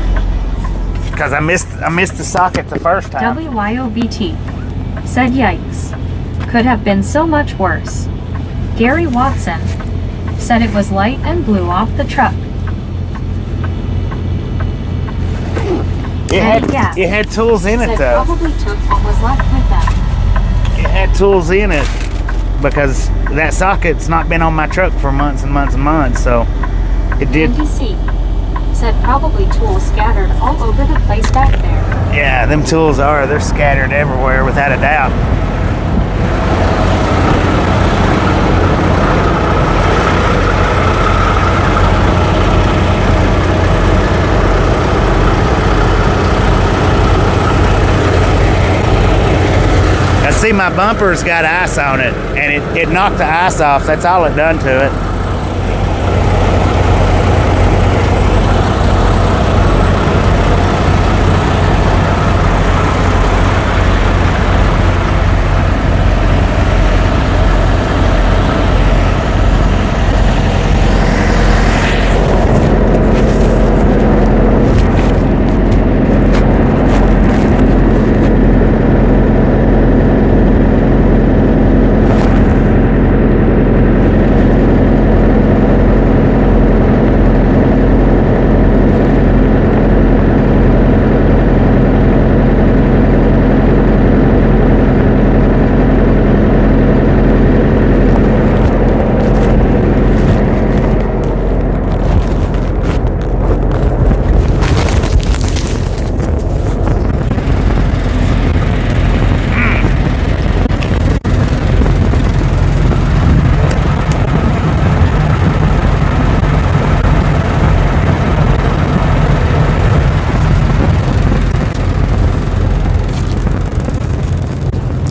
because I missed the socket the first time. WYOBT said, yikes. Could have been so much worse. Gary Watson said it was light and blew off the truck. It had tools in it though. Probably took what was left with them. It had tools in it because that socket's not been on my truck for months and months and months, so it did. NDC said probably tools scattered all over the place back there. Yeah, them tools they're scattered everywhere without a doubt. I see my bumper's got ice on it, and it knocked the ice off. That's all it done to it.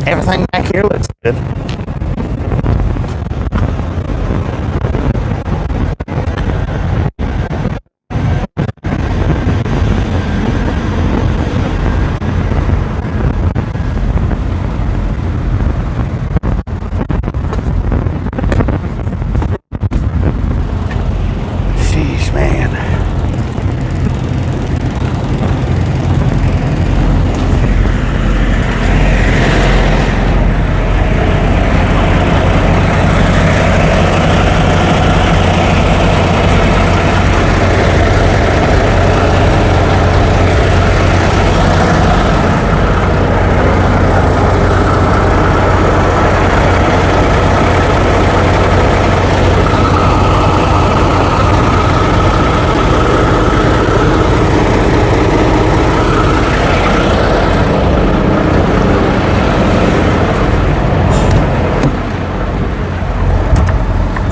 Everything back here looks good. Sheesh, man.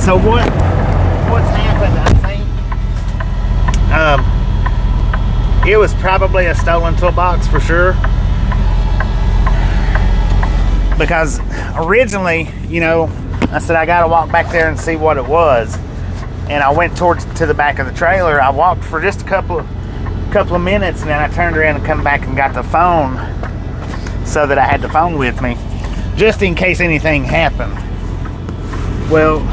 So what's happened, I think, it was probably a stolen toolbox for sure. Because originally, I said I gotta walk back there and see what it was. And I went to the back of the trailer. I walked for just a couple of minutes, and then I turned around and come back and got the phone so that I had the phone with me, just in case anything happened. Well,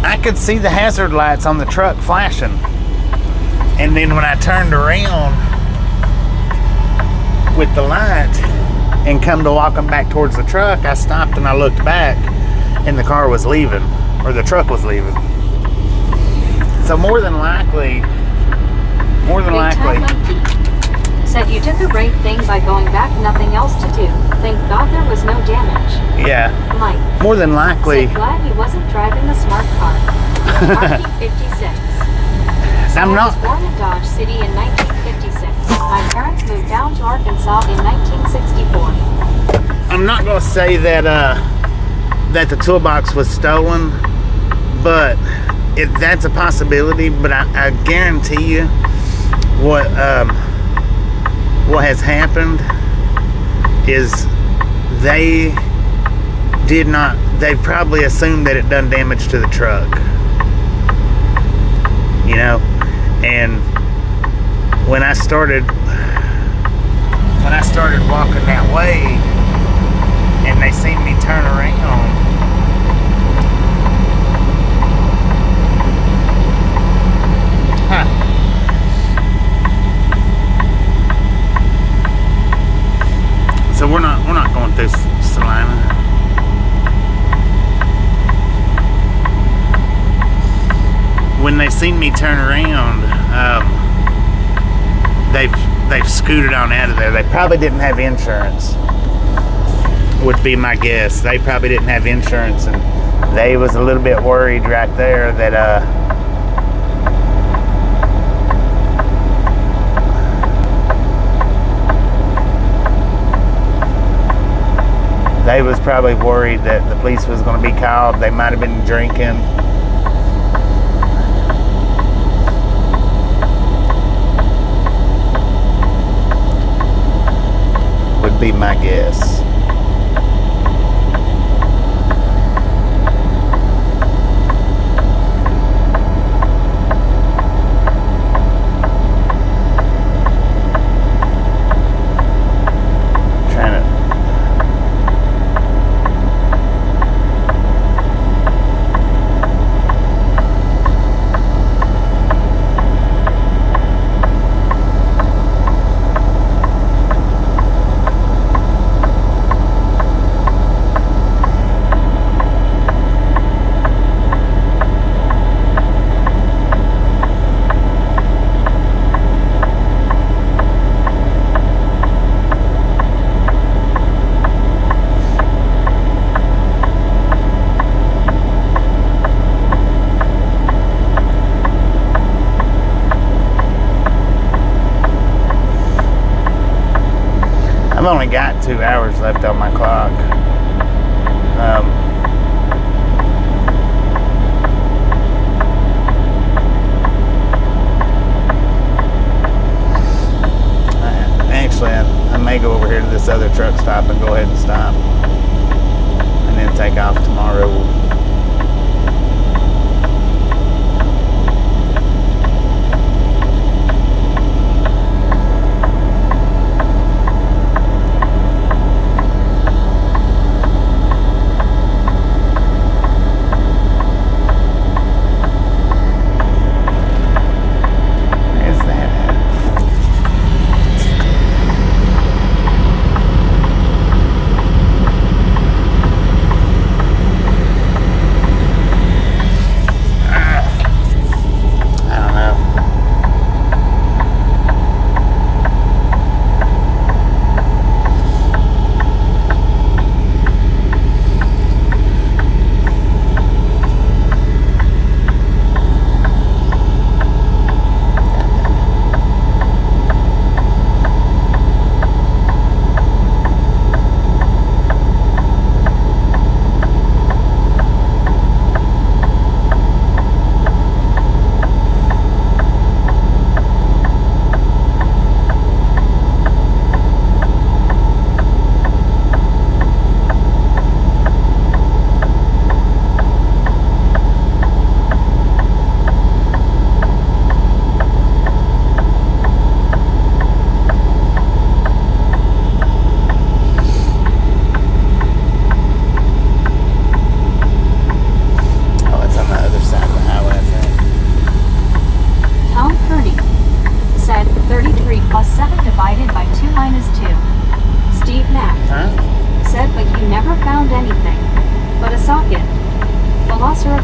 I could see the hazard lights on the truck flashing, and then when I turned around with the light and come to walking back towards the truck, I stopped and I looked back, and the car was leaving, or the truck was leaving. So more than likely, said you did the right thing by going back, nothing else to do. Thank God there was no damage. Yeah. Mike. More than likely. Said glad he wasn't driving the smart car. RP56. I'm I not. was born in Dodge City in 1956. My parents moved down to Arkansas in 1964. I'm not gonna say that that the toolbox was stolen, but that's a possibility. But I guarantee you, what has happened is they probably assumed that it done damage to the truck, you know. And when I started walking that way and they seen me turn around, so we're not going through Salina. When they seen me turn around, they've scooted on out of there. They probably didn't have insurance, would be my guess. They probably didn't have insurance, and they was a little bit worried right there that they was probably worried that the police was going to be called. They might have been drinking. Would be my guess. I've only got 2 hours left on my clock. Actually, I may go over here to this other truck stop and go ahead and stop, and then take off tomorrow.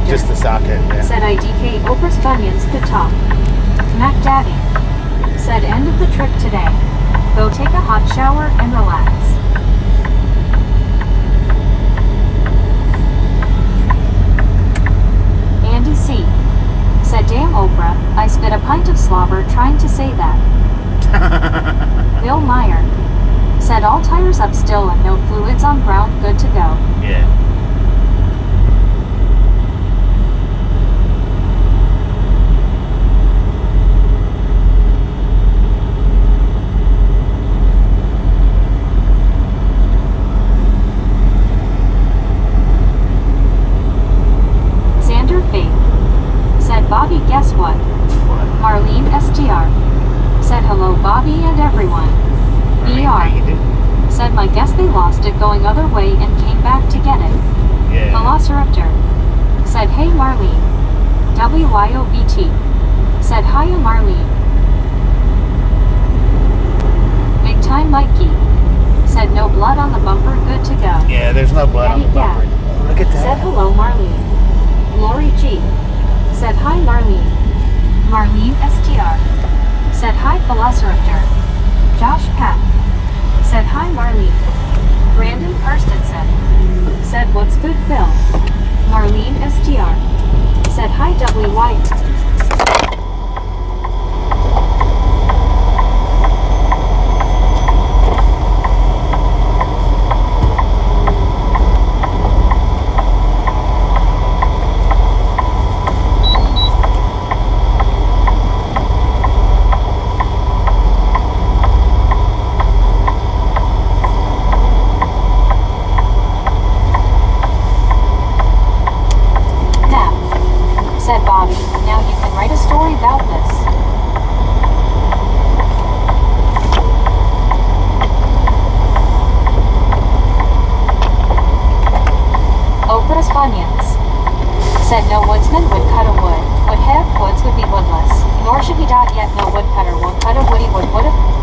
Just the socket, yeah. Said IDK Oprah's bunions could talk. Mac Daddy. Said end of the trip today. Go take a hot shower and relax. Andy C. Said damn Oprah, I spit a pint of slobber trying to say that. Bill Meyer. Said all tires up still and no fluids on ground, good to go. Yeah. YOVT. Said hiya Marlene. Big time Mikey. Said no blood on the bumper, good to go. Yeah, there's no blood on the bumper. Look at that. Said hello Marlene. Lori G. Said hi Marlene. Marlene STR. Said hi Velociraptor. Josh Pat. Said hi Marlene. Brandon Karstensen. Said what's good Phil. Marlene STR. Said hi WY. Said Bobby, now you can write a story about this. Oprah's Funyuns. Said no woodsman would cut a wood, would have woods would be woodless, nor should he die yet no woodcutter will cut a woody wood would have.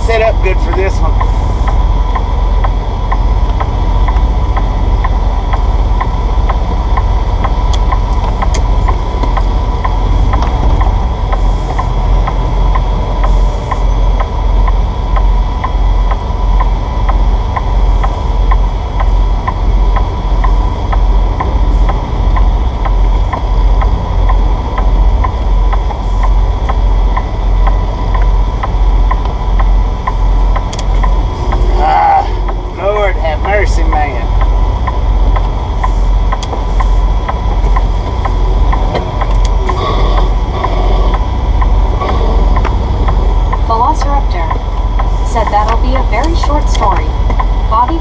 Set up good for this one. Mercy, man. Velociraptor. Said that'll be a very short story. Bobby?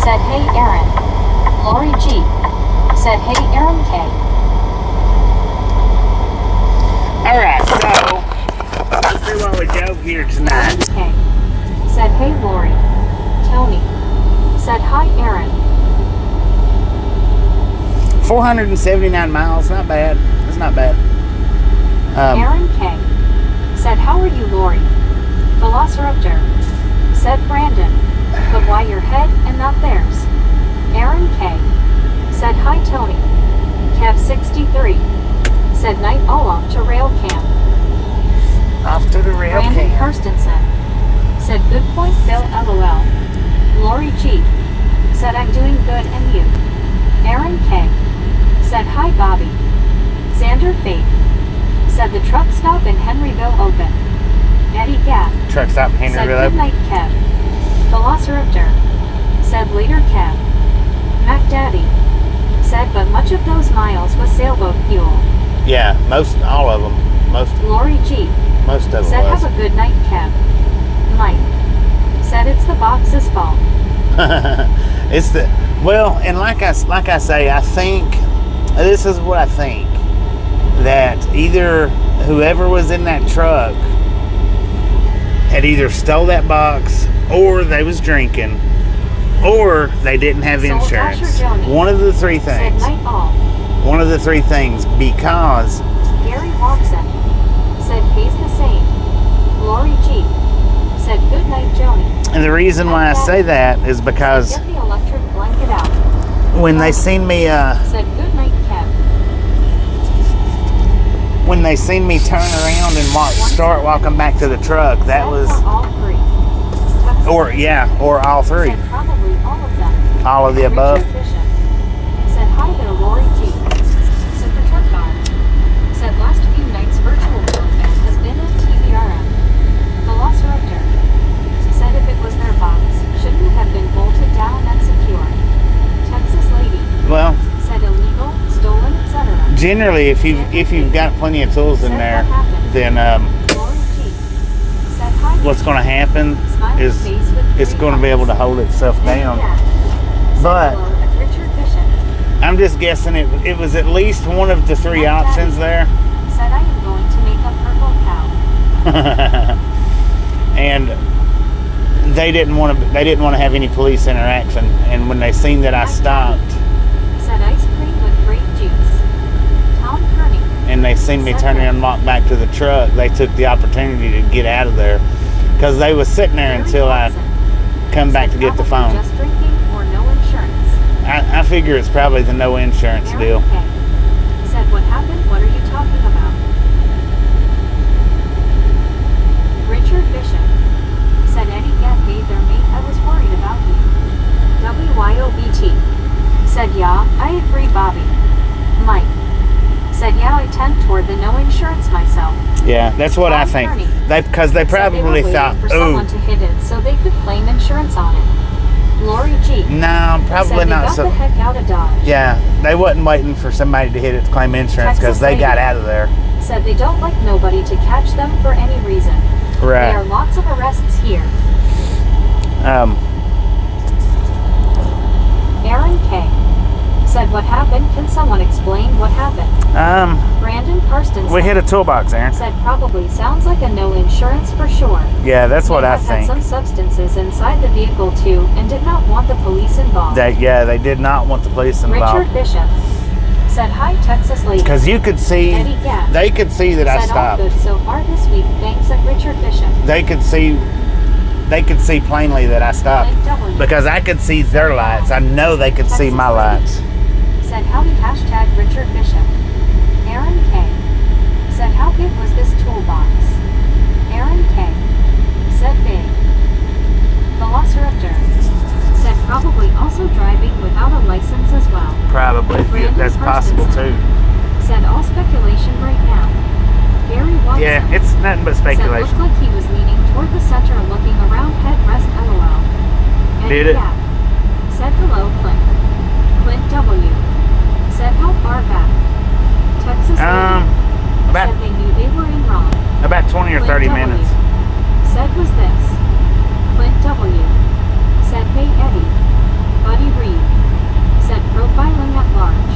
Said hey Aaron. Lori G. Said hey Aaron K. Alright, so let's see what we drove here tonight. K. Said hey Lori. Tony. Said hi Aaron. 479 miles, not bad. It's not bad. Aaron K. Said how are you Lori? Velociraptor. Said Brandon. But why your head and not theirs? Aaron K. Said hi Tony. Kev 63. Said night all off to rail camp. Off to the rail Brandon camp. Kirstensen. Said good point Phil LOL. Lori G. Said I'm doing good and you? Aaron K. Said hi Bobby. Xander Faith. Said the truck stop in Henryville open. Eddie Gap. Truck stop in Said Henryville. good night, Kev. Velociraptor. Said later, Kev. Mac Daddy. Said but much of those miles was sailboat fuel. Yeah, all of them. Lori G. Most of them Said was. have a good night, Kev. Mike. Said it's the box's fault. It's the and like I say, I think this is what I think, that either whoever was in that truck had either stole that box, or they was drinking, or they didn't have Soul insurance. Dasher Joni. One of the three things. Said night all. One of the three things, because Gary Watson. Said pays the same. Lori G. Said good night, Joni. and the reason why I say that is because Get the electric blanket out. when they seen me Said good night, Kev. when they seen me turn around and start walking back to the truck, that Said was, for all three. Texas or all three, Said probably all of them. all of the above. Richard Bishop. Said hi there, Lori G. Said the truck guy. Said last few nights virtual warfare has been at TVRM. Velociraptor. Said if it was their box, shouldn't it have been bolted down and secure? Texas lady. Well, Said illegal, stolen, etc. generally, if you've got plenty of tools in there, then Lori G. Said hi. what's going to happen Smiling is face with it's three going to be able to eyes. hold itself down. Said But hello at Richard Bishop. I'm just guessing it was at least one of the three options there. Said I am going to make a purple cow. And they didn't want to have any police interaction, and when they seen that I stopped Said ice cream with grape juice. Tom Kearney. and they seen me turn around and walk back to the truck, they took the opportunity to get out of there, because they was sitting there until I come back to get the phone. Just drinking or no insurance. I figure it's probably the no insurance Mary deal. Kay. Said what happened? What are you talking about? Richard Bishop. Said Eddie Gap hey there mate, I was worried about you. WYOBT. Said yeah, I agree Bobby. Mike. Said yeah, I tend toward the no insurance myself. Yeah, that's what I Tom think. Kearney. Because they Said probably they were waiting thought, for ooh, someone to hit it so they could claim insurance on it. Lori G. no, probably Said they not got so. the heck out of Dodge. Yeah, they wasn't waiting for somebody to hit it to claim insurance, because Texas they got lady. out of there. Said they don't like nobody to catch them for any reason. Right. There are lots of arrests here. Aaron K. Said what happened? Can someone explain what happened? Brandon Karsten We hit a toolbox, Aaron. said probably sounds like a no insurance for sure. Yeah, that's what May I have had think. some substances inside the vehicle too and did not want the police involved. They did not want the police Richard involved, Bishop said hi Texas lady. because you could see, Eddie Gap they could see that I said all stopped. good so far this week. Thanks at Richard Bishop. They could see plainly that I stopped, Blake W. because I could see their lights. I know they could see Texas my lady. lights. Said howdy hashtag Richard Bishop. Aaron K. Said how big was this toolbox? Aaron K. Said big. Velociraptor. Said probably also driving without a license as well. Probably. Brandon That's possible too. Karstensen. Said all speculation right now. Gary Watson. Yeah, it's nothing but Said speculation. looked like he was leaning toward the center looking around headrest LOL. Did it? Gap. Said hello Clint. Clint W. Said how far back? Texas lady. About Said they knew they were in wrong. about 20 or Clint 30 W. minutes. Said was this. Clint W. Said hey Eddie. Buddy Reed. Said profiling at large.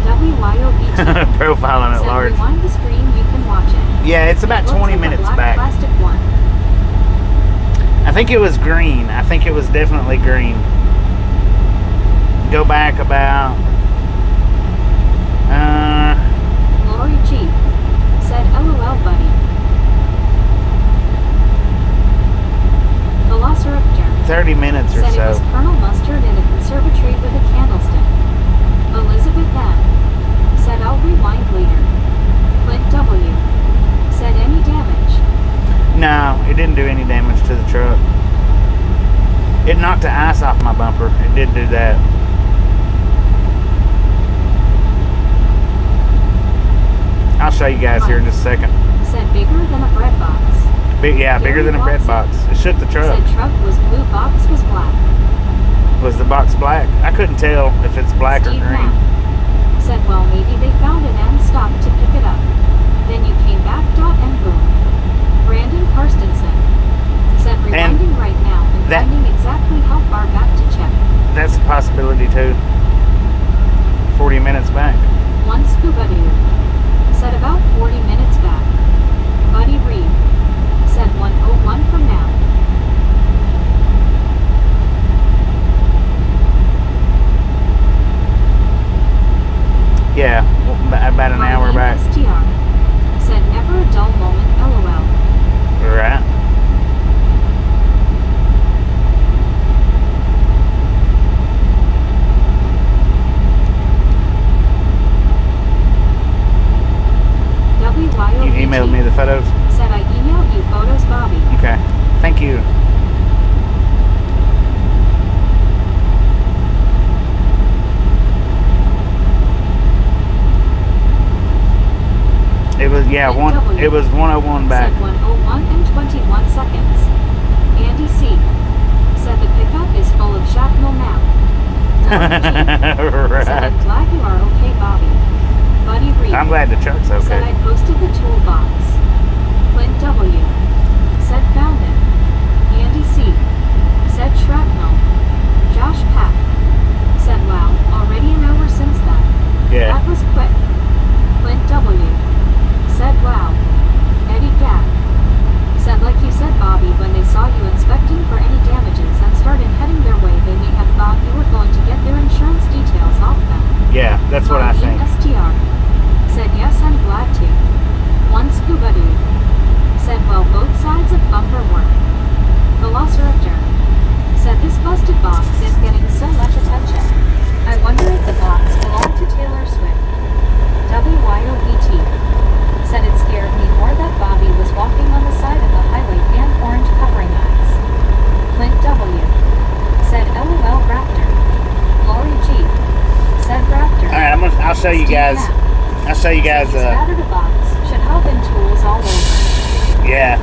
WYOBT. Profiling at Said large. rewind the stream you can watch it. Yeah, it's about It looks 20 like a minutes black back. plastic one. I think it was green. I think it was definitely green. Go back about Lori G. Said LOL buddy. Velociraptor. 30 minutes or Said it was so. Colonel Mustard in a conservatory with a candlestick. Elizabeth M. Said I'll rewind later. Clint W. Said any damage. No, it didn't do any damage to the truck. It knocked the ice off my bumper. It did do that. I'll show show you guys here in just a second. Said bigger than a bread box. Yeah, bigger than a bread box. It shook the truck. Said truck was blue, box was black. Was the box black? I couldn't tell if it's black Steve or green. Mack said, well, maybe they found it and stopped to pick it up. Then you came back, and boom. Brandon Karstensen said, rewinding right now and finding exactly how far back to check. That's a possibility too. 40 minutes back. One scuba dude said about 40 minutes back. Buddy Reed said 101 from now. Yeah, about an hour back. STR said never a dull moment, LOL. Right. You emailed me the photos? Said I emailed you photos, Bobby. Okay. Thank you. It was, yeah, it was 101 back. Said 101 and 21 seconds. Andy C. said the pickup is full of shrapnel now. Right. Said I'm glad you are okay, Bobby. Buddy Reed. I'm glad the truck's okay. Said I posted the toolbox. Clint W. said found it. Andy C. said shrapnel. Josh Pack said wow, already an hour since that. Yeah. That was quick. Clint W. said wow. Eddie Gatt said like you said, Bobby, when they saw you inspecting for any damages and started heading their way, they may have thought you were going to get their insurance details off them. Yeah, that's what I think. STR said yes, I'm glad to. One scuba dude said well, both sides of bumper work. Velociraptor said this busted box is getting so much attention. I wonder if the box belonged to Taylor Swift. WYOBT said it scared me more that Bobby was walking on the side of the highway and orange covering eyes. Clint W said LOL Raptor. Lori G said Raptor. Alright, I'll show you guys. I'll show you guys. Spattered a box should have been tools all over. Yeah.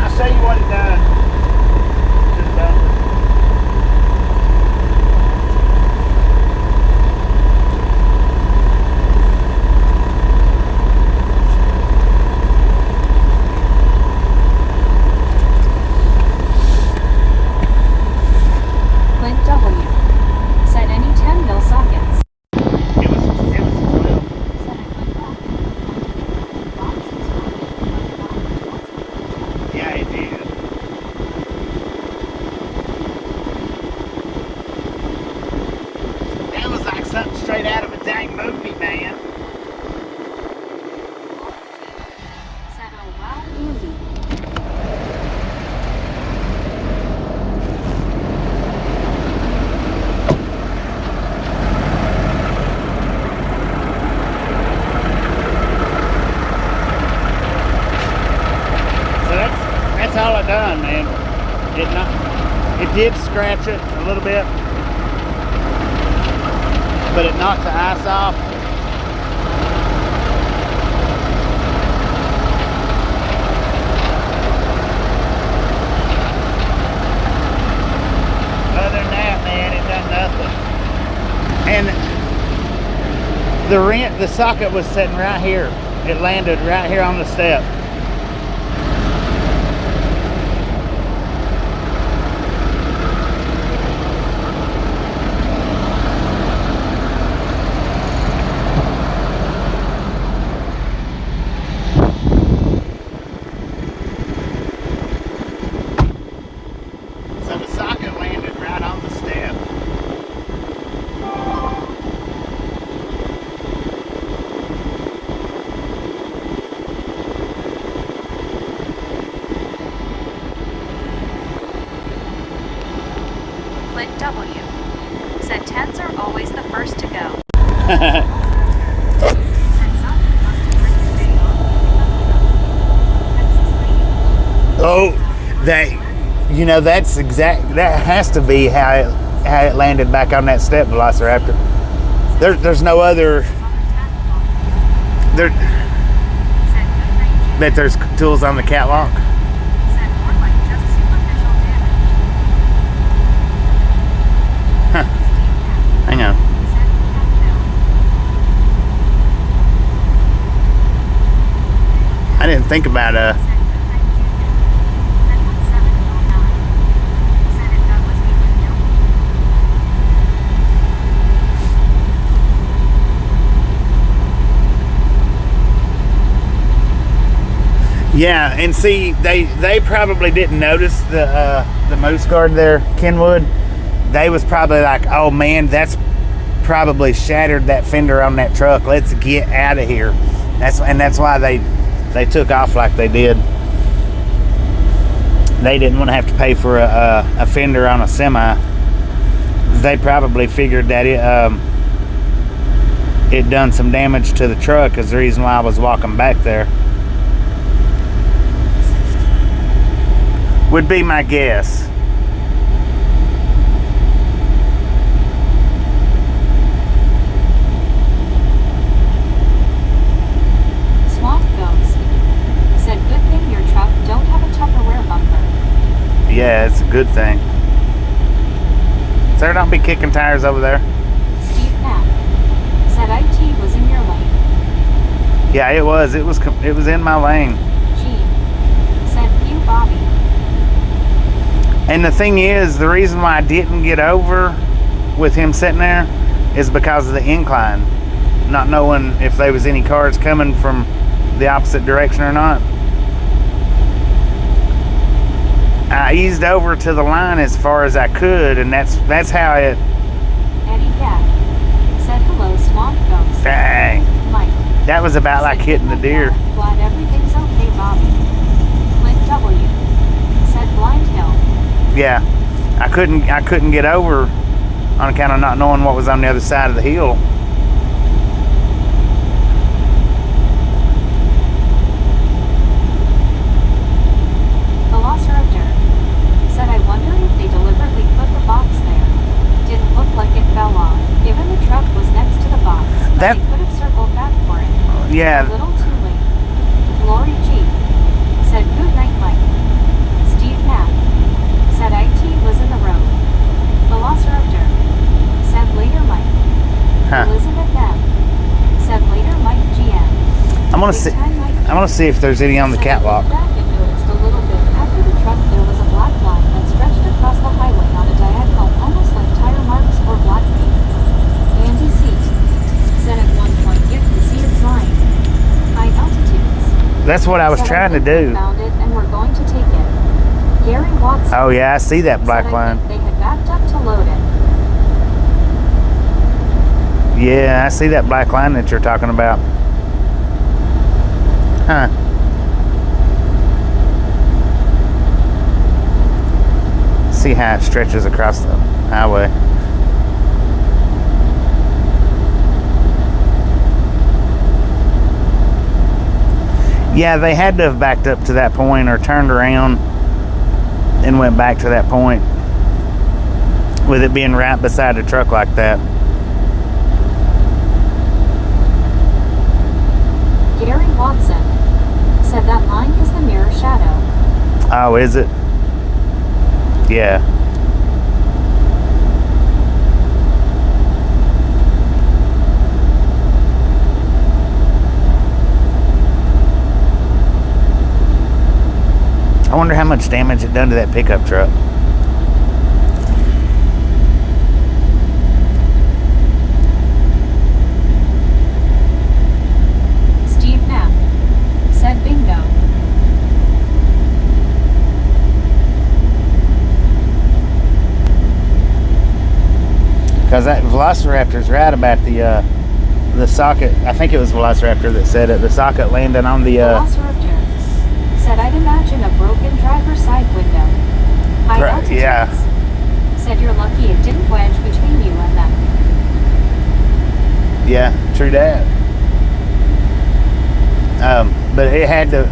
I'll show you what it done. Just done. Clint W said any 10 mil sockets. It was 12. Said I went back and the box was running. Yeah, it did. That was like something straight out of a dang movie, man. Said oh wow, Andy. So that's all I done, man. It did scratch it a little bit, but it knocked the ice off. Other than that, man, it done nothing. And the socket was sitting right here. It landed right here on the step. So the socket landed right on the step. Clint W said 10s are always the first to go. Oh, that has to be how it landed back on that step, Velociraptor. There's no other. There. Bet there's tools on the catwalk. Huh. Hang on. I didn't think about yeah, and see, they probably didn't notice the moose guard there, Kenwood. They was probably like, oh man, that's probably shattered that fender on that truck. Let's get out of here. That's why they took off like they did. They didn't want to have to pay for a fender on a semi. They probably figured that it done some damage to the truck, is the reason why I was walking back there. Would be my guess. Swamp Ghost said, good thing your truck don't have a Tupperware bumper. Yeah, it's a good thing. Sir, don't be kicking tires over there. Steve Knapp said IT was in your lane. Yeah, it was. It was in my lane. Gene said, you Bobby. And the thing is, the reason why I didn't get over with him sitting there is because of the incline. Not knowing if there was any cars coming from the opposite direction or not. I eased over to the line as far as I could, and that's how it... Eddie Gatt said, hello, Swamp Ghost. Dang. Mike. That was about like hitting the deer. Glad everything's okay, Bobby. Clint W. said, Blind Hill. Yeah, I couldn't get over on account of not knowing what was on the other side of the hill. Velociraptor said, I wonder if they deliberately put the box there. Didn't look like it fell off, given the truck was next to the box. But they could have circled back for it. Yeah. A little too late. Lori G said, good night, Mike. Steve Knapp said IT was in the road. Velociraptor said later Mike. Elizabeth M said later Mike GM. I'm gonna see if there's any on the catwalk. Back and noticed a little bit after the truck there was a black line that stretched across the highway on a diagonal, almost like tire marks or black paint. Andy C said at one point you can see it's lying. High altitudes. That's what I was trying to do. We found it and we're going to take it. Gary Watson. Oh yeah, I see that black line. They had backed up to load it. Yeah, I see that black line that you're talking about. Huh. See how it stretches across the highway. Yeah, they had to have backed up to that point or turned around and went back to that point with it being right beside a truck like that. Gary Watson said that line is the mirror shadow. Oh, is it? Yeah. I wonder how much damage it done to that pickup truck. Steve Knapp said bingo. Because that Velociraptor's right about the socket. I think it was Velociraptor that said it. The socket landing on the... Velociraptor said, I'd imagine a broken driver's side window. High altitudes. Yeah. Said you're lucky it didn't wedge between you and them. Yeah, true that. But it had to...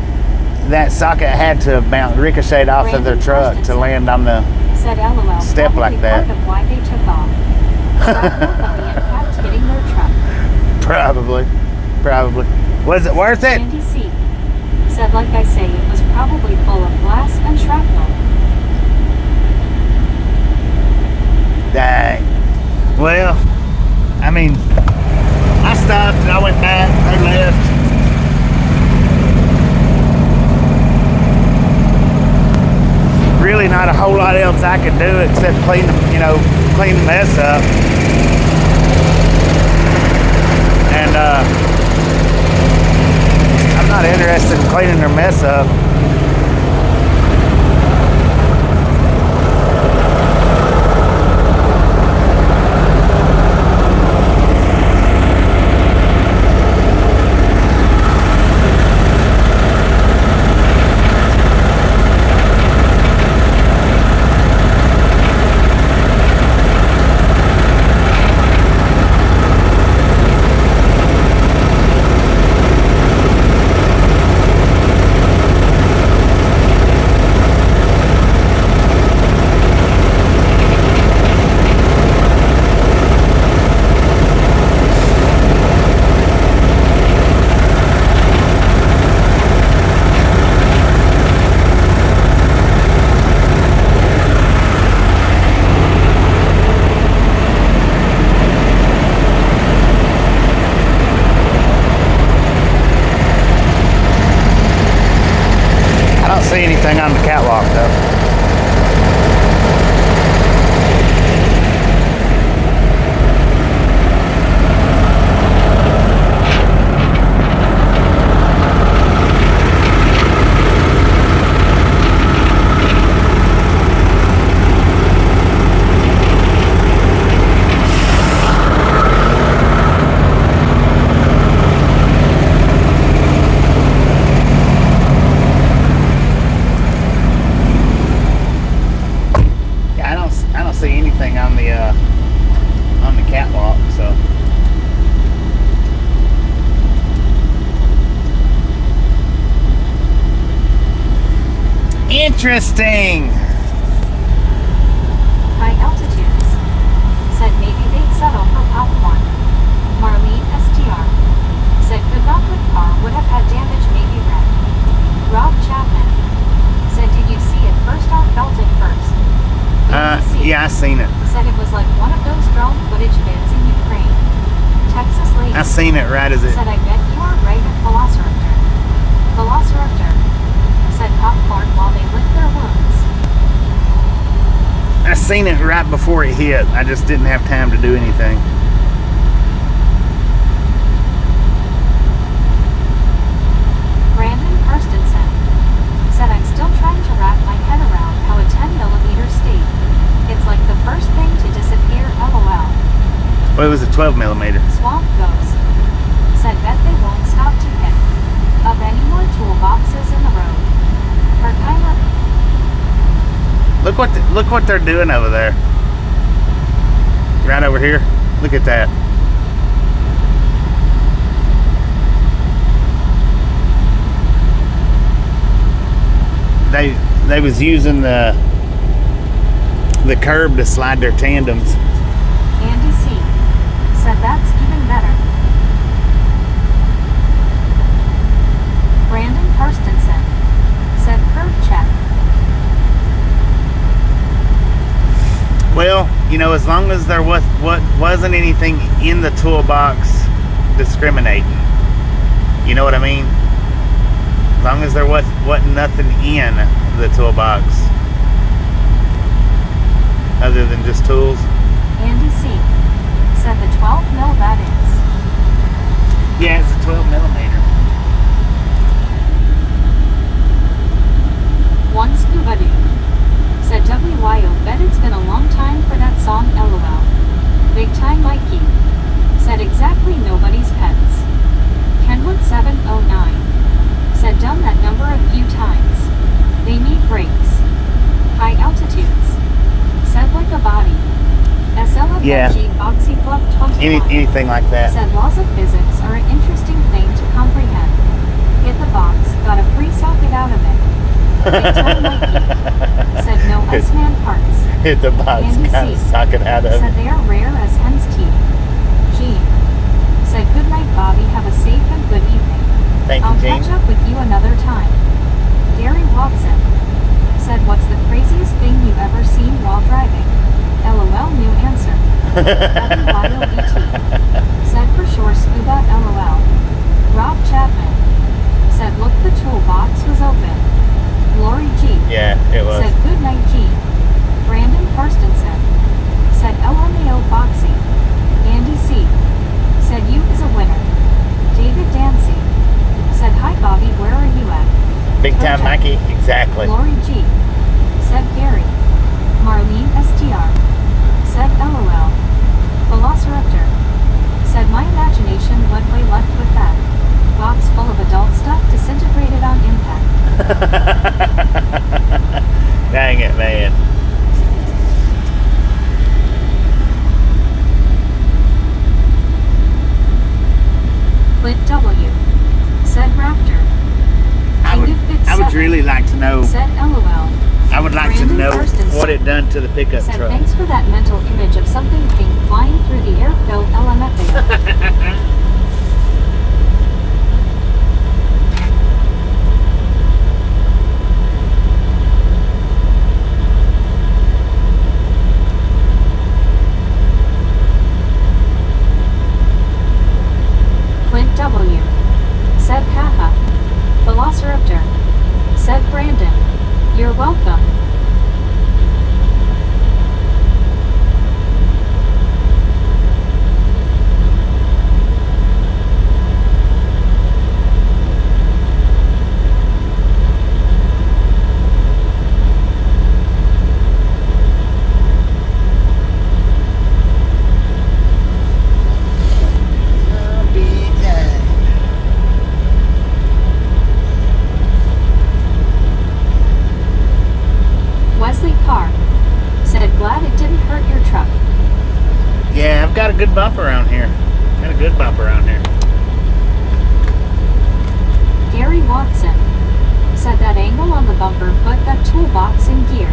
That socket had to bounce, ricochet off of their truck to land on the said LOL, step like that. Part of why they took off. The impact hitting their truck. Probably. Was it worth it? Andy C. said, like I say, it was probably full of glass and shrapnel. Dang. Well, I mean, I stopped and I went back, they left. Really not a whole lot else I could do except clean the mess up. And I'm not interested in cleaning their mess up. See anything on the catwalk though. See anything on the catwalk, so interesting. High altitudes. Said maybe they'd settle for popcorn. Marlene STR. Said could not good car would have had damage, maybe red. Rob Chapman. Said did you see it first or felt it first? Yeah, I seen it. Said it was like one of those drone footage vids in Ukraine. Texas lady. I seen it right as it. Said I bet you are right at Velociraptor. Velociraptor. Said popcorn while they lick their wounds. I seen it right before it hit. I just didn't have time to do anything. Brandon Karstensen. Said I'm still trying to wrap my head around how a 10mm stayed. It's like the first thing to disappear, lol. Well, it was a 12mm. Swamp goes. Said bet they won't stop to pick up any more toolboxes in the road. Or kind of. Look what they're doing over there. Right over here. Look at that. They was using the curb to slide their tandems. Andy C. said that's even better. Brandon Karstensen said curb check. Well, as long as there wasn't anything in the toolbox discriminating. You know what I mean? As long as there wasn't nothing in the toolbox other than just tools. Andy C. said the 12mm that is. Yeah, it's a 12mm. One scuba dude said WYO bet it's been a long time for that song, lol. Big time Mikey said exactly nobody's pets. Kenwood 709 said done that number a few times. They need brakes. High altitudes. Said like a body. SLFG Yeah. Oxyfluff 21. Anything like that. Said laws of physics are an interesting thing to comprehend. Hit the box, got a free socket out of it. Big time Mikey said no S-man parts. Hit the box, Andy kind of C. socket out of said they are rare as hen's teeth. Gene Said good night, Bobby. Have a safe and good evening. Thank I'll you, Jean. catch up with you another time. Gary Watson. Said what's the craziest thing you've ever seen while driving? LOL, new answer. WYOBT. Said for sure scuba, LOL. Rob Chapman. Said look, the toolbox was open. Lori G. Yeah, it was. Said good night, G. Brandon Karstensen. Said LMAO Foxy. Andy C. Said you is a winner. David Dancy. Said hi Bobby, where are you at? Big time Toja. Mikey, exactly. Lori G. Said Gary. Marlene STR. Said LOL. Velociraptor. Said my imagination went way left with that. Box full of adult stuff disintegrated on impact. Dang it, man. Clint W. Said Raptor. I would, King of Bit I would 7. really like to know. Said LOL. I would like to Brandon know Karstensen. what it done to the pickup Said truck. thanks for that mental image of something pink flying through the air, filled LMFAO. Clint W. Said haha. Velociraptor. Said Brandon. You're welcome. Wesley Carr. Said glad it didn't hurt your truck. Yeah, I've got a good bump around here. Got a good bump around here. Gary Watson. Said that angle on the bumper put that toolbox in gear.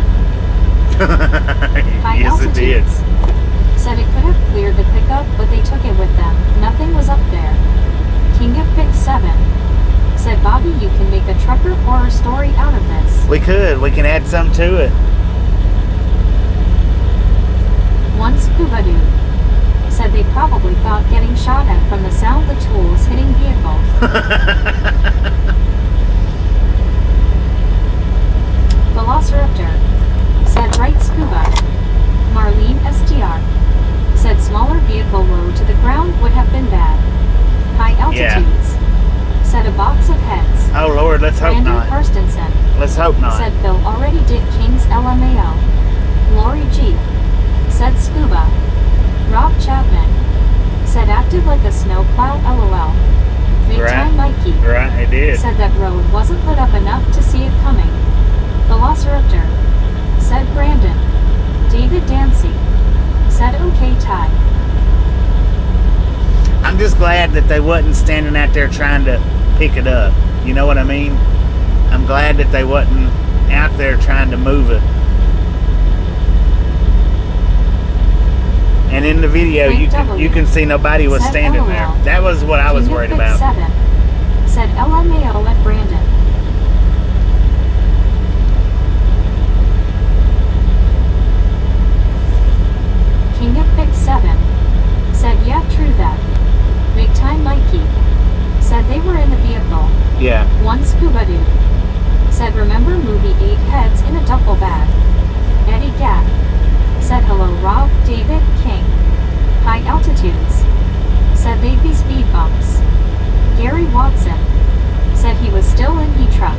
High Yes, it did. altitudes. Said it could have cleared the pickup, but they took it with them. Nothing was up there. King of Bit 7. Said Bobby, you can make a trucker horror story out of this. We could. We can add some to it. One scuba dude. Said they probably thought getting shot at from the sound the tools hitting vehicle. Velociraptor. Said right scuba. Marlene STR. Said smaller vehicle low to the ground would have been bad. High altitudes. Said a box of heads. Oh, Lord, let's hope Brandon not. Karstensen. Let's hope not. Said Phil already did King's LMAO. Lori G. Said scuba. Rob Chapman. Said acted like a snowplow, LOL. Big Right. time Mikey. Right, it did. Said that road wasn't lit up enough to see it coming. Velociraptor. Said Brandon. David Dancy. Said okay Ty. I'm just glad that they wasn't standing out there trying to pick it up. You know what I mean? I'm glad that they wasn't out there trying to move it. And in the video, you can see nobody was Said standing there. LOL. That was what I was King of worried Bit about. 7. Said LMAO at Brandon. King of Bit 7. Said yeah, true that. Big time Mikey. Said they were in the vehicle. Yeah. One scuba dude. Said remember movie 8 heads in a duffel bag. Eddie Gap. Said hello Rob, David, King. High altitudes. Said they'd be speed bumps. Gary Watson. Said he was still in truck.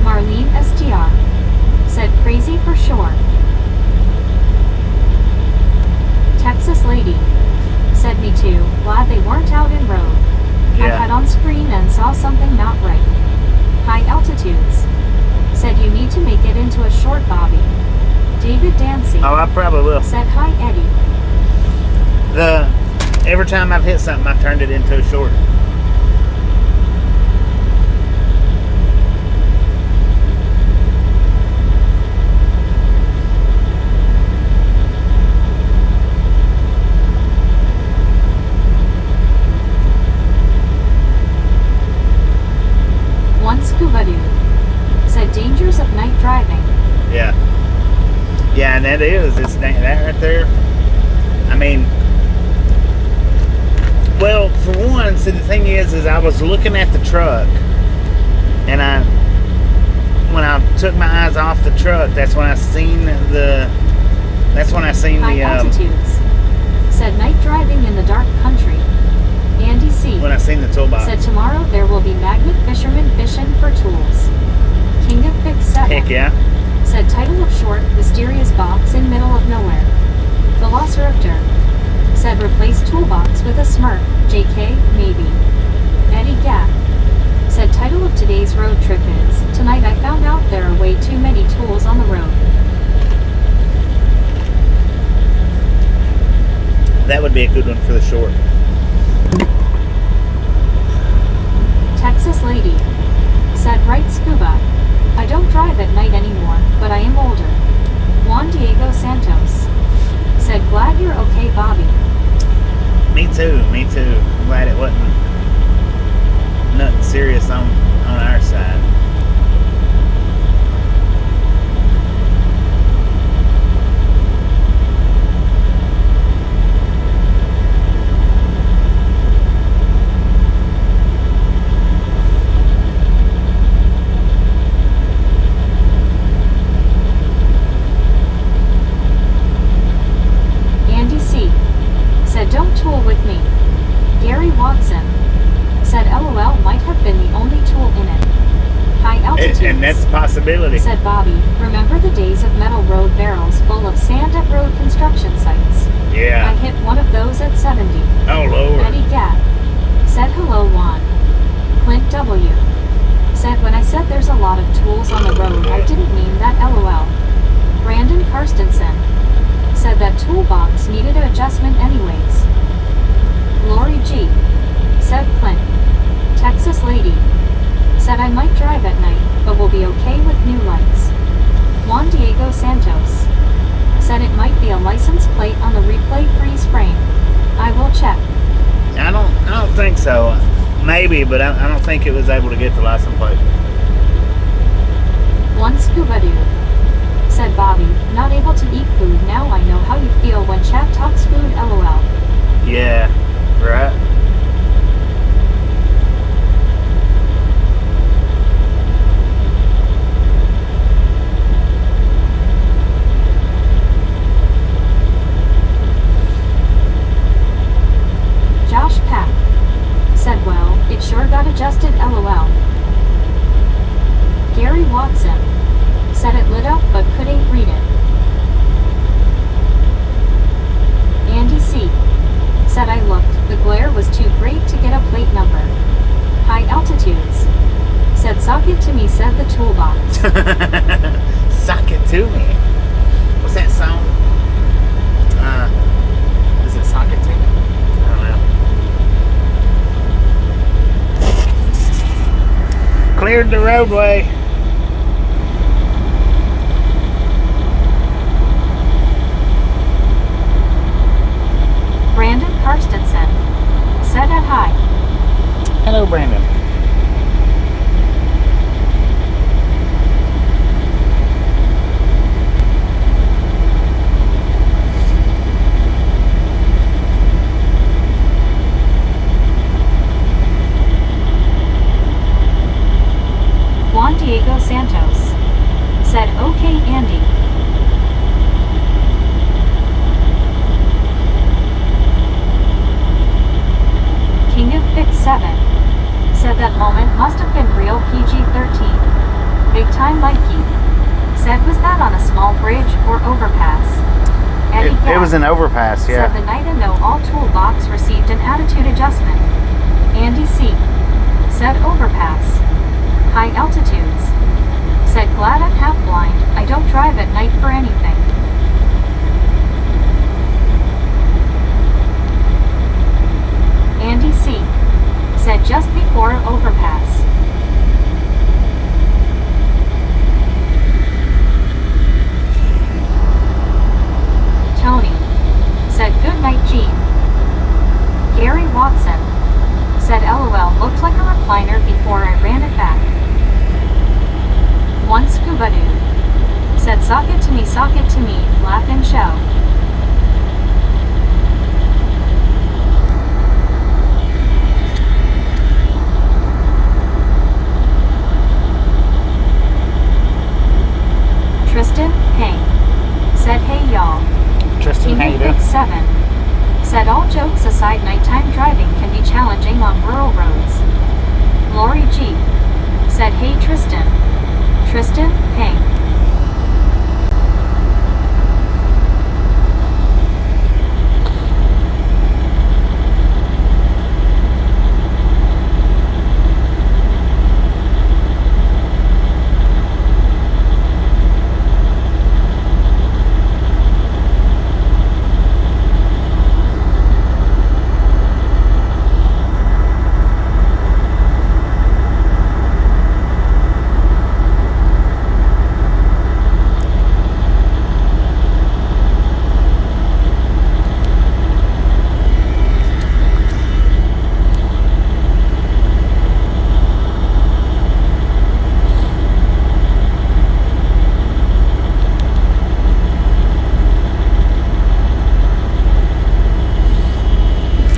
Marlene STR. Said crazy for sure. Texas lady. Said me too, glad they weren't out in road. I Yeah. had on screen and saw something not right. High altitudes. Said you need to make it into a short Bobby. David Dancy. Oh, I probably will. Said hi Eddie. Every time I've hit something, I've turned it into a short. mean, well, for one, see, the thing is I was looking at the truck, and when I took my eyes off the truck, that's when I seen the High altitudes. Said night driving in the dark country. Andy C. when I seen the toolbox. Said tomorrow there will be magnet fishermen fishing for tools. King of Big 7. Heck yeah. Said title of short, mysterious box in middle of nowhere. Velociraptor. Said replace toolbox with a Smurf. JK, maybe. Eddie Gap. Said title of today's road trip is, tonight I found out there are way too many tools on the road. That would be a good one for the short. Texas Lady. Said right scuba. I don't drive at night anymore, but I am older. Juan Diego Santos. Said glad you're okay, Bobby. Me too. I'm glad it wasn't nothing serious on our side. Andy C. Said don't tool with me. Gary Watson. Said LOL might have been the only tool in it. High altitudes. And that's a possibility. Said Bobby, remember the days of metal road barrels full of sand at road construction sites? I Yeah. hit one of those at 70. Oh Lord. Eddie Gap. Said hello, Juan. Clint W. Said when I said there's a lot of tools on the road, I didn't mean that, LOL. Brandon Karstensen. Said that toolbox needed an adjustment anyways. Lori G. Said Clint. Texas Lady. Said I might drive at night, but will be okay with new lights. Juan Diego Santos. Said it might be a license plate on the replay freeze frame. I will check. I don't think so. Maybe, but I don't think it was able to get the license plate. One scuba dude. Said Bobby, not able to eat food. Now I know how you feel when chat talks food, LOL. Yeah. Right. Josh Pack. Said well, it sure got adjusted, LOL. Gary Watson. Said it lit up but couldn't read it. Andy C. Said I looked, the glare was too great to get a plate number. High altitudes. Said sock it to me, said the toolbox. Sock it to me. What's that song? Is it Sock It to Me? I don't know. Cleared the roadway. Brandon Karstensen. Said at hi. Hello, Brandon. Juan Diego Santos. Said okay, Andy. King of Big 7. Said that moment must have been real PG-13. Big time Mikey. Said was that on a small bridge or overpass? Eddie It was Gap. an overpass, Said the yeah. night and no all toolbox received an attitude adjustment. Andy C. Said overpass. High altitudes. Said glad I'm half blind, I don't drive at night for anything. Andy C. Said just before overpass. Tony. Said good night, Gene. Gary Watson. Said LOL looked like a recliner before I ran it back. One scuba dude. Said sock it to me, 7. Said all jokes aside, nighttime driving can be challenging on rural roads. Lori G. Said hey Tristan. Tristan, hey.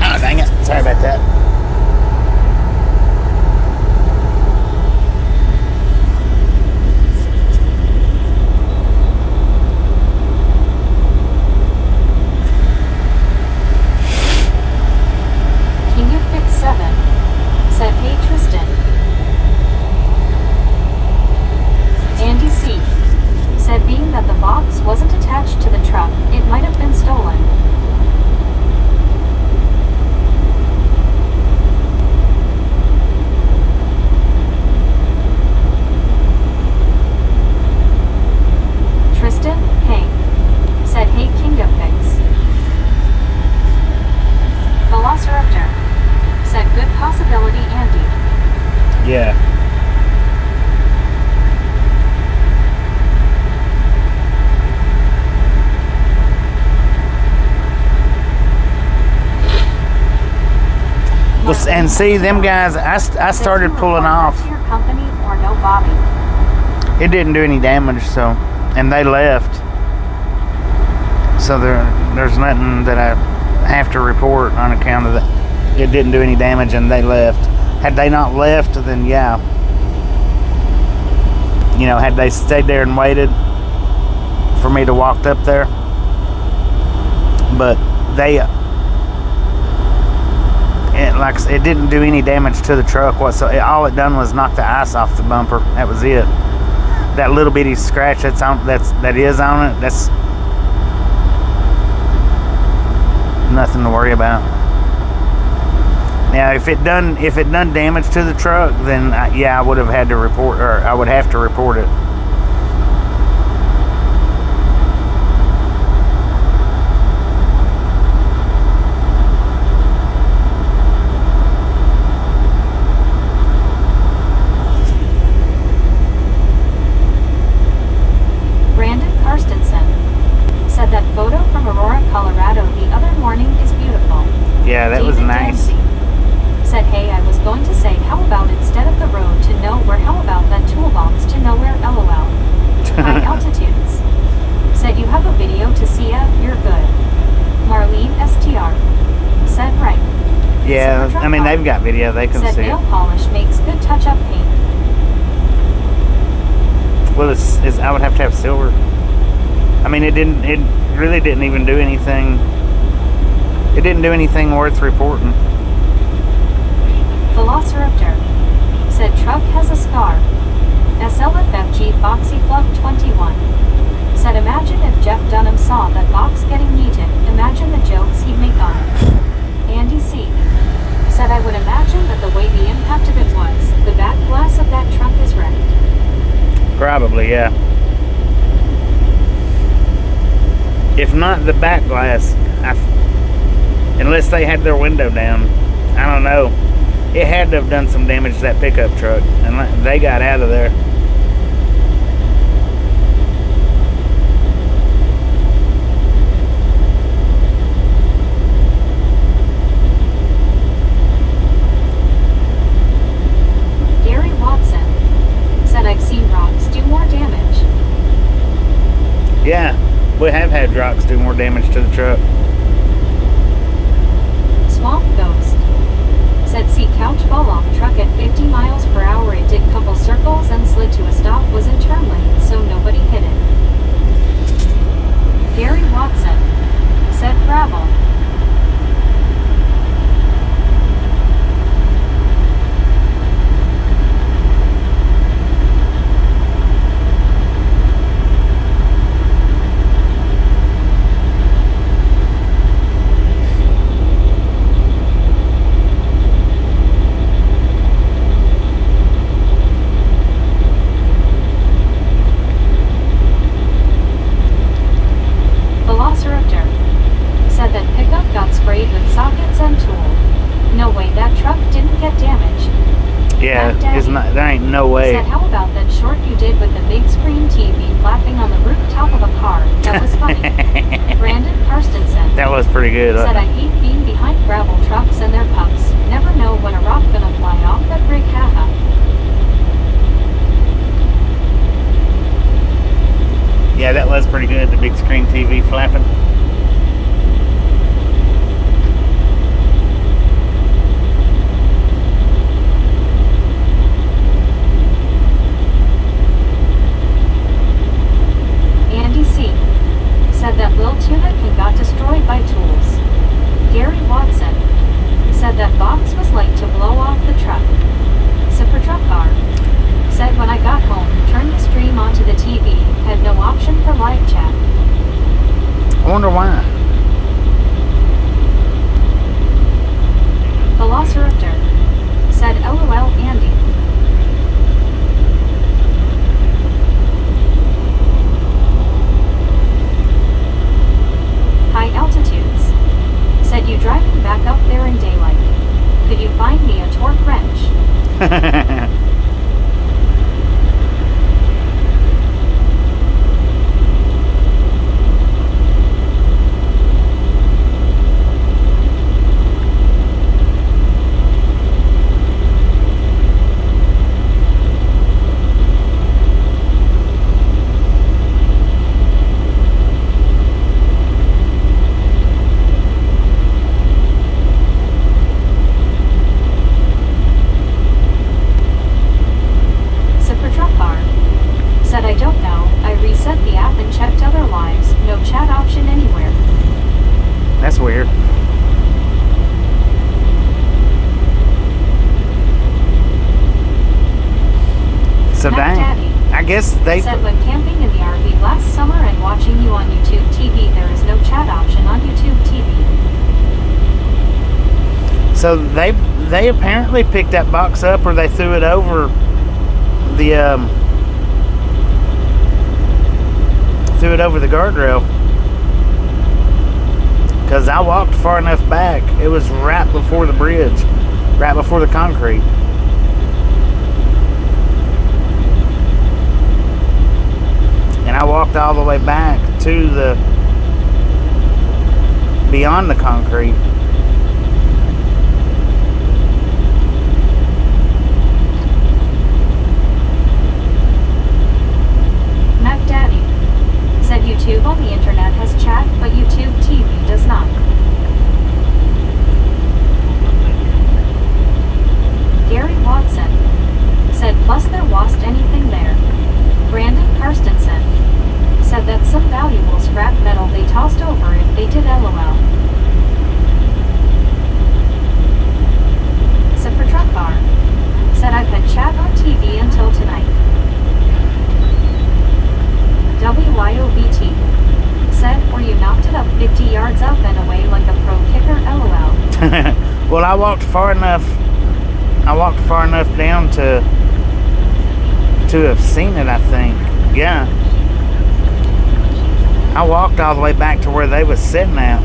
Oh, dang it. Sorry about that. King of Fix 7. Said hey Tristan. Andy C. Said being that the box wasn't attached to the truck, it might have been stolen. Tristan, hey. Said hey King of Fix. Velociraptor. Said good possibility Andy. Yeah. Well, and see, them guys, I started pulling off. Your company or no Bobby. It didn't do any damage, so, and they left. So there's nothing that I have to report on account of that. It didn't do any damage and they left. Had they not left, then yeah. You know, had they stayed there and waited for me to walk up there. But they, like I said, it didn't do any damage to the truck whatsoever. All it done was knock the ice off the bumper. That was it. That little bitty scratch that is on it, that's nothing to worry about. Now, if it done damage to the truck, then yeah, I would have had to report, or I would have to report it. Brandon Karstensen said that photo from Aurora, Colorado the other morning is beautiful. Yeah, that was David nice. Dempsey said, hey, I was going to say, how about instead of the road to nowhere, how about that toolbox to nowhere, lol. High altitudes. Said, you have a video to see ya, you're good. Marlene STR. Said, right. Yeah, I mean, they've got video, they can said, see nail it. polish makes good touch-up paint. Well, I would have to have silver. I mean, it really didn't even do anything. It didn't do anything worth reporting. Velociraptor. Said truck has a scar. SLFFG Foxy Fluff 21. Said imagine if Jeff Dunham saw that box getting yeeted, imagine the jokes he'd make on it. Andy C. Said I would imagine that the way the impact of it was, the back glass of that truck is wrecked. Probably, yeah. If not the back glass, unless they had their window down, I don't know. It had to have done some damage to that pickup truck, and they got out of there. Gary Watson said I've seen rocks do more damage. Yeah, we have had rocks do more damage to the truck. Swamp Ghost said see couch fall off truck at 50 miles per hour. It did couple circles and slid to a stop, was in turn lane, so nobody hit it. Gary Watson said gravel. Yeah, Mac Daddy it's not. There ain't no way. said, how about that short you did with the big screen TV flapping on the rooftop of a car? That was funny. Brandon Karstensen That was pretty good. said, I hate being behind gravel trucks and their pups. Never know when a rock gonna fly off that rig, haha. Yeah, that was pretty good. The big screen TV flapping. Andy C. said that Lil Tunakin got destroyed by tools. Gary Watson said that box was like to blow off the truck. Super Truck Car said, when I got home, turned the stream onto the TV, had no option for live chat. I wonder why. Velociraptor said, LOL Andy. High Altitudes said, you driving back up there in daylight. Could you find me a torque wrench? Said, I don't know, I reset the app and checked other lives, no chat option anywhere. That's weird. So Mac dang. Daddy I guess they. said, when camping in the RV last summer and watching you on YouTube TV, there is no chat option on YouTube TV. So they apparently picked that box up, or they threw it over the guardrail. Because I walked far enough back, it was right before the bridge, right before the concrete. And I walked all the way back to the beyond the concrete. Mac Daddy said, YouTube on the internet has chat, but YouTube TV does not. Gary Watson said, plus there wasn't anything there. Brandon Karstensen said that some valuable scrap metal they tossed over if they did LOL. Super Truck Car said, I've had chat on TV until tonight. WYOBT said, or you knocked it up 50 yards up and away like a pro kicker, LOL. Well, I walked far enough down to have seen it, I think. Yeah. I walked all the way back to where they was sitting at.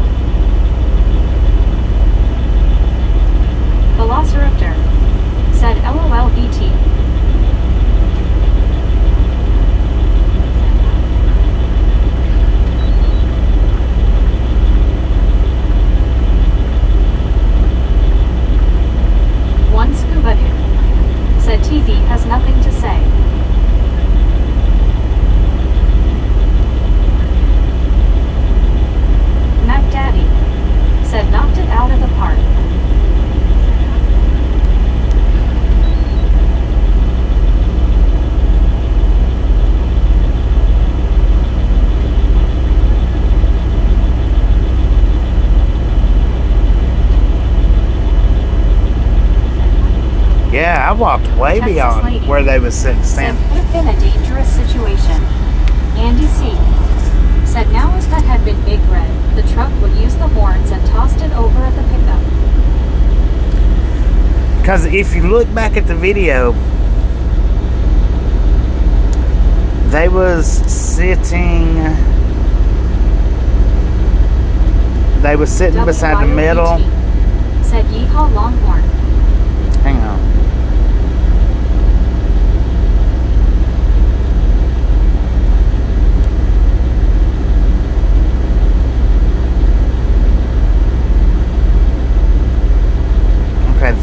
Velociraptor said, LOL BT. One Scuba Dude said, TV has nothing to say. Mac Daddy said, knocked it out of the park. Yeah, I walked way Texas beyond lady where they was sitting. said, could have been a dangerous situation. Andy C said, now if that had been Big Red, the truck would use the horns and tossed it over at the pickup. Because if you look back at the video, they was sitting beside the middle. WYOBT said, yeehaw Longhorn. Hang on.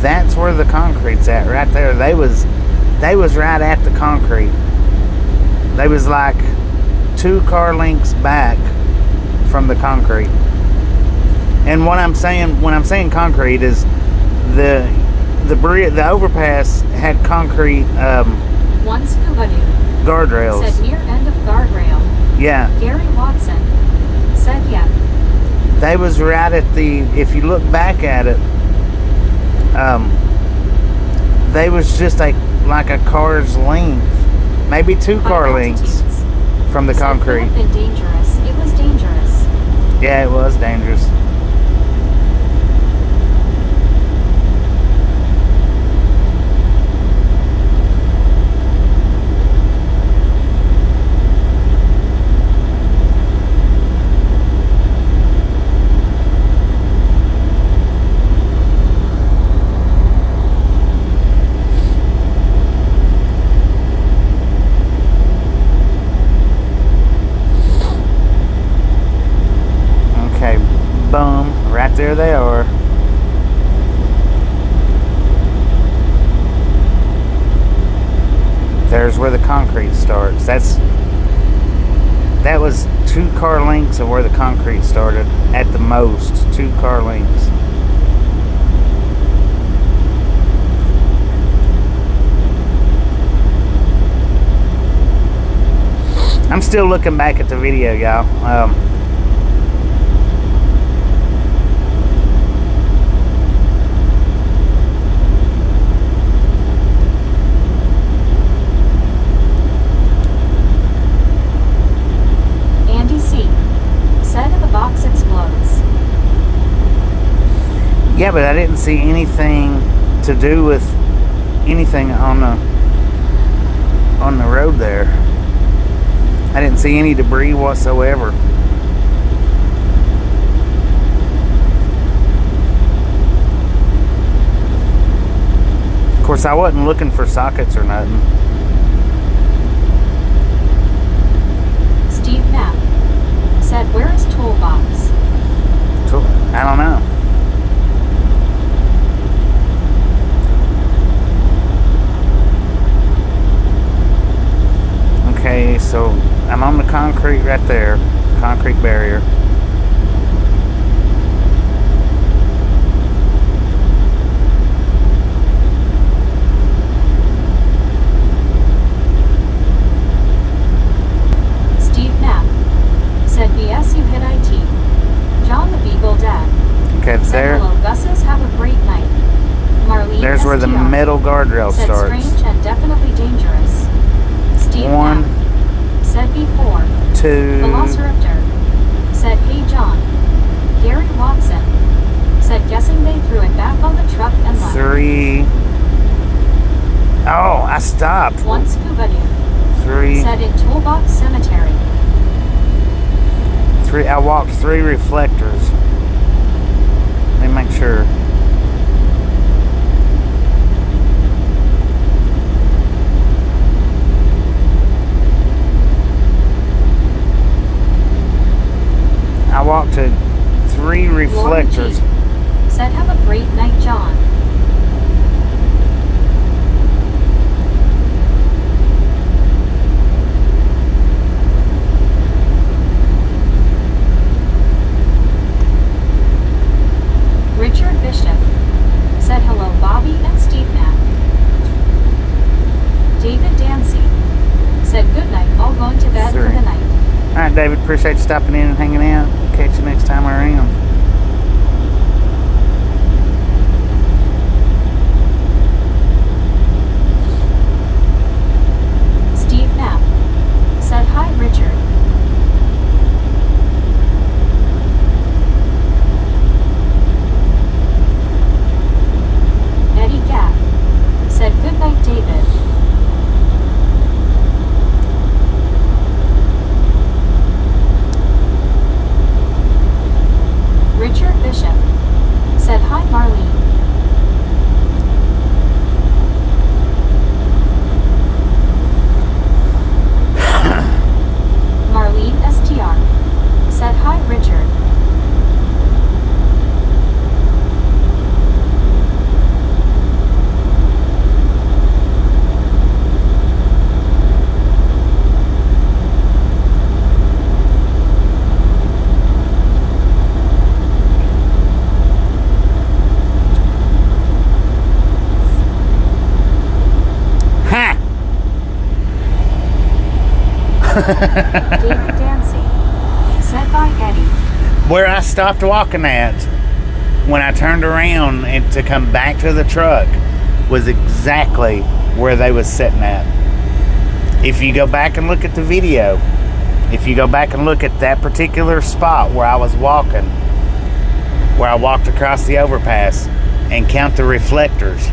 That's where the concrete's at, right there. They was right at the concrete. They was like 2 car lengths back from the concrete. And what I'm saying when I'm saying concrete is the overpass had concrete One scuba dude. guardrails. Said near end of guardrail. Yeah. Gary Watson. Said yeah. They was right at the, if you look back at it, they was just like a car's length, maybe 2 car lengths from the concrete. It had been dangerous. It was dangerous. Yeah, it was dangerous. Boom, right there they are. There's where the concrete starts. That was 2 car lengths of where the concrete started, at the most 2 car lengths. I'm still looking back at the video, y'all. Yeah, but I didn't see anything to do with anything on the road there. I didn't see any debris whatsoever. Of course, I wasn't looking for sockets or nothing. Steve Knapp said, "Where is toolbox?" I don't know. Okay, so I'm on the concrete right there, concrete barrier. Steve Knapp said, "BS, you hit IT." John the Beagle Dad. Okay, said, there. "Hello, Gus's, have a great night." Marlene There's where the STR metal guardrail said, starts. "Strange and definitely dangerous." Steve 1, Knapp said, "Before." 2. Velociraptor said, "Hey John." Gary Watson said, "Guessing they threw it back on the truck and left." 3. Oh, I stopped. One scuba dude 3. said, "In Toolbox Cemetery." 3. I walked 3 reflectors. Let me make sure. I walked to 3 reflectors. Lauren G said, "Have a great night, John." Richard Bishop said, "Hello, Bobby and Steve Knapp." David Dancy said, "Good night, all going to bed for 3. the night." Alright, David, appreciate you stopping in and hanging out. Catch you next time around. Steve Knapp said, "Hi, Richard." Eddie Gapp said, "Good night, David." David Dancy. Said by Eddie. Where I stopped walking at when I turned around and to come back to the truck was exactly where they was sitting at. If you go back and look at the video, if you go back and look at that particular spot where I was walking, where I walked across the overpass, and count the reflectors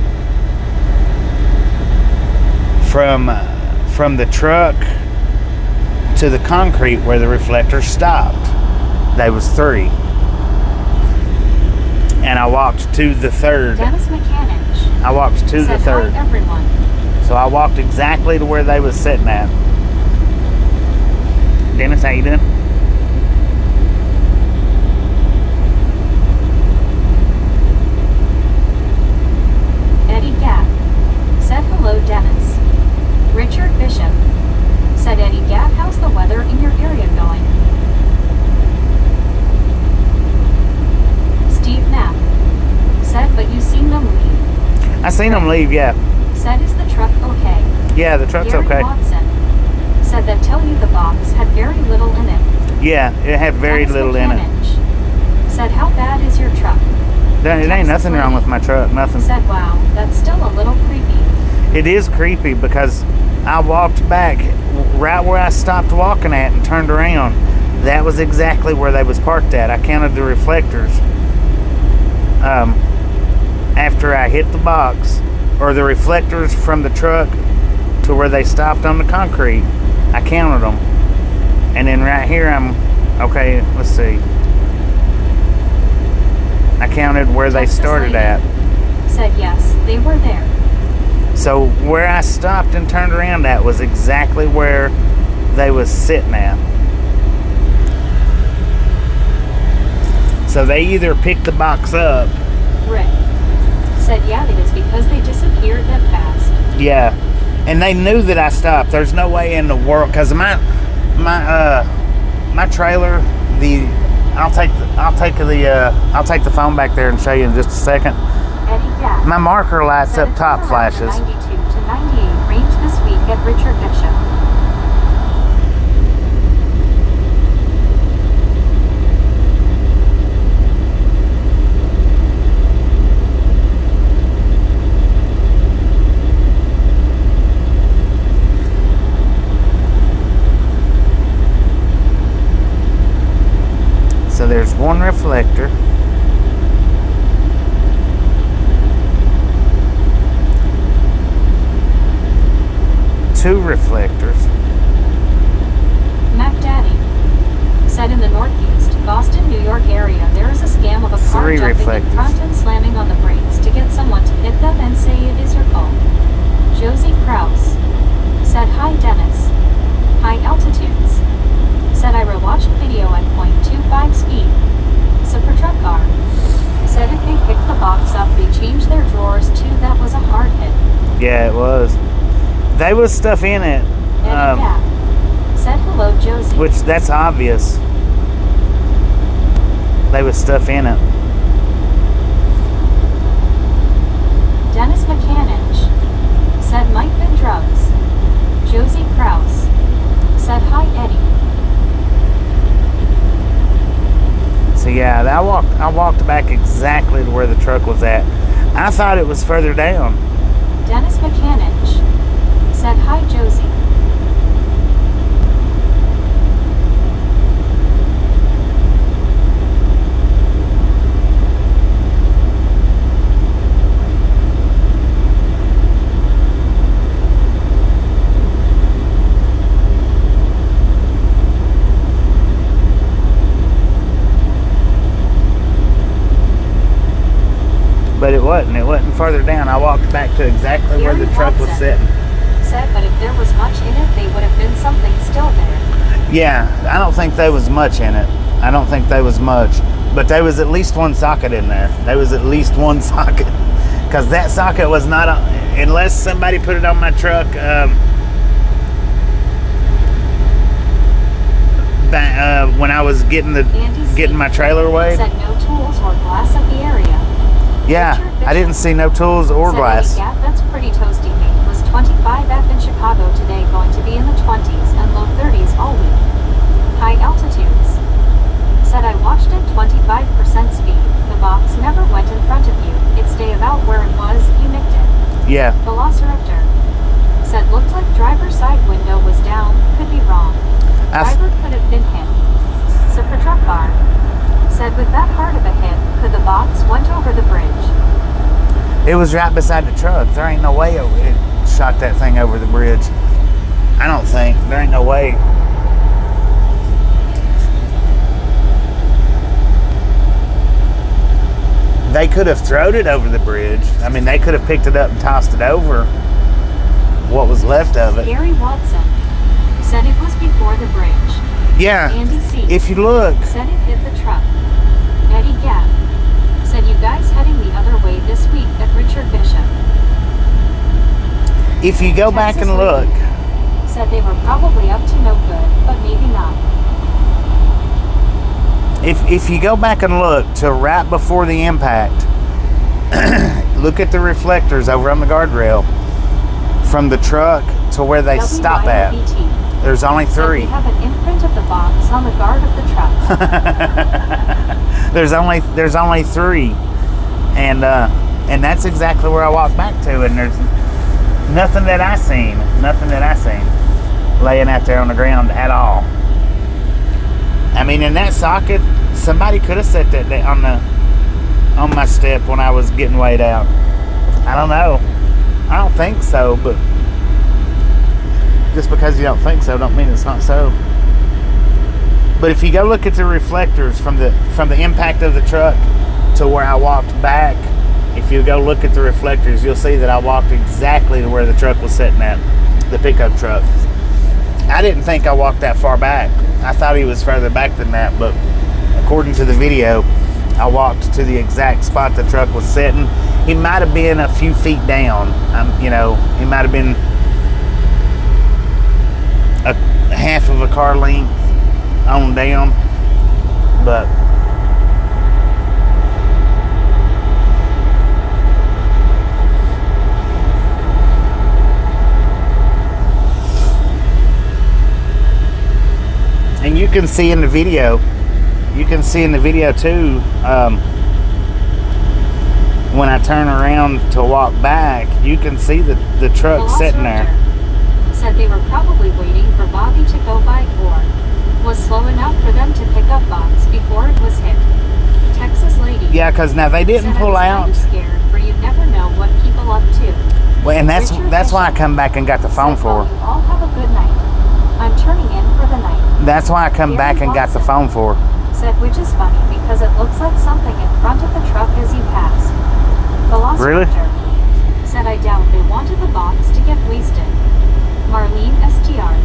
from the truck to the concrete where the reflectors stopped, there was 3. And I walked to the 3rd. Dennis McCannich. I walked to the Said 3rd. hi everyone. So I walked exactly to where they was sitting at. Dennis, how you doing? Eddie Gatt. Said hello Dennis. Richard Bishop. Said Eddie Gatt, how's the weather in your area going? Steve Knapp. Said but you seen them leave. I seen them leave, yeah. Said is the truck okay? Yeah, the truck's Gary okay. Watson. Said that tell you the box had very little in it. Yeah, it had very Dennis little in it. McCannich. Said how bad is your truck? It ain't nothing wrong with my truck, nothing. Said wow, that's still a little creepy. It is creepy because I walked back right where I stopped walking at and turned around. That was exactly where they was parked at. I counted the reflectors after I hit the box, or the reflectors from the truck to where they stopped on the concrete. I counted them. And then right here okay, let's see. I counted where they started at. Said yes, they were there. So where I stopped and turned around at was exactly where they was sitting at. So they either picked the box up. Rick. Said yeah, it is because they disappeared that fast. Yeah. And they knew that I stopped. There's no way in the world, because my trailer, I'll take the phone back there and show you in just a second. Eddie Gatt. My marker lights Said up it's top around flashes. 92 to 98 range this week at Richard Bishop. So there's one reflector. Two reflectors. Mac Daddy. Said in the Northeast, Boston, New York area, there is a scam of a car 3 jumping reflectors. in front and slamming on the brakes to get someone to hit them and say it is your fault. Josie Krause. Said hi Dennis. High altitudes. Said I rewatched video at 0.25 speed. Super truck car. Said if they picked the box up, they changed their drawers too. That was a hard hit. Yeah, it was. There was stuff in it. Eddie Gatt. Said hello Josie. Which, that's obvious. There was stuff in it. Dennis McCannich. Said might been drugs. Josie Krause. Said hi Eddie. So yeah, I walked back exactly to where the truck was at. I thought it was further down. Dennis McCannich. Said hi Josie. But it wasn't. It wasn't further down. I walked back to exactly where the truck was sitting. Said but if there was much in it, they would have been something still there. Yeah, I don't think there was much in it. I don't think there was much. But there was at least one socket in there. There was at least one socket. Because that socket was not on, unless somebody put it on my truck when I was getting my trailer weighed. Said no tools or glass at the area. Yeah, I didn't see no tools or Said glass. Eddie Gatt, that's pretty toasty mate. Was 25 5F in Chicago today, going to be in the 20s and low 30s all week. High altitudes. Said I watched at 25% speed. The box never went in front of you. It stayed about where it was. You nicked it. Yeah. Velociraptor. Said looked like driver's side window was down. Could be wrong. Driver could have been hit. Super truck bar. Said with that hard of a hit, could the box went over the bridge? It was right beside the truck. There ain't no way it shot that thing over the bridge. I don't think. There ain't no way. They could have thrown it over the bridge. I mean, they could have picked it up and tossed it over. What was left of it. Gary Watson. Said it was before the bridge. Yeah. Andy C. If you look. Said it hit the truck. Eddie Gap. Said you guys heading the other way this week at Richard Bishop. If you go back and look. Said they were probably up to no good, but maybe not. If you go back and look to right before the impact, look at the reflectors over on the guardrail from the truck to where they stop at. There's only 3. We have an imprint of the box on the guard of the truck. There's only 3, and that's exactly where I walked back to, and there's nothing that I seen laying out there on the ground at all. I mean, in that socket, somebody could have set that on my step when I was getting weighed out. I don't know. I don't think so, but just because you don't think so don't mean it's not so. But if you go look at the reflectors from the impact of the truck to where I walked back, if you go look at the reflectors, you'll see that I walked exactly to where the truck was sitting at, the pickup truck. I didn't think I walked that far back. I thought he was further back than that, but according to the video, I walked to the exact spot the truck was sitting. He might have been a few feet down. He might have been a half of a car length on down, but and you can see in the video too, when I turn around to walk back, you can see the truck sitting there. Said they were probably waiting for Bobby to go by or was slow enough for them to pick up box before it was hit. Texas lady. Yeah, because now they didn't pull out. Kind of scared, for you never know what people up to. Well, and that's why I come back and got the phone for her. You all have a good night. I'm turning in for the night. That's why I come back and got the phone for her. Said, which is funny because it looks like something in front of the truck as you passed. Velociraptor. Really? Said I doubt they wanted the box to get wasted. Marlene STR.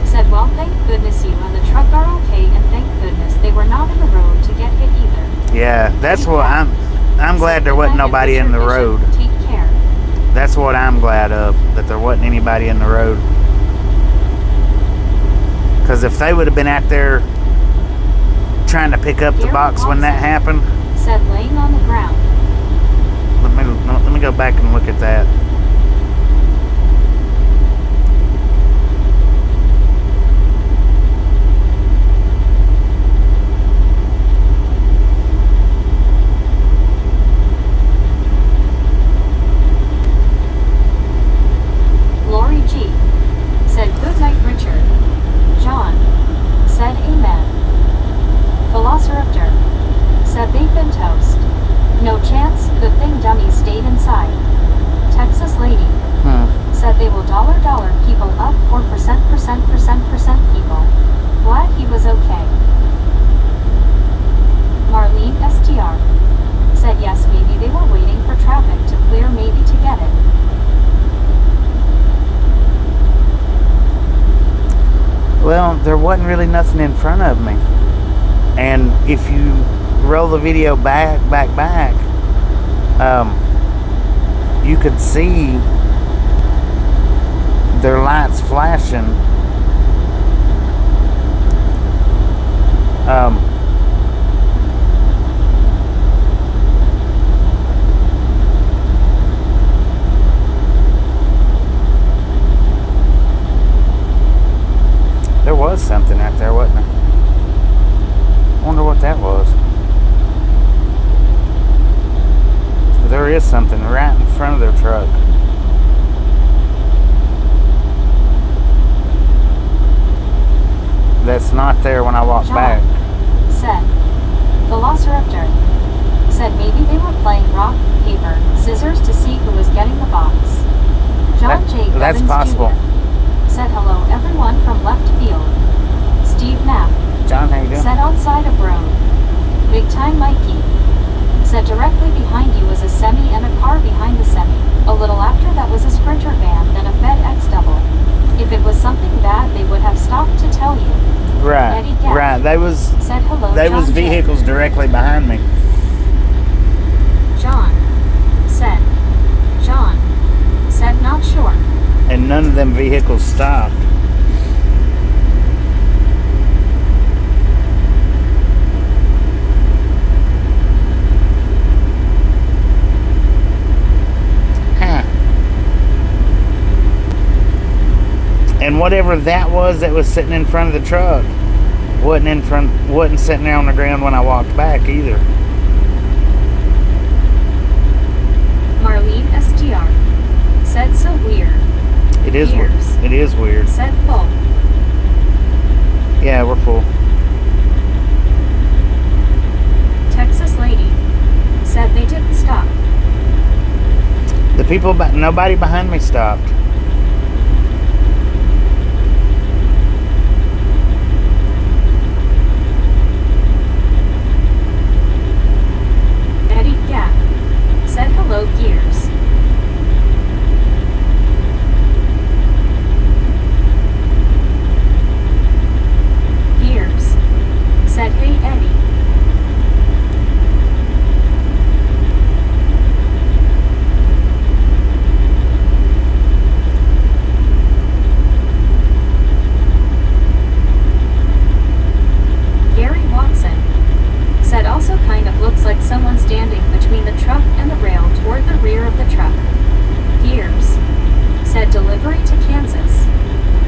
Said, well, thank goodness you and the truck are okay, and thank goodness they were not in the road to get hit either. Yeah, that's what I'm glad there wasn't nobody in the road. Take care. That's what I'm glad of, that there wasn't anybody in the road. Because if they would have been out there trying to pick up the box when that happened. Said laying on the ground. Let me go back and look at that. Lori G. Said good night, Richard. John. Said amen. Velociraptor. Said they've been toast. No chance, good thing dummies stayed inside. Texas lady. Said they will dollar people up or percent people. Glad he was okay. Marlene STR. Said yes, maybe they were waiting for traffic to clear, maybe to get it. Well, there wasn't really nothing in front of me. And if you roll the video back, you could see their lights flashing. is something right in front of their truck. That's not there when I walk John back. said, Velociraptor said maybe they were playing rock, paper, scissors to see who was getting the box. John J. That's Gubbins possible. Jr. said hello everyone from left field. Steve Knapp John, how you doing? said on side of road. Big time Mikey said directly behind you was a semi and a car behind the semi. A little after that was a Sprinter van, then a FedEx double. If it was something bad, they would have stopped to tell you. Right, Eddie Gaff right. They was said hello. they John was J. vehicles directly behind me. John said not sure. And none of them vehicles stopped. Huh. And whatever that was sitting in front of the truck wasn't sitting there on the ground when I walked back either. Marlene SDR said so weird. It is weird. Years. It is weird. Said full. Yeah, we're full. Texas lady said they didn't stop. The people, nobody behind me stopped. Eddie Gap said hello Gears. Gears said hey Eddie. Gary Watson said also kind of looks like someone standing between the truck and the rail toward the rear of the truck. Gears said delivery to Kansas.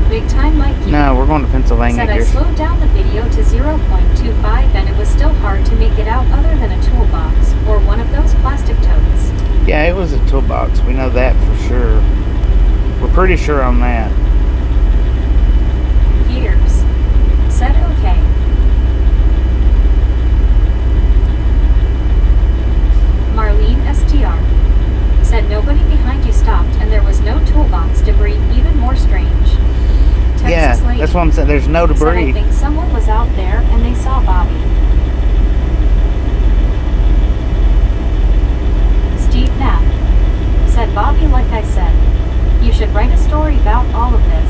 Big time Mikey No, we're going to Pennsylvania. said I Gears. slowed down the video to 0.25 and it was still hard to make it out other than a toolbox or one of those plastic totes. Yeah, it was a toolbox. We know that for sure. We're pretty sure on that. Gears said okay. Marlene STR said nobody behind you stopped and there was no toolbox debris, even more strange. Texas Yeah, lady that's what I'm saying. There's no said I debris. think someone was out there and they saw Bobby. Steve Knapp said Bobby, like I said, you should write a story about all of this.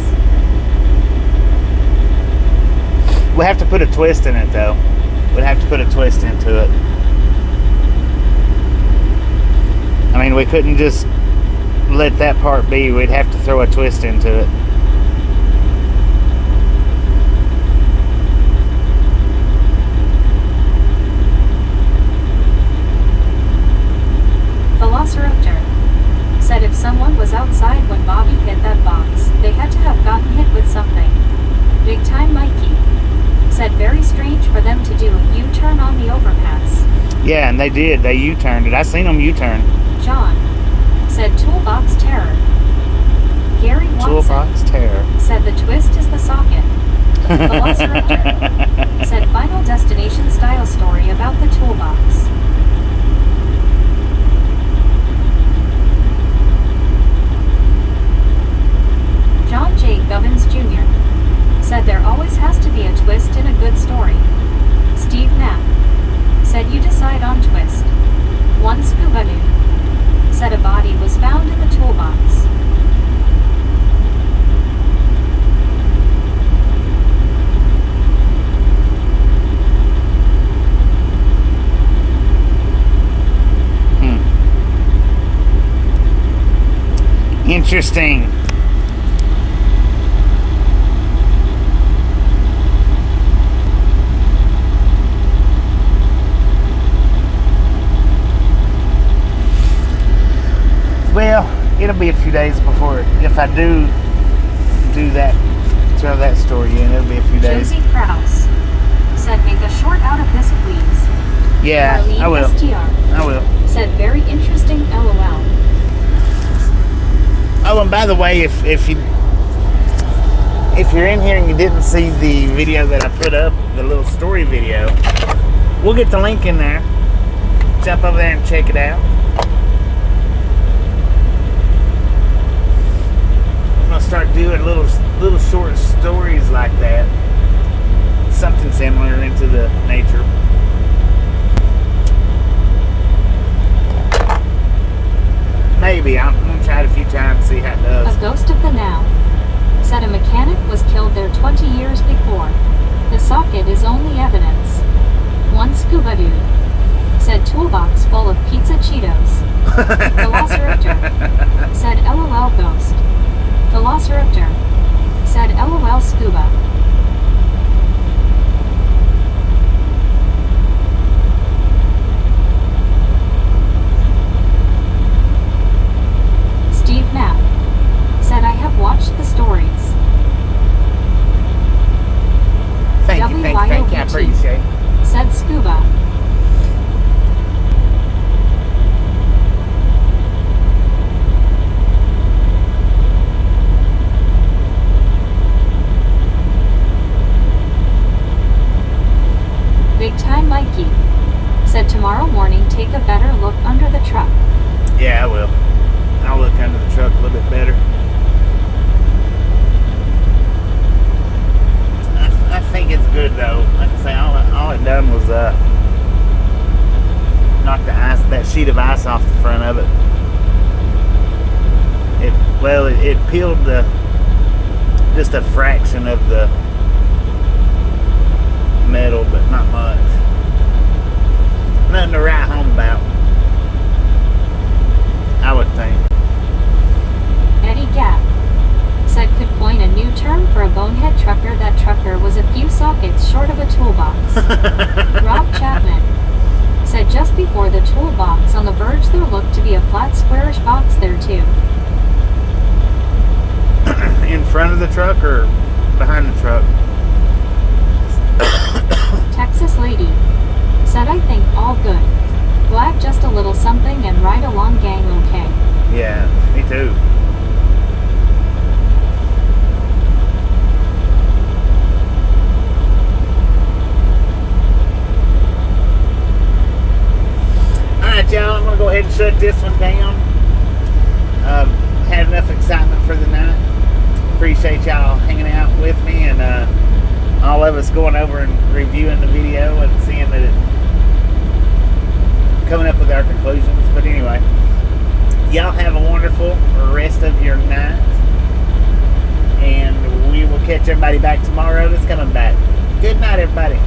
We have to put a twist in it, though. We'd have to put a twist into it. I mean, we couldn't just let that part be. We'd have to throw a twist into it. Velociraptor said if someone was outside when Bobby hit that box, they had to have gotten hit with something. Big time Mikey said very strange for them to do a U-turn on the overpass. Yeah, and they did. They U-turned it. I seen them U-turn. John said toolbox terror. Gary Watson Toolbox terror. said the twist is the socket. Velociraptor said final destination style story about the toolbox. John J. Gubbins Jr. said there always has to be a twist in a good story. Steve Knapp said you decide on twist. One scuba dude said a body was found in the toolbox. Interesting. Well, it'll be a few days before, if I do that, throw that story in, it'll be a few days. Josie Krause said make a short out of this please. Yeah, Marlene I will. STR I will. said very interesting LOL. Oh, and by the way, if you're in here and you didn't see the video that I put up, the little story video, we'll get the link in there. Jump over there and check it out. I'm gonna start doing little short stories like that, something similar into the nature. Maybe I'm gonna try it a few times, see how it does. A ghost of the now. Said a mechanic was killed there 20 years before. The socket is only evidence. One scuba dude. Said toolbox full of pizza Cheetos. Velociraptor. Said LOL ghost. Velociraptor. Said LOL scuba. Steve Knapp. Said I have watched the stories. Thank you, I appreciate it. Said scuba. Big time Mikey. Said tomorrow morning take a better look under the truck. Yeah, I will. I'll look under the truck a little bit better. I think it's good though. Like I say, all it done was knock that sheet of ice off the front of it. It peeled just a fraction of the metal, but not much. Nothing to write home about, I would think. Eddie Gap. Said could coin a new term for a bonehead trucker. That trucker was a few sockets short of a toolbox. Rob Chapman. Said just before the toolbox on the verge there looked to be a flat squarish box there too. In front of the truck or behind the truck? Texas lady. Said I think all good. Glad just a little something and right along gang okay. Yeah, me too. Alright y'all, I'm going to go ahead and shut this one down. Had enough excitement for the night. Appreciate y'all hanging out with me and all of us going over and reviewing the video and seeing that it coming up with our conclusions. But anyway, y'all have a wonderful rest of your night, and we will catch everybody back tomorrow that's coming back. Good night, everybody.